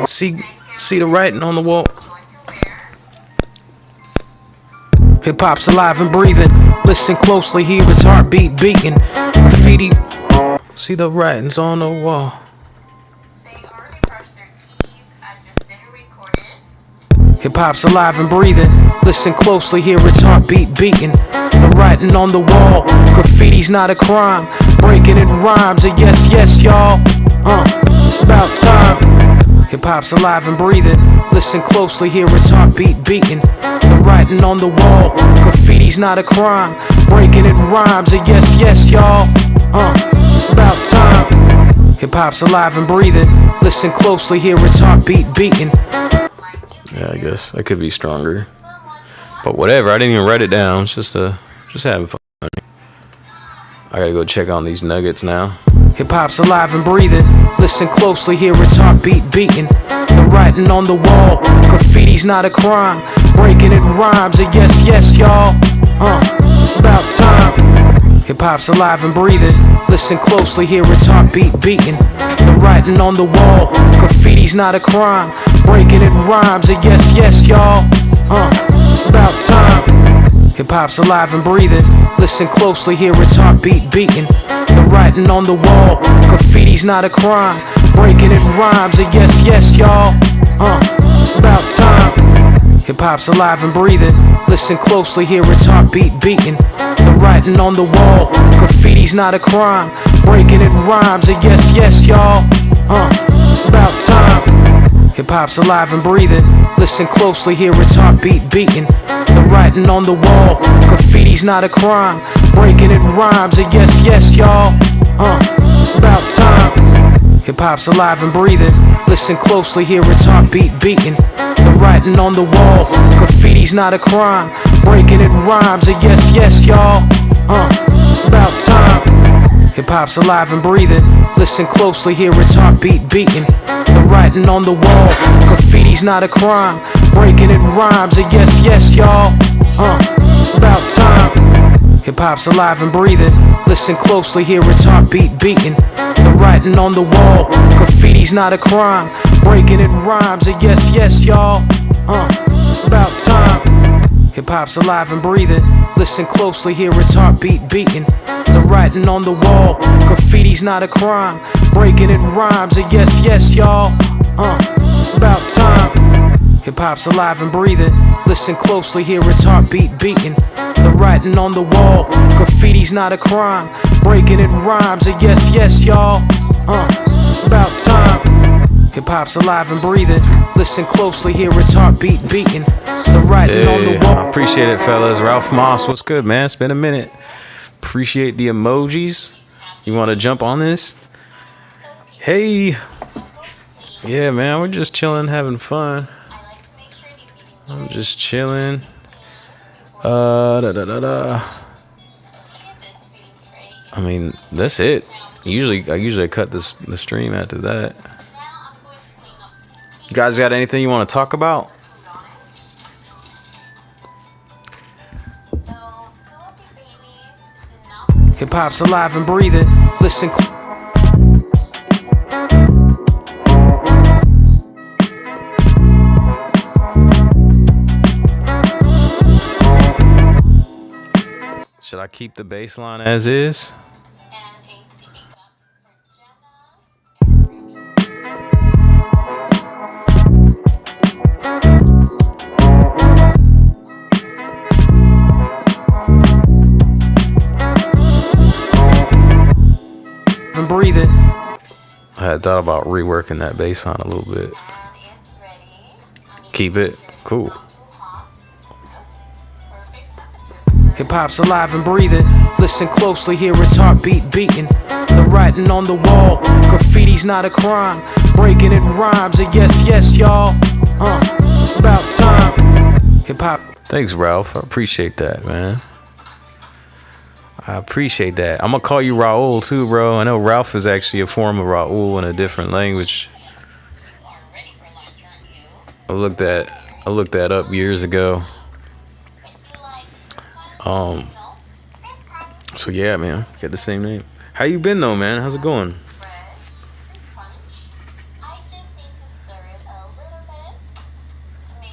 See the writing on the wall. Hip hop's alive and breathing. Listen closely, hear his heartbeat beating. Graffiti. See the writings on the wall. Hip hop's alive and breathing. Listen closely, hear its heartbeat beating. The writing on the wall. Graffiti's not a crime. Breaking it rhymes. And yes, yes, y'all. It's about time. Hip hop's alive and breathing. Listen closely, hear its heartbeat beating. The writing on the wall. Graffiti's not a crime. Breaking it rhymes. And yes, yes, y'all. It's about time. Hip hop's alive and breathing. Listen closely, hear its heartbeat beating. Yeah, I guess I could be stronger, but whatever. I didn't even write it down. It's just having fun. I gotta go check on these nuggets now. Hip hop's alive and breathing. Listen closely, hear its heartbeat beating. The writing on the wall. Graffiti's not a crime. Breaking it rhymes. And yes, yes, y'all. It's about time. Hip hop's alive and breathing. Listen closely, hear its heartbeat beating. The writing on the wall. Graffiti's not a crime. Breaking it rhymes. And yes, yes, y'all. It's about time. Hip hop's alive and breathing. Listen closely, hear its heartbeat beating. The writing on the wall. Graffiti's not a crime. Breaking it rhymes. And yes, yes, y'all. It's about time. Hip hop's alive and breathing. Listen closely, hear its heartbeat beating. The writing on the wall. Graffiti's not a crime. Breaking it rhymes. And yes, yes, y'all. It's about time. Hip hop's alive and breathing. Listen closely, hear its heartbeat beating. The writing on the wall. Graffiti's not a crime. Breaking it rhymes. And yes, yes, y'all. It's about time. Hip hop's alive and breathing. Listen closely, hear its heartbeat beating. The writing on the wall. Graffiti's not a crime. Breaking it rhymes. And yes, yes, y'all. It's about time. Hip hop's alive and breathing. Listen closely, hear its heartbeat beating. The writing on the wall. Graffiti's not a crime. Breaking it rhymes. And yes, yes, y'all. It's about time. Hip hop's alive and breathing. Listen closely, hear its heartbeat beating. The writing on the wall. Graffiti's not a crime. Breaking it rhymes. And yes, yes, y'all. It's about time. Hip hop's alive and breathing. Listen closely, hear its heartbeat beating. The writing on the wall. Graffiti's not a crime. Breaking it rhymes. And yes, yes, y'all. It's about time. Hip hop's alive and breathing. Listen closely, hear its heartbeat beating. The writing on the wall. Graffiti's not a crime. Breaking it rhymes. And yes, yes, y'all. It's about time. Hip hop's alive and breathing. Listen closely, hear its heartbeat beating. The writing on the wall. I appreciate it, fellas. Ralph Moss, what's good, man? It's been a minute. Appreciate the emojis. You want to jump on this? Hey. Yeah, man, we're just chilling, having fun. I'm just chilling. I mean, that's it. I usually cut the stream after that. You guys got anything you want to talk about? Hip hop's alive and breathing. Listen. Should I keep the bass line as is? Breathing. I had thought about reworking that bass line a little bit. Keep it cool. Hip hop's alive and breathing. Listen closely, hear its heartbeat beating. The writing on the wall. Graffiti's not a crime. Breaking it rhymes. And yes, yes, y'all. It's about time. Hip hop. Thanks, Ralph. I appreciate that, man. I appreciate that. I'm gonna call you Raul too, bro. I know Ralph is actually a form of Raul in a different language. I looked that up years ago. So yeah, man, got the same name. How you been though, man? How's it going?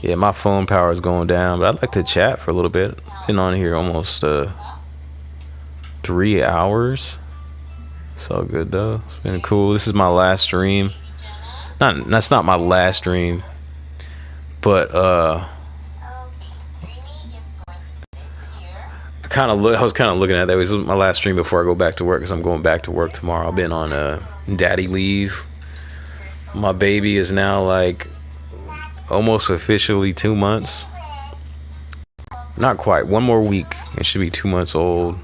Yeah, my phone power is going down, but I'd like to chat for a little bit. Been on here almost 3 hours. It's all good though. It's been cool. This is my last stream. That's not my last stream, but I was kind of looking at that. This is my last stream before I go back to work, because I'm going back to work tomorrow. I've been on daddy leave. My baby is now like almost officially 2 months. Not quite. One more week. It should be 2 months old.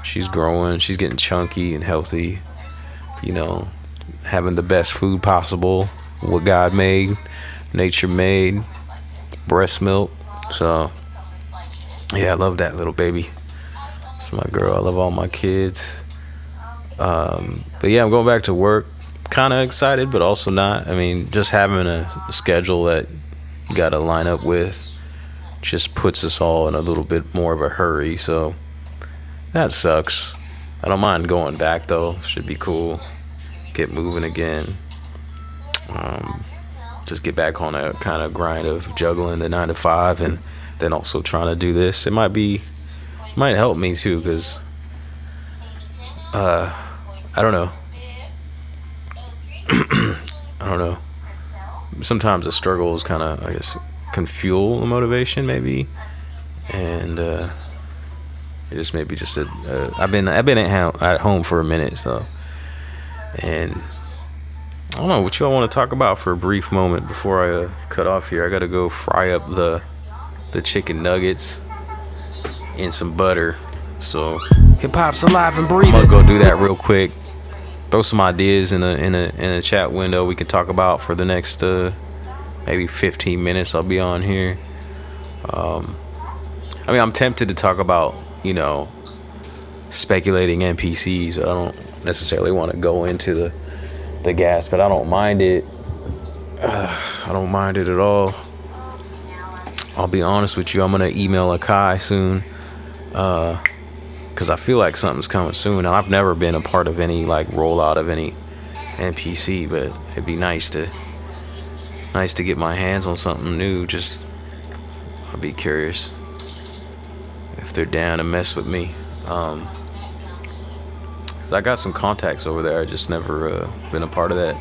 She's growing. She's getting chunky and healthy. You know, having the best food possible. What God made, nature made, breast milk. So, yeah, I love that little baby. It's my girl. I love all my kids. But yeah, I'm going back to work. Kind of excited, but also not. I mean, just having a schedule that you got to line up with just puts us all in a little bit more of a hurry. So that sucks. I don't mind going back though. Should be cool. Get moving again. Just get back on a kind of grind of juggling the 9 to 5 and then also trying to do this. It might help me too, because I don't know. I don't know. Sometimes the struggle is kind of, I guess, can fuel the motivation maybe, and it just maybe just I've been at home for a minute, so, and I don't know what you all want to talk about for a brief moment before I cut off here. I gotta go fry up the chicken nuggets in some butter. So hip hop's alive and breathing. I'm gonna go do that real quick. Throw some ideas in a chat window we can talk about for the next maybe 15 minutes. I'll be on here. I mean, I'm tempted to talk about, you know, speculating NPCs, but I don't necessarily want to go into the gas, but I don't mind it. I don't mind it at all. I'll be honest with you. I'm gonna email Akai soon, because I feel like something's coming soon. And I've never been a part of any like rollout of any NPC, but it'd be nice to get my hands on something new. Just I'd be curious if they're down to mess with me, because I got some contacts over there. I just never been a part of that.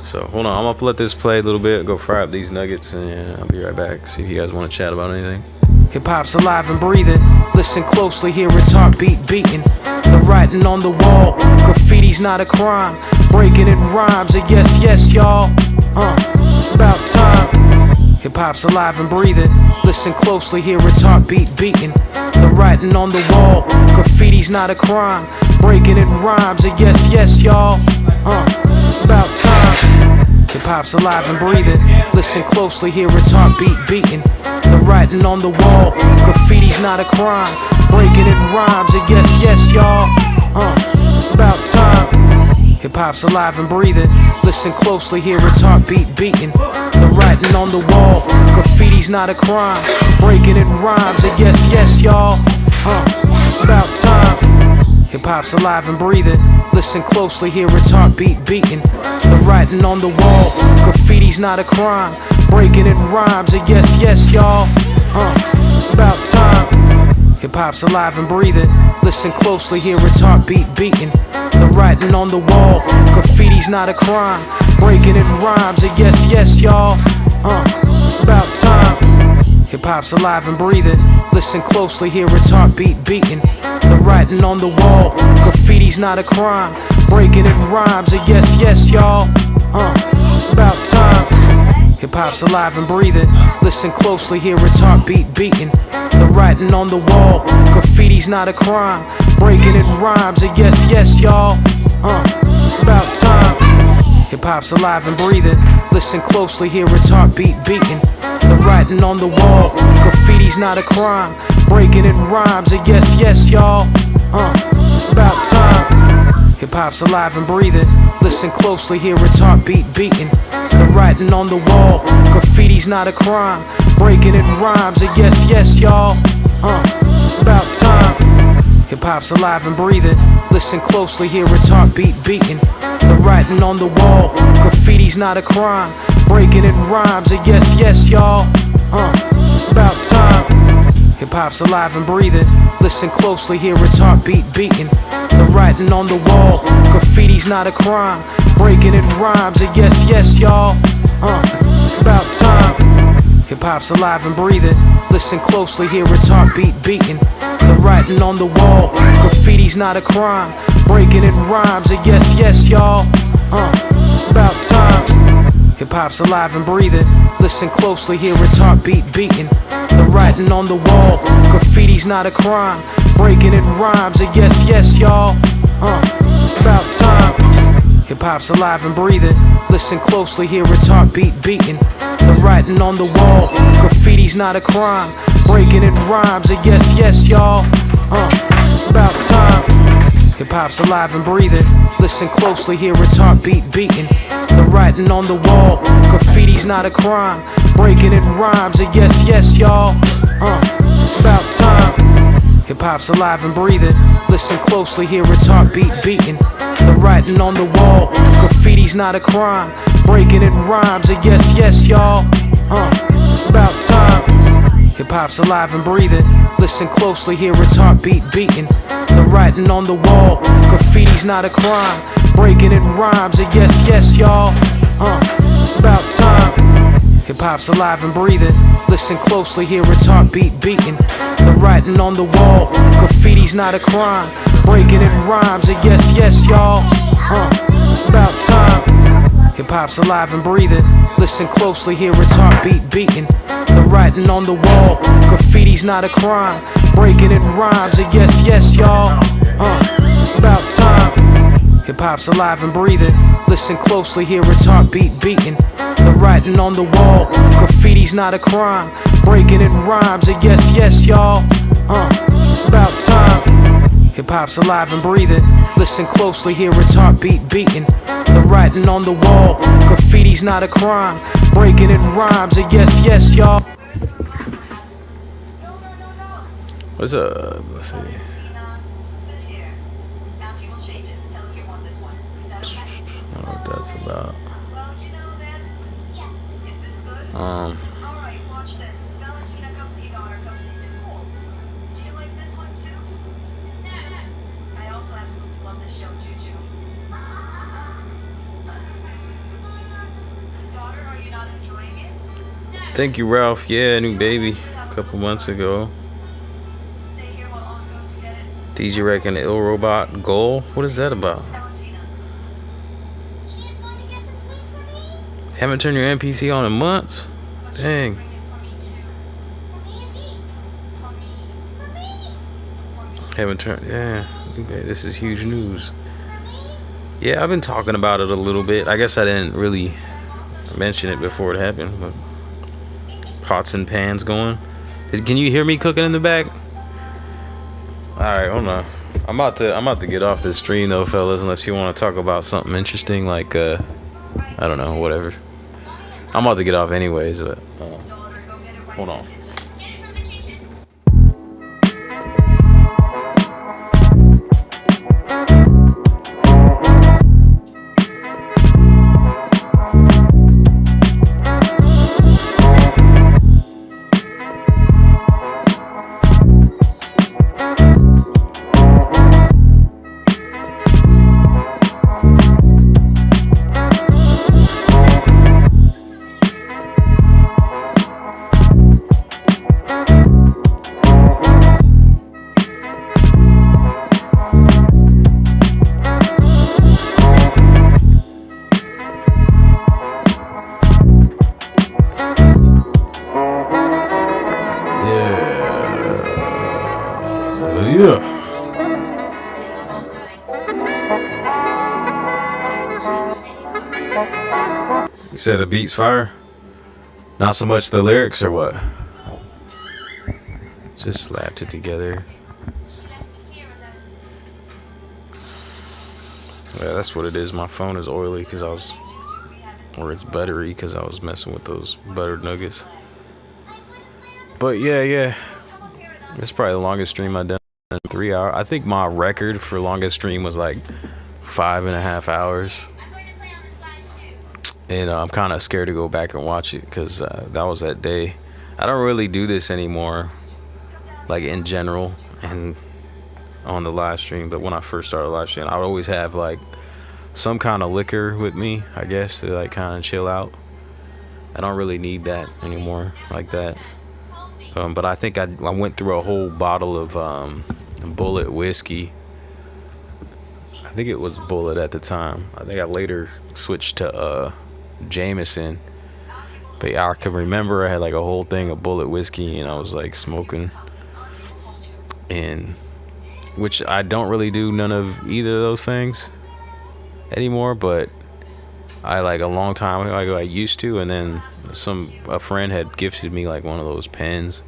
So hold on, I'm gonna let this play a little bit, go fry up these nuggets, and I'll be right back. See if you guys want to chat about anything. Hip hop's alive and breathing. Listen closely, hear its heartbeat beating. The writing on the wall, graffiti's not a crime. Breaking it rhymes, and yes, y'all. It's about time. Hip hop's alive and breathing. Listen closely, hear its heartbeat beating. The writing on the wall, graffiti's not a crime. Breaking it rhymes, and yes, y'all. It's about time. Hip hop's alive and breathing. Listen closely, hear its heartbeat beating. The writing on the wall, graffiti's not a crime. Breaking it rhymes, and yes, y'all. It's about time. Hip hop's alive and breathing. Listen closely, hear its heartbeat beating. The writing on the wall, graffiti's not a crime. Breaking it rhymes, and yes, y'all. It's about time. Hip hop's alive and breathing. Listen closely, hear its heartbeat beating. The writing on the wall, graffiti's not a crime. Breaking it rhymes, and yes, y'all. It's about time. Hip hop's alive and breathing. Listen closely, hear its heartbeat beating. The writing on the wall, graffiti's not a crime. Breaking it rhymes, and yes, y'all. It's about time. Hip hop's alive and breathing. Listen closely, hear its heartbeat beating. The writing on the wall, graffiti's not a crime. Breaking it rhymes, and yes, y'all. It's about time. Hip hop's alive and breathing. Listen closely, hear its heartbeat beating. The writing on the wall, graffiti's not a crime. Breaking it rhymes, and yes, y'all. It's about time. Hip hop's alive and breathing. Listen closely, hear its heartbeat beating. The writing on the wall, graffiti's not a crime. Breaking it rhymes, and yes, y'all. It's about time. Hip hop's alive and breathing. Listen closely, hear its heartbeat beating. The writing on the wall, graffiti's not a crime. Breaking it rhymes, and yes, yes, y'all. It's about time. Hip hop's alive and breathing. Listen closely, hear its heartbeat beating. The writing on the wall, graffiti's not a crime. Breaking it rhymes, and yes, yes, y'all. It's about time. Hip hop's alive and breathing. Listen closely, hear its heartbeat beating. The writing on the wall, graffiti's not a crime. Breaking it rhymes, and yes, yes, y'all. It's about time. Hip hop's alive and breathing. Listen closely, hear its heartbeat beating. The writing on the wall, graffiti's not a crime. Breaking it rhymes, and yes, yes, y'all. It's about time. Hip hop's alive and breathing. Listen closely, hear its heartbeat beating. The writing on the wall, graffiti's not a crime. Breaking it rhymes, and yes, yes, y'all. It's about time. Hip hop's alive and breathing. Listen closely, hear its heartbeat beating. The writing on the wall, graffiti's not a crime. Breaking it rhymes, and yes, yes, y'all. It's about time. Hip hop's alive and breathing. Listen closely, hear its heartbeat beating. The writing on the wall, graffiti's not a crime. Breaking it rhymes, and yes, yes, y'all. It's about time. Hip hop's alive and breathing. Listen closely, hear its heartbeat beating. The writing on the wall, graffiti's not a crime. Breaking it rhymes, and yes, yes, y'all. It's about time. Hip hop's alive and breathing. Listen closely, hear its heartbeat beating. The writing on the wall, graffiti's not a crime. Breaking it rhymes, and yes, yes, y'all. It's about time. Hip hop's alive and breathing. Listen closely, hear its heartbeat beating. The writing on the wall, graffiti's not a crime. Breaking it rhymes, and yes, yes, y'all. It's about time. Hip hop's alive and breathing. Listen closely, hear its heartbeat beating. The writing on the wall, graffiti's not a crime. Breaking it rhymes, and yes, yes, y'all. It's about time. Hip hop's alive and breathing. Listen closely, hear its heartbeat beating. The writing on the wall, graffiti's not a crime. Breaking it rhymes, and yes, yes, y'all. It's about time. Hip hop's alive and breathing. Listen closely, hear its heartbeat beating. The writing on the wall, graffiti's not a crime. Breaking it rhymes, and yes, yes, y'all. What's up? Let's see. I don't know what that's about. Alright, watch this. Valentina, come see daughter, come see. It's cool. Do you like this one too? No. I also absolutely love this show, Juju. Daughter, are you not enjoying it? No. Thank you, Ralph. Yeah, new baby a couple months ago. Stay here while Aunt goes to get it. DJ Rec and the Ill Robot Goal. What is that about? Valentina. She's going to get some sweets for me? Haven't turned your NPC on in months? Dang. Bring it for me too. For me and Dee. For me. For me. For me. Haven't turned. Yeah. Okay, this is huge news. For me. Yeah, I've been talking about it a little bit. I guess I didn't really mention it before it happened, but pots and pans going. Can you hear me cooking in the back? All right, hold on. I'm about to get off this stream though, fellas. Unless you want to talk about something interesting, like I don't know, whatever. I'm about to get off anyways, but hold on. Get it from the kitchen. You said the beat's fire? Not so much the lyrics or what? Just slapped it together. Yeah, that's what it is. My phone is oily because I was, or it's buttery because I was messing with those buttered nuggets. But yeah. It's probably the longest stream I've done in 3 hours. I think my record for longest stream was like 5.5 hours. And I'm kind of scared to go back and watch it because that was that day. I don't really do this anymore, like in general and on the live stream. But when I first started live stream, I would always have like some kind of liquor with me, I guess, to like kind of chill out. I don't really need that anymore like that. But I think I went through a whole bottle of Bullet whiskey. I think it was Bullet at the time. I think I later switched to Jameson. But yeah, I can remember I had like a whole thing of Bullet whiskey and I was like smoking. And which I don't really do none of either of those things anymore, but I like a long time ago I used to, and then a friend had gifted me like one of those pens,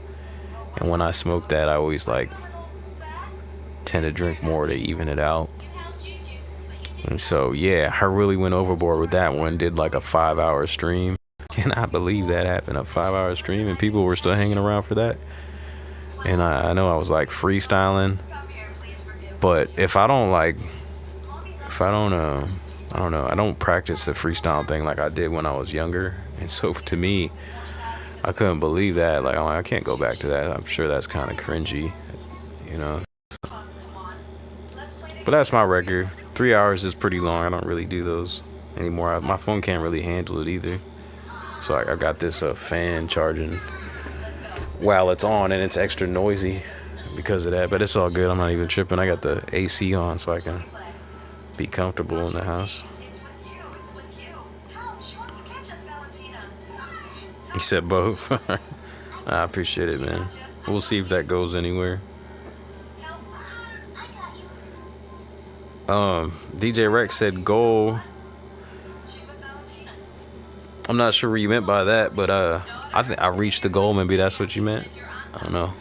and when I smoked that I always like tend to drink more to even it out. And so yeah, I really went overboard with that one. Did like a 5-hour stream. Can I believe that happened? A 5-hour stream and people were still hanging around for that. And I know I was like freestyling, but I don't practice the freestyle thing like I did when I was younger. And so to me, I couldn't believe that. Like, I can't go back to that. I'm sure that's kind of cringy, you know. But that's my record. 3 hours is pretty long. I don't really do those anymore. My phone can't really handle it either. So I got this fan charging while it's on, and it's extra noisy because of that. But it's all good. I'm not even tripping. I got the AC on so I can be comfortable in the house. You said both. I appreciate it, man. We'll see if that goes anywhere. DJ Rex said goal. I'm not sure what you meant by that, but I think I reached the goal. Maybe that's what you meant. I don't know.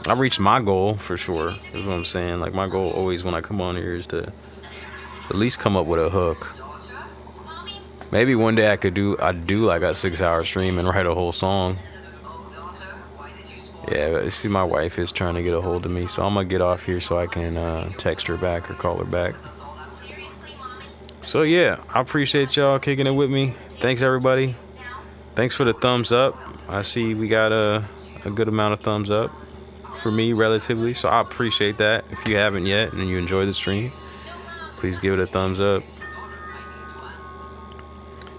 I reached my goal for sure. That's what I'm saying. Like, my goal always when I come on here is to at least come up with a hook. Maybe one day I'd do like a 6-hour stream and write a whole song. Yeah, see, my wife is trying to get a hold of me, so I'm gonna get off here so I can text her back or call her back. So yeah, I appreciate y'all kicking it with me. Thanks everybody. Thanks for the thumbs up. I see we got a good amount of thumbs up for me relatively, so I appreciate that. If you haven't yet and you enjoy the stream, please give it a thumbs up.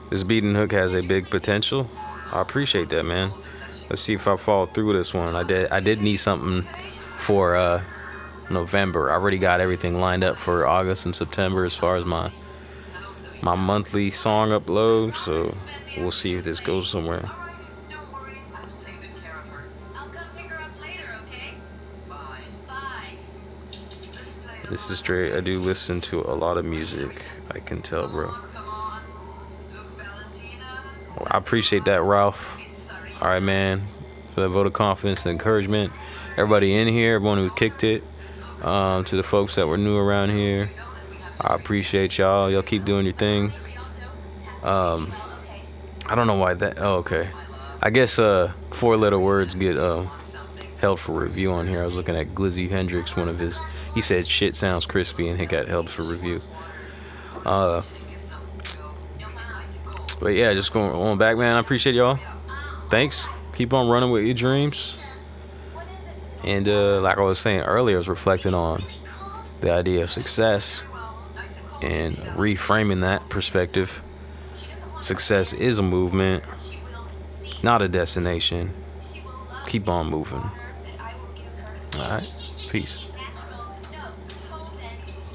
This beating hook has a big potential. I appreciate that, man. Let's see if I fall through this one. I did need something for November. I already got everything lined up for August and September as far as my monthly song upload, so we'll see if this goes somewhere. This is straight. I do listen to a lot of music. I can tell, bro. I appreciate that, Ralph. All right, man. For the vote of confidence and encouragement. Everybody in here, everyone who kicked it. To the folks that were new around here, I appreciate y'all. Y'all keep doing your thing. I don't know why that. Oh, okay. I guess 4-letter words get held for review on here. I was looking at Glizzy Hendrix, one of his. He said shit sounds crispy, and he got held for review. But yeah, just going on back, man. I appreciate y'all. Thanks. Keep on running with your dreams. And like I was saying earlier, I was reflecting on the idea of success and reframing that perspective. Success is a movement, not a destination. Keep on moving. All right. Peace.